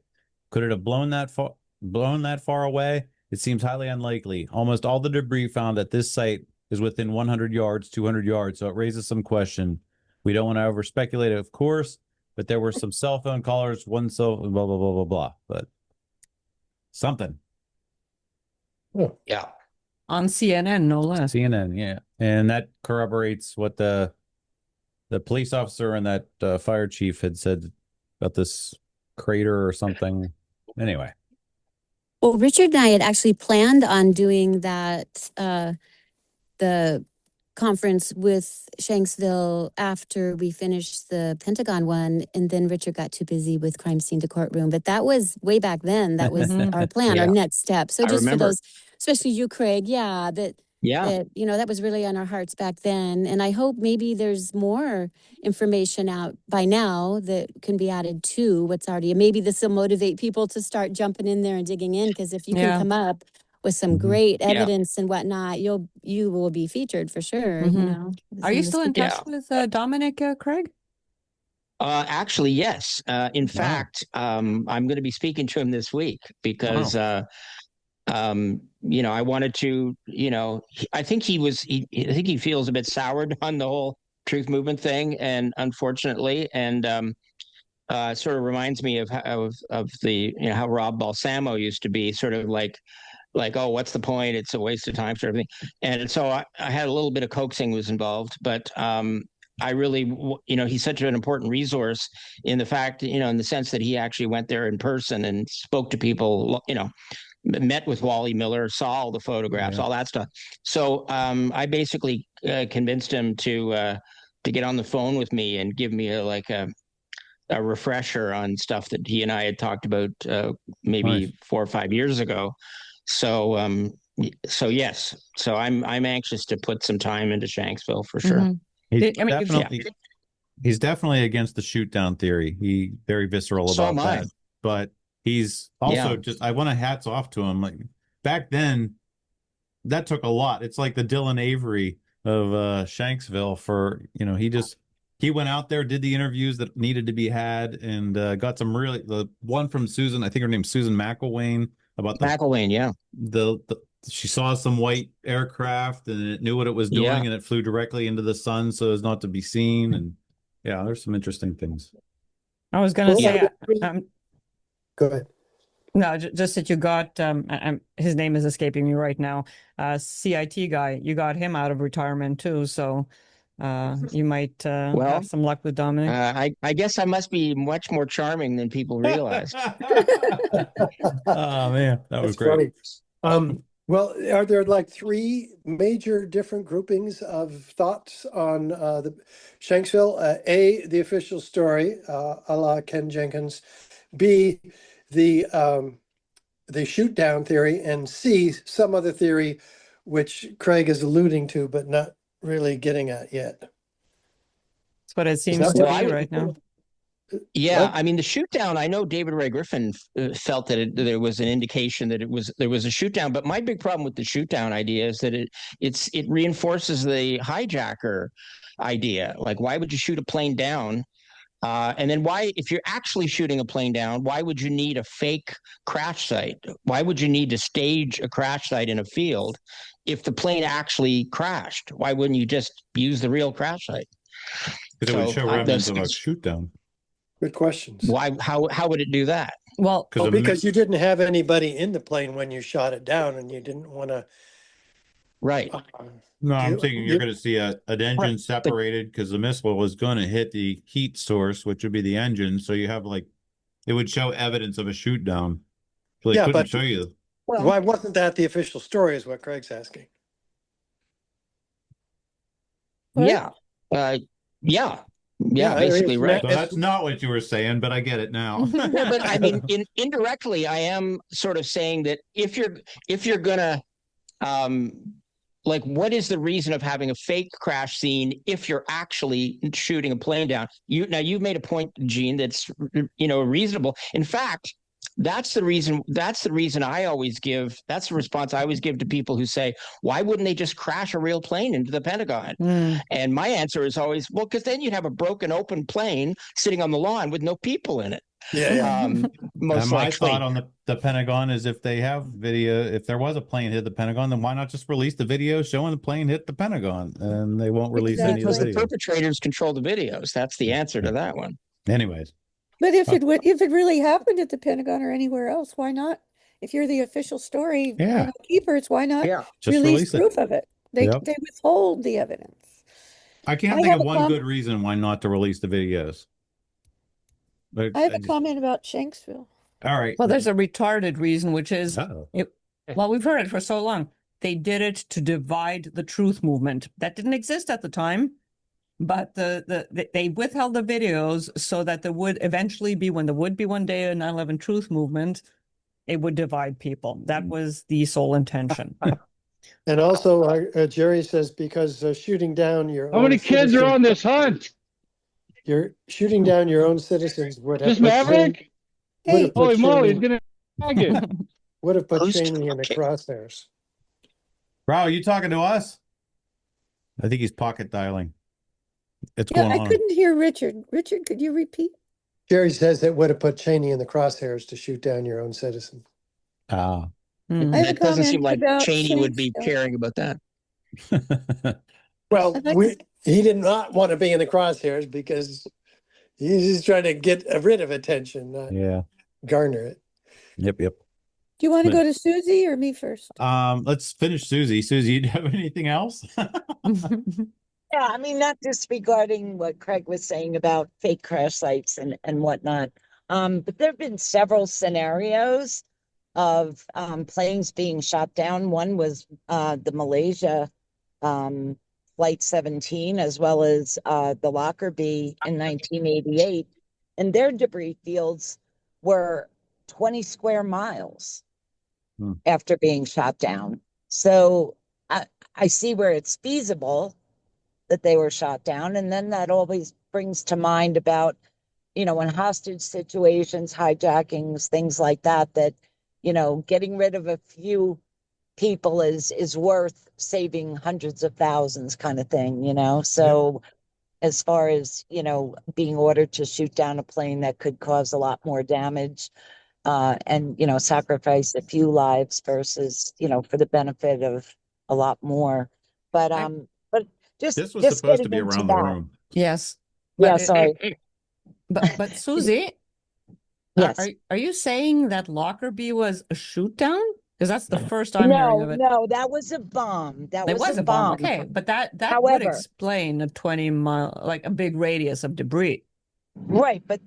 Could it have blown that far away? It seems highly unlikely. Almost all the debris found at this site is within 100 yards, 200 yards, so it raises some question. We don't want to over speculate, of course, but there were some cell phone callers, blah, blah, blah, blah, blah, but something. Oh. Yeah. On CNN, no less. CNN, yeah. And that corroborates what the police officer and that fire chief had said about this crater or something. Anyway. Well, Richard and I had actually planned on doing that, the conference with Shanksville after we finished the Pentagon one, and then Richard got too busy with crime scene to courtroom. But that was way back then. That was our plan, our next step. So just for those, especially you, Craig, that that was really on our hearts back then. And I hope maybe there's more information out by now that can be added to what's already. Maybe this will motivate people to start jumping in there and digging in, because if you can come up with some great evidence and whatnot, you will be featured for sure. Are you still in touch with Dominic, Craig? Actually, yes. In fact, I'm going to be speaking to him this week because I wanted to, I think he feels a bit soured on the whole truth movement thing, and unfortunately, and sort of reminds me of the how Rob Balsamo used to be, sort of like like, oh, what's the point? It's a waste of time, sort of thing. And so I had a little bit of coaxing was involved, but I really, he's such an important resource in the fact, in the sense that he actually went there in person and spoke to people, met with Wally Miller, saw all the photographs, all that stuff. So I basically convinced him to get on the phone with me and give me a refresher on stuff that he and I had talked about maybe 4 or 5 years ago. So yes, so I'm anxious to put some time into Shanksville for sure. He's definitely against the shoot down theory. He very visceral about that. But he's also I want to hats off to him. Like back then, that took a lot. It's like the Dylan Avery of Shanksville for, he went out there, did the interviews that needed to be had, and got some really, the one from Susan, I think her name's Susan McElwain, about McElwain, yeah. She saw some white aircraft and it knew what it was doing, and it flew directly into the sun so as not to be seen. And yeah, there's some interesting things. I was going to say, go ahead. No, just that you got, his name is escaping me right now, CIT guy, you got him out of retirement too. So you might have some luck with Dominic. I guess I must be much more charming than people realize. Oh man, that was great. Funny. Well, are there like 3 major different groupings of thoughts on the Shanksville? A, the official story, a la Ken Jenkins. B, the shoot down theory, and C, some other theory which Craig is alluding to but not really getting at yet. That's what it seems to me right now. Yeah, I mean, the shoot down, I know David Ray Griffin felt that there was an indication that there was a shoot down, but my big problem with the shoot down idea is that it reinforces the hijacker idea. Like, why would you shoot a plane down? And then why, if you're actually shooting a plane down, why would you need a fake crash site? Why would you need to stage a crash site in a field if the plane actually crashed? Why wouldn't you just use the real crash site? Because it would show remnants of a shoot down. Good questions. Why? How would it do that? Well, because you didn't have anybody in the plane when you shot it down, and you didn't want to. Right. No, I'm thinking you're going to see an engine separated because the missile was going to hit the heat source, which would be the engine. So you have it would show evidence of a shoot down. So they couldn't show you. Why wasn't that the official story? Is what Craig's asking. Yeah. Yeah, basically right. So that's not what you were saying, but I get it now. Yeah, but I mean, indirectly, I am sort of saying that if you're gonna, what is the reason of having a fake crash scene if you're actually shooting a plane down? You've made a point, Gene, that's reasonable. In fact, that's the reason I always give. That's the response I always give to people who say, "Why wouldn't they just crash a real plane into the Pentagon?" And my answer is always, "Well, because then you'd have a broken open plane sitting on the lawn with no people in it." Yeah. Most my thought on the Pentagon is if they have video, if there was a plane hit the Pentagon, then why not just release the video showing the plane hit the Pentagon, and they won't release any of the because the videos. perpetrators control the videos. That's the answer to that one. Anyways. But if it really happened at the Pentagon or anywhere else, why not? If you're the official story keepers, why not release proof of it? They withhold the evidence. I can't think of one good reason why not to release the videos. But I have a comment about Shanksville. All right. Well, there's a retarded reason, which is, well, we've heard it for so long. They did it to divide the truth movement. That didn't exist at the time. But they withheld the videos so that there would eventually be, when there would be one day a 9/11 truth movement, it would divide people. That was the sole intention. And also, Jerry says, because shooting down your How many kids are on this hunt? You're shooting down your own citizens would have. This Maverick? Hey, holy moly, he's gonna tag it. Would have put Cheney in the crosshairs. Bro, are you talking to us? I think he's pocket dialing. It's Yeah, going I on. couldn't hear Richard. Richard, could you repeat? Jerry says it would have put Cheney in the crosshairs to shoot down your own citizen. Ah. That doesn't seem like about Cheney would be Shanksville. caring about that. Well, he did not want to be in the crosshairs because he's just trying to get rid of attention, not garner it. Yep. Do you want to But- go to Susie or me first? Let's finish Susie. Susie, do you have anything else? Yeah, I mean, not just regarding what Craig was saying about fake crash sites and whatnot. But there have been several scenarios of planes being shot down. One was the Malaysia Flight 17, as well as the Lockerbie in 1988. And their debris fields were 20 square miles after being shot down. So I see where it's feasible that they were shot down. And then that always brings to mind about, in hostage situations, hijackings, things like that, getting rid of a few people is worth saving hundreds of thousands kind of thing, So as far as, being ordered to shoot down a plane that could cause a lot more damage, and, sacrifice a few lives versus, for the benefit of a lot more. But just This was just supposed to getting be into around the that. room. Yes. Yeah, sorry. But Susie, Yes. are you saying that Lockerbie was a shoot down? Because that's the first I'm hearing of it. No, that was a bomb. That It was a bomb. Okay, but that would However, explain a 20-mile, like a big radius of debris. right, but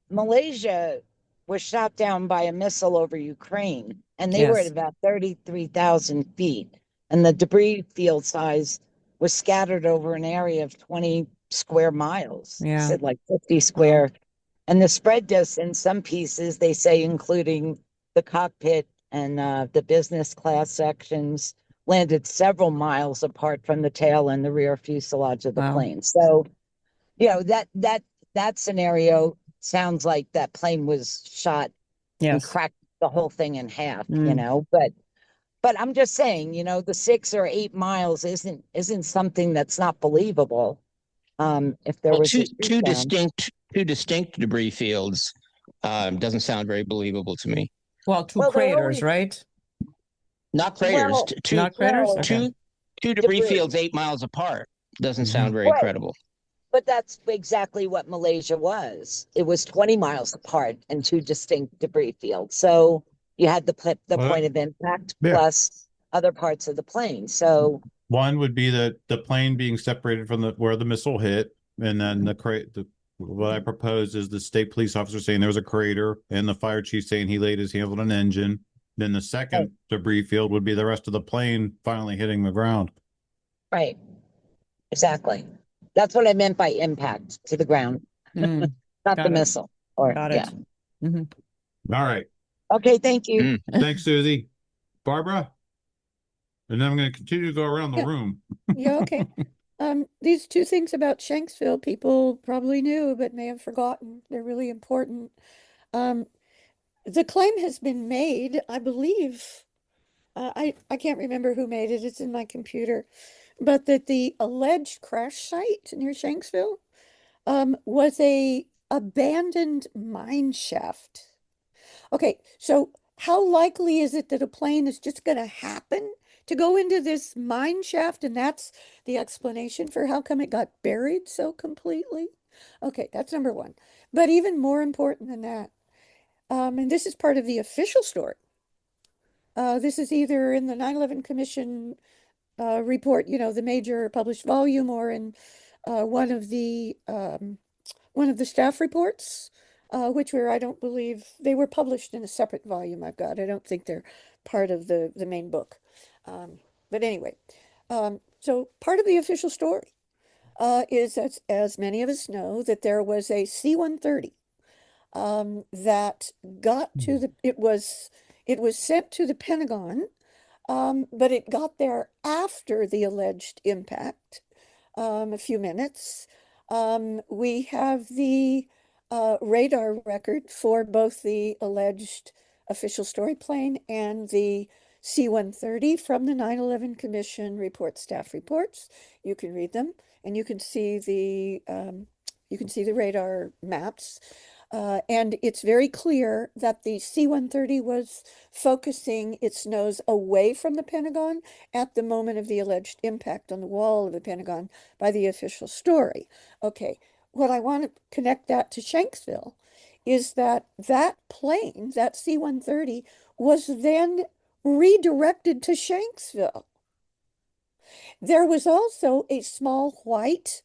Malaysia was shot down by a missile over Ukraine, and they were at Yes. about 33,000 feet, and the debris field size was scattered over an area of 20 square miles. I Yeah. said like 50 square. And the spread distance in some pieces, they say, including the cockpit and the business class sections, landed several miles apart from the tail and the rear fuselage of the Wow. plane. So, that scenario sounds like that plane was shot and Yes. cracked the whole thing in half, Mm. But I'm just saying, the 6 or 8 miles isn't something that's not believable. If there Well, was a two shoot down. distinct debris fields doesn't sound very believable to me. Well, two Well, they're craters, always- right? Not craters. Well, Not craters? no. Okay. Two debris Debris. fields 8 miles apart doesn't sound very Right. credible. But that's exactly what Malaysia was. It was 20 miles apart and two distinct debris fields. So you had the Well, point of impact yeah. plus other parts of the plane. So One would be the plane being separated from where the missile hit, and then what I propose is the state police officer saying there was a crater, and the fire chief saying he laid his hands on an engine. Then the second debris field would be the rest of the plane finally hitting the ground. right, exactly. That's what I meant by impact to the ground, Mm. not Got the it. missile. Or Got yeah. it. Mhm. All right. Okay, thank you. Thanks, Susie. Barbara? And then I'm going to continue to go around the Yeah. room. Yeah, okay. These two things about Shanksville, people probably knew but may have forgotten. They're really important. The claim has been made, I believe, I can't remember who made it, it's in my computer, but that the alleged crash site near Shanksville was a abandoned mine shaft. Okay, so how likely is it that a plane is just going to happen to go into this mine shaft, and that's the explanation for how come it got buried so completely? Okay, that's number one. But even more important than that, and this is part of the official story. This is either in the 9/11 Commission report, the major published volume, or in one of the staff reports, which I don't believe they were published in a separate volume I've got. I don't think they're part of the main book. But anyway, so part of the official story is, as many of us know, that there was a C-130 that got to it was sent to the Pentagon, but it got there after the alleged impact, a few minutes. We have the radar record for both the alleged official story plane and the C-130 from the 9/11 Commission report, staff reports. You can read them, and you can see the radar maps. And it's very clear that the C-130 was focusing its nose away from the Pentagon at the moment of the alleged impact on the wall of the Pentagon by the official story. Okay, what I want to connect that to Shanksville is that that plane, that C-130, was then redirected to Shanksville. There was also a small white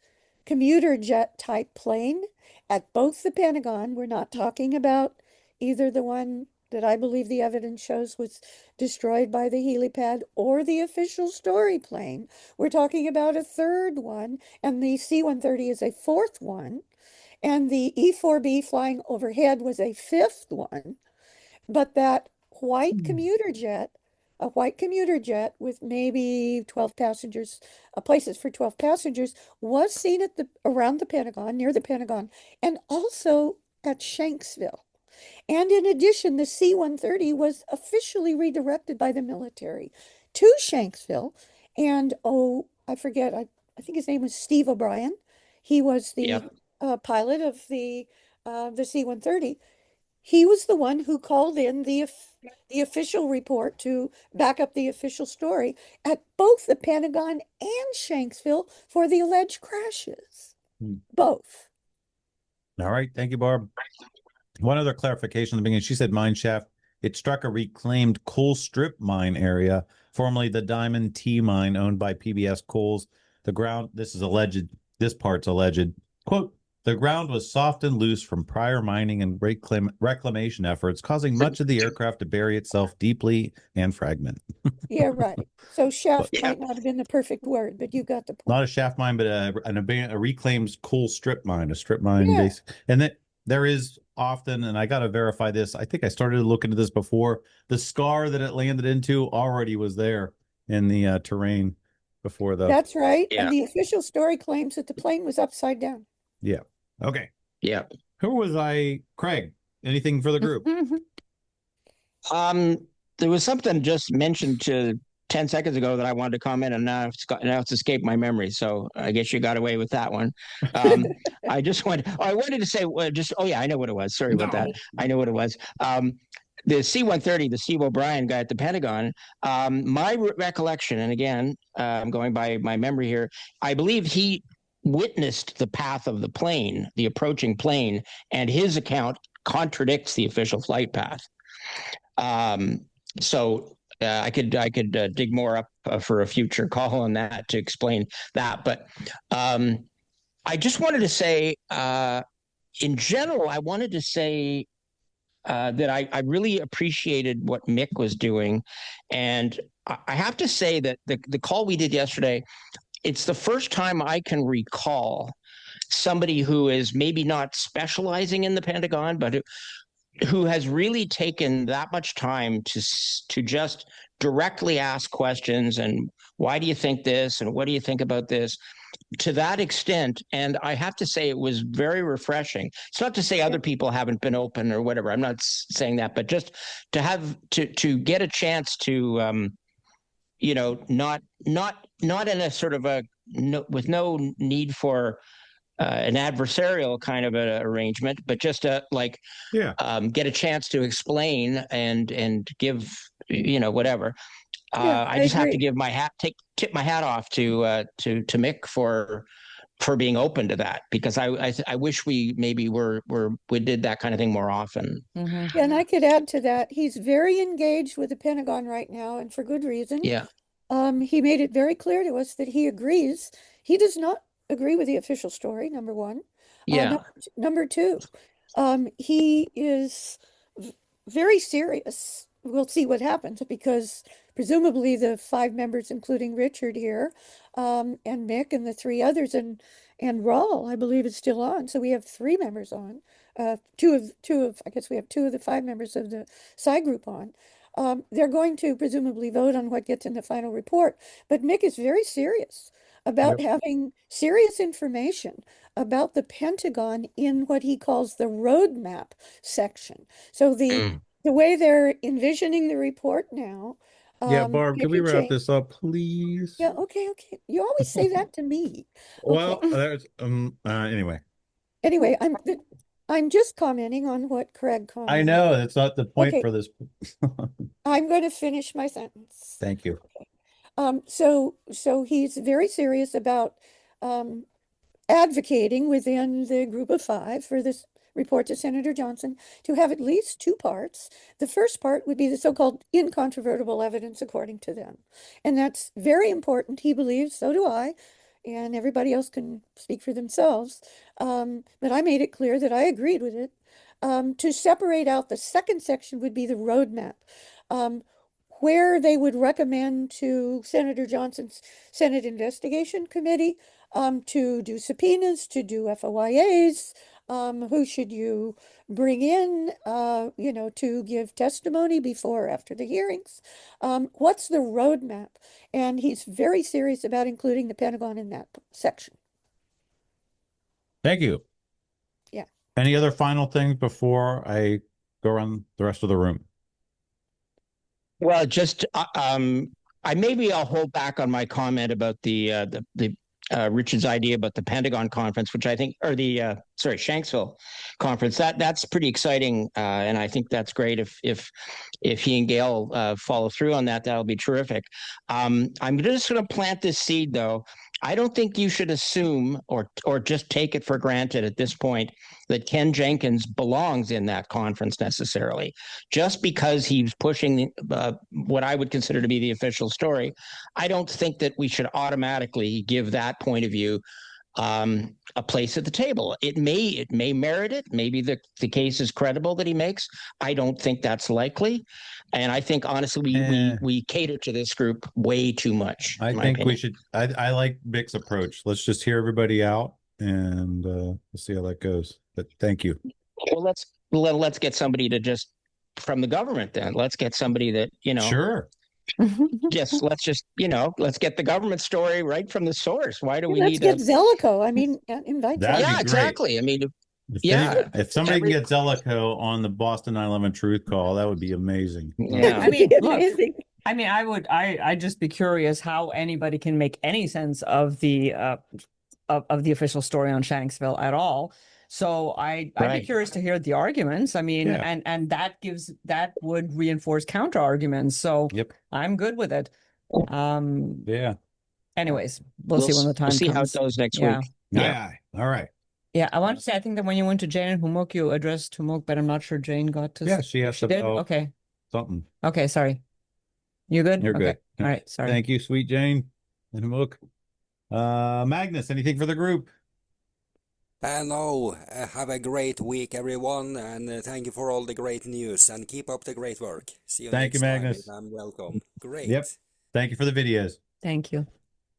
commuter jet type plane at both the Pentagon. We're not talking about either the one that I believe the evidence shows was destroyed by the helipad or the official story plane. We're talking about a third one, and the C-130 is a fourth one, and the E-4B flying overhead was a fifth one. But that white commuter jet, a white commuter jet with maybe 12 passengers, places for 12 passengers, was seen at the around the Pentagon, near the Pentagon, and also at Shanksville. And in addition, the C-130 was officially redirected by the military to Shanksville. And oh, I forget, I think his name was Steve O'Brien. He was the pilot of the C-130. He was the one who called in the official report to back up the official story at both the Pentagon and Shanksville for the alleged crashes. Both. All right. Thank you, Barb. One other clarification in the beginning. She said mine shaft. It struck a reclaimed coal strip mine area, formerly the Diamond T mine owned by PBS Coals. The ground, this is alleged, this part's alleged. Quote, the ground was soft and loose from prior mining and reclamation efforts, causing much of the aircraft to bury itself deeply and fragment. Yeah, right. So shaft might not have been the perfect word, but you got the point. Not a shaft mine, but a reclaimed coal strip mine, a strip mine base. And that there is often, and I got to verify this, I think I started to look into this before, the scar that it landed into already was there in the terrain before the... That's right. Yeah. And the official story claims that the plane was upside down. Yeah. Okay. Yeah. Who was I? Craig, anything for the group? There was something just mentioned 10 seconds ago that I wanted to comment, and now it's escaped my memory. So I guess you got away with that one. I wanted to say, I know what it was. Sorry about that. I know what it was. The C-130, the Steve O'Brien guy at the Pentagon, my recollection, and again, I'm going by my memory here, I believe he witnessed the path of the plane, the approaching plane, and his account contradicts the official flight path. So I could dig more up for a future call on that to explain that. But I just wanted to say, in general, I wanted to say that I really appreciated what Mick was doing. And I have to say that the call we did yesterday, it's the first time I can recall somebody who is maybe not specializing in the Pentagon, but who has really taken that much time to just directly ask questions and why do you think this and what do you think about this, to that extent. And I have to say it was very refreshing. It's not to say other people haven't been open or whatever. I'm not saying that, but just to have to get a chance to not in a sort of with no need for an adversarial kind of an arrangement, but just get a chance to explain and give whatever. I just have to give tip my hat off to Mick for being open to that, because I wish we maybe we did that kind of thing more often. Yeah, and I could add to that, he's very engaged with the Pentagon right now, and for good reason. Yeah. He made it very clear to us that he agrees. He does not agree with the official story, number one. Yeah. Number two, he is very serious. We'll see what happens, because presumably the 5 members, including Richard here, and Mick and the 3 others, and Raul, I believe, is still on. So we have 3 members on. I guess we have 2 of the 5 members of the side group on. They're going to presumably vote on what gets in the final report. But Mick is very serious about having serious information about the Pentagon in what he calls the roadmap section. So the way they're envisioning the report now. Barb, can we wrap this up, please? Yeah, okay. You always say that to me. Well, there's anyway. Anyway, I'm just commenting on what Craig commented. I know that's not the point for this. I'm going to finish my sentence. Thank you. So he's very serious about advocating within the group of 5 for this report to Senator Johnson to have at least two parts. The first part would be the so-called incontrovertible evidence according to them. And that's very important, he believes, so do I, and everybody else can speak for themselves. But I made it clear that I agreed with it. To separate out the second section would be the roadmap, where they would recommend to Senator Johnson's Senate Investigation Committee to do subpoenas, to do FOIAs, who should you bring in, to give testimony before or after the hearings. What's the roadmap? And he's very serious about including the Pentagon in that section. Thank you. Yeah. Any other final things before I go around the rest of the room? Well, just I'll hold back on my comment about the Richard's idea about the Pentagon conference, which I think, or the Shanksville conference. That's pretty exciting, and I think that's great. If he and Gail follow through on that, that'll be terrific. I'm just going to plant this seed, though. I don't think you should assume or just take it for granted at this point that Ken Jenkins belongs in that conference necessarily. Just because he's pushing what I would consider to be the official story, I don't think that we should automatically give that point of view a place at the table. It may merit it. Maybe the case is credible that he makes. I don't think that's likely. And I think, honestly, we cater to this group way too much. I think we should. I like Vic's approach. Let's just hear everybody out, and we'll see how that goes. But thank you. Well, let's get somebody to just from the government. Then let's get somebody that Sure. let's get the government story right from the source. Why do we Let's need get Zellico? I mean, invite That'd Zellico. be great. exactly. I mean, If somebody can get Zellico on the Boston 9/11 Truth Call, that would be amazing. Yeah. I mean, look, I'd just be curious how anybody can make any sense of the official story on Shanksville at all. So I'd be curious to hear the arguments. I mean, and that would reinforce counter arguments. So I'm good with it. Anyways, we'll see when the time we'll see comes. how it goes next Yeah. week. Yeah. All right. Yeah, I want to say, I think that when you went to Jane and Humuk, you addressed Humuk, but I'm not sure Jane got to. Yeah, she has to. Did? Okay. Something. Okay, sorry. You good? You're good. All right, sorry. Thank you, sweet Jane and Humuk. Magnus, anything for the group? No, have a great week, everyone, and thank you for all the great news, and keep up the great work. See you Thank next you, Magnus. time. I'm welcome. Great. Yep. Thank you for the videos. Thank you.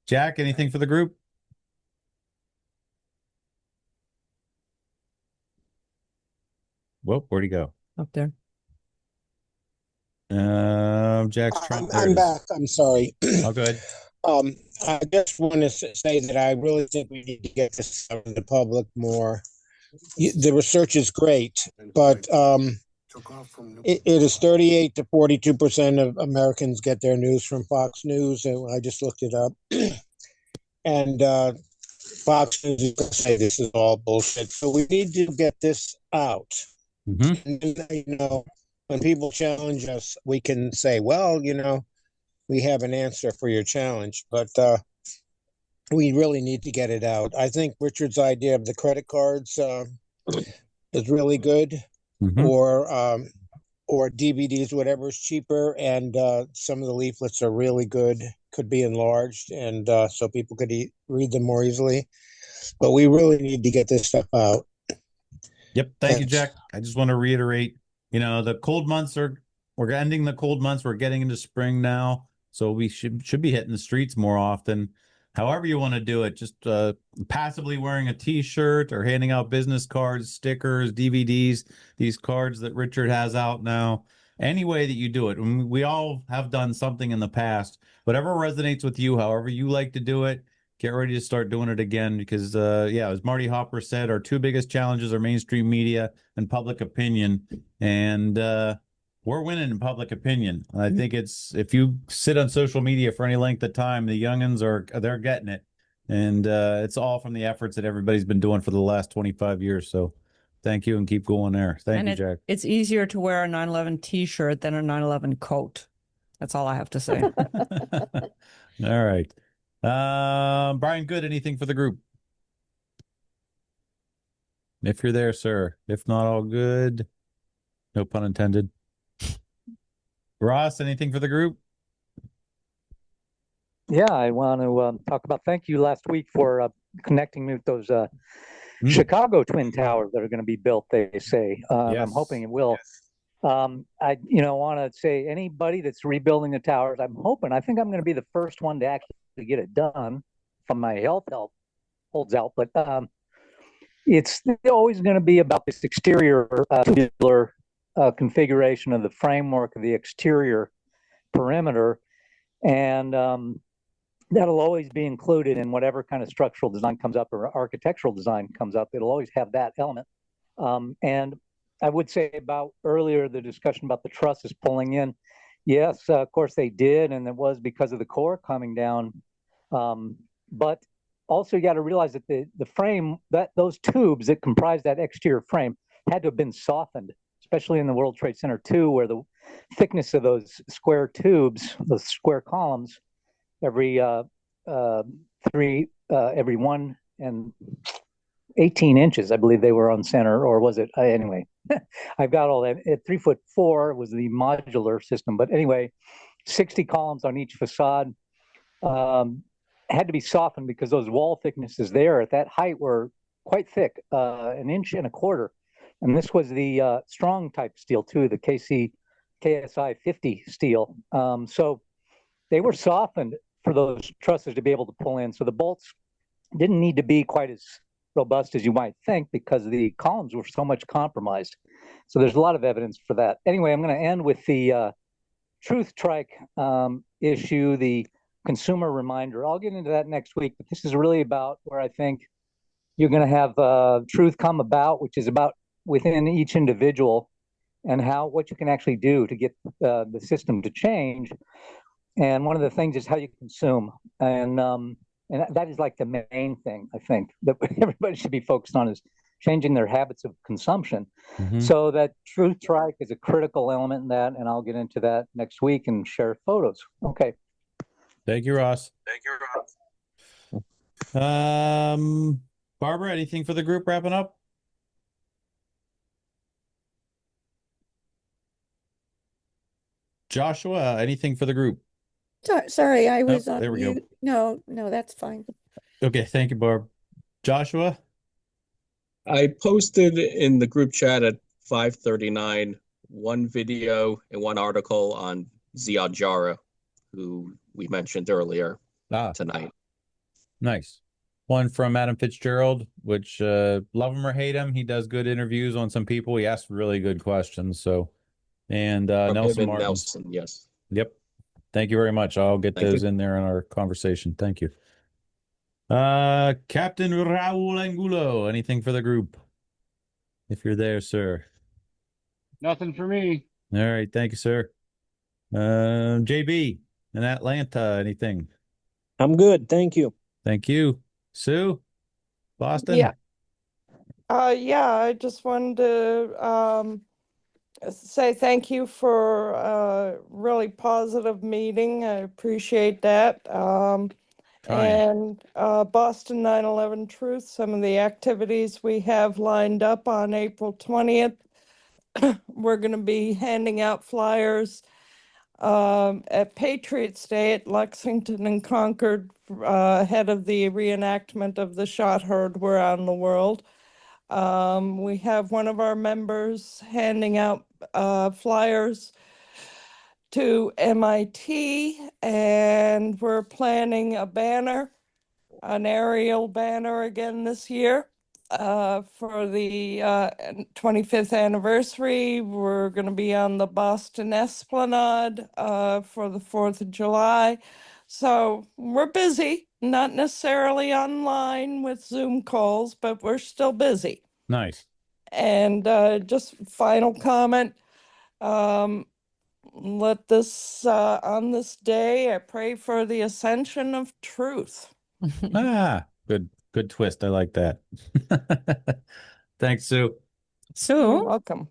Jack, anything for the group? Whoop, where'd he go? Up there. Jack's trying. I'm back. I'm sorry. Oh, good. I just want to say that I really think we need to get this out in the public more. The research is great, but it is 38 to 42% of Americans get their news from Fox News. And I just looked it up, and Fox News is going to say this is all bullshit. So we need to get this out. And, when people challenge us, we can say, well, we have an answer for your challenge, but we really need to get it out. I think Richard's idea of the credit cards is really good, or DVDs, whatever is cheaper, and some of the leaflets are really good, could be enlarged, and so people could read them more easily. But we really need to get this stuff out. Yep. Thank you, Jack. I just want to reiterate, the cold months we're ending the cold months. We're getting into spring now. So we should be hitting the streets more often. However you want to do it, just passively wearing a T-shirt or handing out business cards, stickers, DVDs, these cards that Richard has out now. Any way that you do it. We all have done something in the past. Whatever resonates with you, however you like to do it, get ready to start doing it again because, as Marty Hopper said, our two biggest challenges are mainstream media and public opinion. And we're winning in public opinion. I think if you sit on social media for any length of time, the youngins they're getting it. And it's all from the efforts that everybody's been doing for the last 25 years. So thank you and keep going there. Thank you, Jack. It's easier to wear a 9/11 T-shirt than a 9/11 coat. That's all I have to say. All right. Brian Good, anything for the group? if you're there, sir. If not, all good. No pun intended. Ross, anything for the group? Yeah, I want to talk about thank you last week for connecting me with those Chicago Twin Towers that are going to be built, they say. I'm hoping it will. I want to say anybody that's rebuilding the towers, I think I'm going to be the first one to actually get it done from my health holds out. But it's always going to be about this exterior tubular configuration of the framework of the exterior perimeter. And that'll always be included in whatever kind of structural design comes up or architectural design comes up. It'll always have that element. And I would say about earlier, the discussion about the trusses pulling in. Yes, of course they did. And it was because of the core coming down. But also you got to realize that the frame, those tubes that comprise that exterior frame had to have been softened, especially in the World Trade Center 2, where the thickness of those square tubes, those square columns, every 1 and 18 inches, I believe they were on center, or was it? Anyway, I've got all that. At 3'4" was the modular system, but anyway, 60 columns on each facade had to be softened because those wall thicknesses there at that height were quite thick, 1.25 inches. And this was the strong type steel too, the KSI 50 steel. So they were softened for those trusses to be able to pull in. So the bolts didn't need to be quite as robust as you might think because the columns were so much compromised. So there's a lot of evidence for that. Anyway, I'm going to end with the truth trike issue, the consumer reminder. I'll get into that next week, but this is really about where I think you're going to have truth come about, which is about within each individual and what you can actually do to get the system to change. And one of the things is how you consume. And that is like the main thing, I think, that everybody should be focused on is changing their habits of consumption. So that truth trike is a critical element in that. And I'll get into that next week and share photos. Okay. Thank you, Ross. Barbara, anything for the group wrapping up? Joshua, anything for the group? Sorry, I was on there we mute. No, that's fine. Okay, thank you, Barb. Joshua? I posted in the group chat at 5:39 one video and one article on Ziad Jarrah, who we mentioned earlier tonight. Nice. One from Adam Fitzgerald, which love him or hate him, he does good interviews on some people. He asks really good questions. So, and Nelson Martin. Nelson, yes. Yep. Thank you very much. I'll get those in there in our conversation. Thank you. Captain Raul Angulo, anything for the group? If you're there, sir. Nothing for me. All right. Thank you, sir. JB in Atlanta, anything? I'm good. Thank you. Thank you. Sue? Boston? Yeah. I just wanted to say thank you for a really positive meeting. I appreciate that. And Boston 9/11 Truth, some of the activities we have lined up on April 20th. We're going to be handing out flyers at Patriots Day at Lexington and Concord ahead of the reenactment of the shot heard around the world. We have one of our members handing out flyers to MIT, and we're planning a banner, an aerial banner again this year for the 25th anniversary. We're going to be on the Boston Esplanade for the 4th of July. So we're busy, not necessarily online with Zoom calls, but we're still busy. Nice. And just final comment, let this, on this day, I pray for the ascension of truth. Good twist. I like that. Thanks, Sue. You're welcome.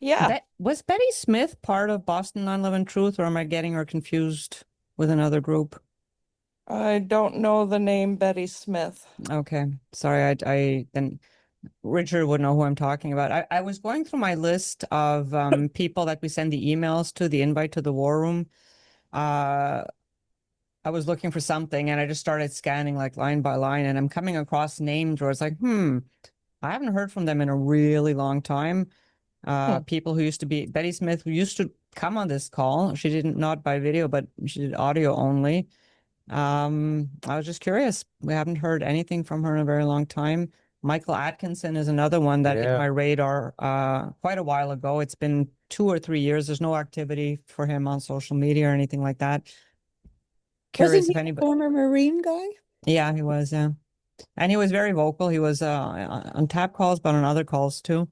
Yeah. Was Betty Smith part of Boston 9/11 Truth, or am I getting her confused with another group? I don't know the name Betty Smith. Okay. Sorry, I then Richard would know who I'm talking about. I was going through my list of people that we send the emails to, the invite to the war room. I was looking for something and I just started scanning like line by line, and I'm coming across names where it's like, I haven't heard from them in a really long time. People who used to be, Betty Smith, who used to come on this call. She didn't, not by video, but she did audio only. I was just curious. We haven't heard anything from her in a very long time. Michael Atkinson is another one that hit my radar quite a while ago. It's been 2 or 3 years. There's no activity for him on social media or anything like that. Curious Wasn't if he a anybody. former Marine guy? Yeah, he was. Yeah, and he was very vocal. He was on tap calls, but on other calls too.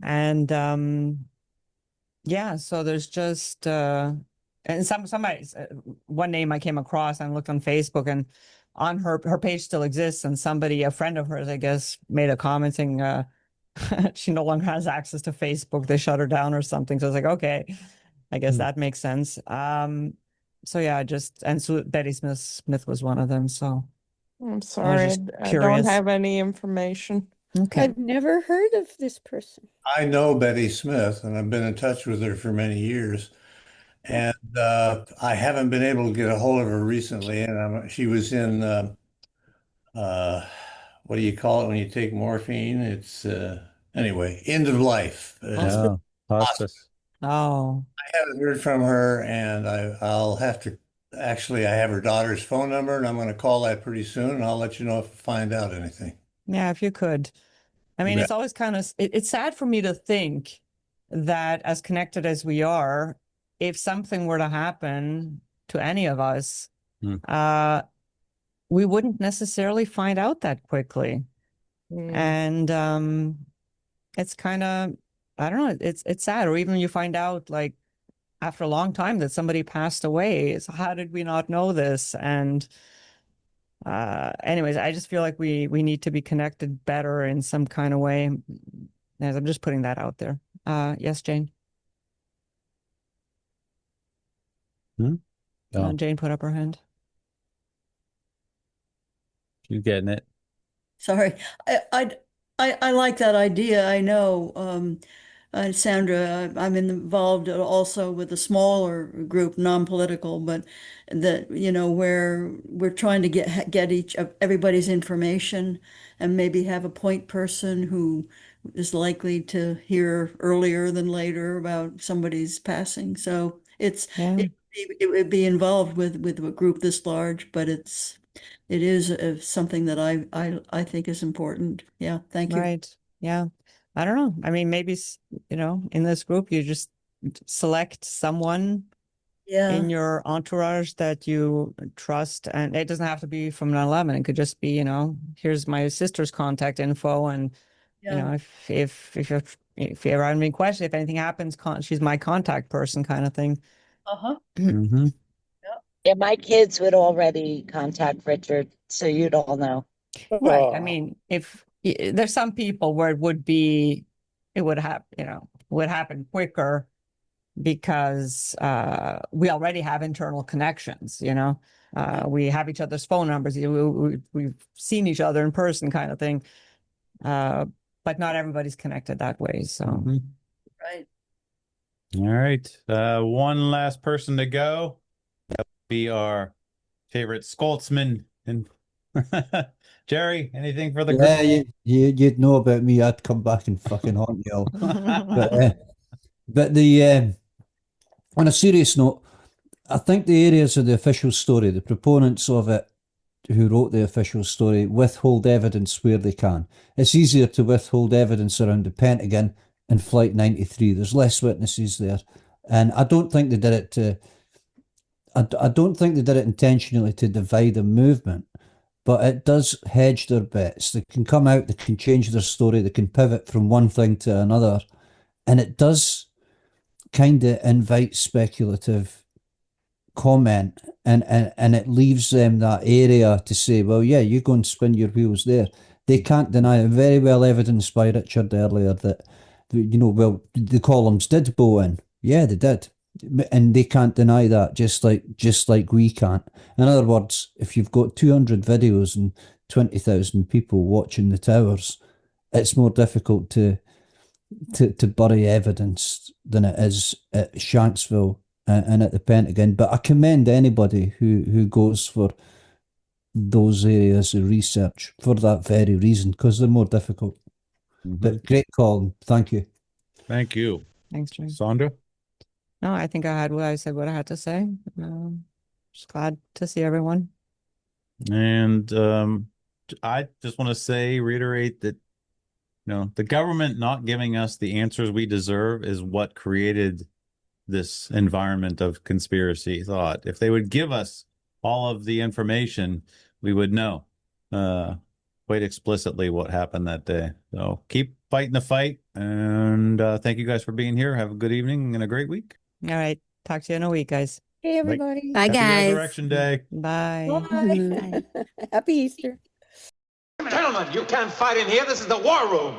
And yeah, so there's just and somebody, one name I came across and looked on Facebook, and on her page still exists, and somebody, a friend of hers, I guess, made a comment saying she no longer has access to Facebook. They shut her down or something. So I was like, okay, I guess that makes sense. So yeah, and so Betty Smith was one of them. So I'm sorry, I don't have any information. Okay. I've never heard of this person. I know Betty Smith, and I've been in touch with her for many years. And I haven't been able to get a hold of her recently. And she was in, what do you call it when you take morphine? It's, anyway, end of life. Hospice. Oh. I haven't heard from her, and I'll have to, actually, I have her daughter's phone number, and I'm going to call that pretty soon, and I'll let you know if I find out anything. Yeah, if you could. I mean, it's always kind of, it's sad for me to think that as connected as we are, if something were to happen to any of us, we wouldn't necessarily find out that quickly. And it's kind of, I don't know, it's sad. Or even you find out like after a long time that somebody passed away. So how did we not know this? And anyways, I just feel like we need to be connected better in some kind of way. As I'm just putting that out there. Yes, Jane. Jane put up her hand. You getting it? Sorry, I like that idea. I know, Sandra, I'm involved also with a smaller group, non-political, but that, where we're trying to get everybody's information and maybe have a point person who is likely to hear earlier than later about somebody's passing. So it would be involved with a group this large, but it is something that I think is important. Yeah, thank you. Right. Yeah. I don't know. I mean, maybe, in this group, you just select someone in your entourage that you trust. And it doesn't have to be from 9/11. It could just be, here's my sister's contact info. And, if you ever have any question, if anything happens, she's my contact person kind of thing. Yeah, my kids would already contact Richard, so you'd all know. Right. I mean, if there's some people where it would happen quicker because we already have internal connections, we have each other's phone numbers, we've seen each other in person kind of thing. But not everybody's connected that way. So Right. All right. One last person to go. That would be our favorite Skoltzman. And Jerry, anything for the group? Yeah, you'd know about me. I'd come back and fucking haunt you all. But on a serious note, I think the areas of the official story, the proponents of it who wrote the official story, withhold evidence where they can. It's easier to withhold evidence around the Pentagon and Flight 93. There's less witnesses there. And I don't think they did it I don't think they did it intentionally to divide a movement, but it does hedge their bets. They can come out, they can change their story, they can pivot from one thing to another. And it does kind of invite speculative comment, and it leaves them that area to say, well, yeah, you go and spin your wheels there. They can't deny it. Very well evidenced by Richard earlier that, well, the columns did bow in. Yeah, they did. And they can't deny that, just like we can't. In other words, if you've got 200 videos and 20,000 people watching the towers, it's more difficult to bury evidence than it is at Shanksville and at the Pentagon. But I commend anybody who goes for those areas of research for that very reason, because they're more difficult. But great call. Thank you. Thank you. Thanks, Jay. Sandra? No, I think I said what I had to say. Just glad to see everyone. And I just want to reiterate that, the government not giving us the answers we deserve is what created this environment of conspiracy thought. If they would give us all of the information, we would know quite explicitly what happened that day. So keep fighting the fight. And thank you guys for being here. Have a good evening and a great week. All right. Talk to you in a week, guys. Hey, everybody. Bye, Happy guys. Resurrection Day. Bye. Bye. Happy Easter. Gentlemen, you can't fight in here. This is the war room.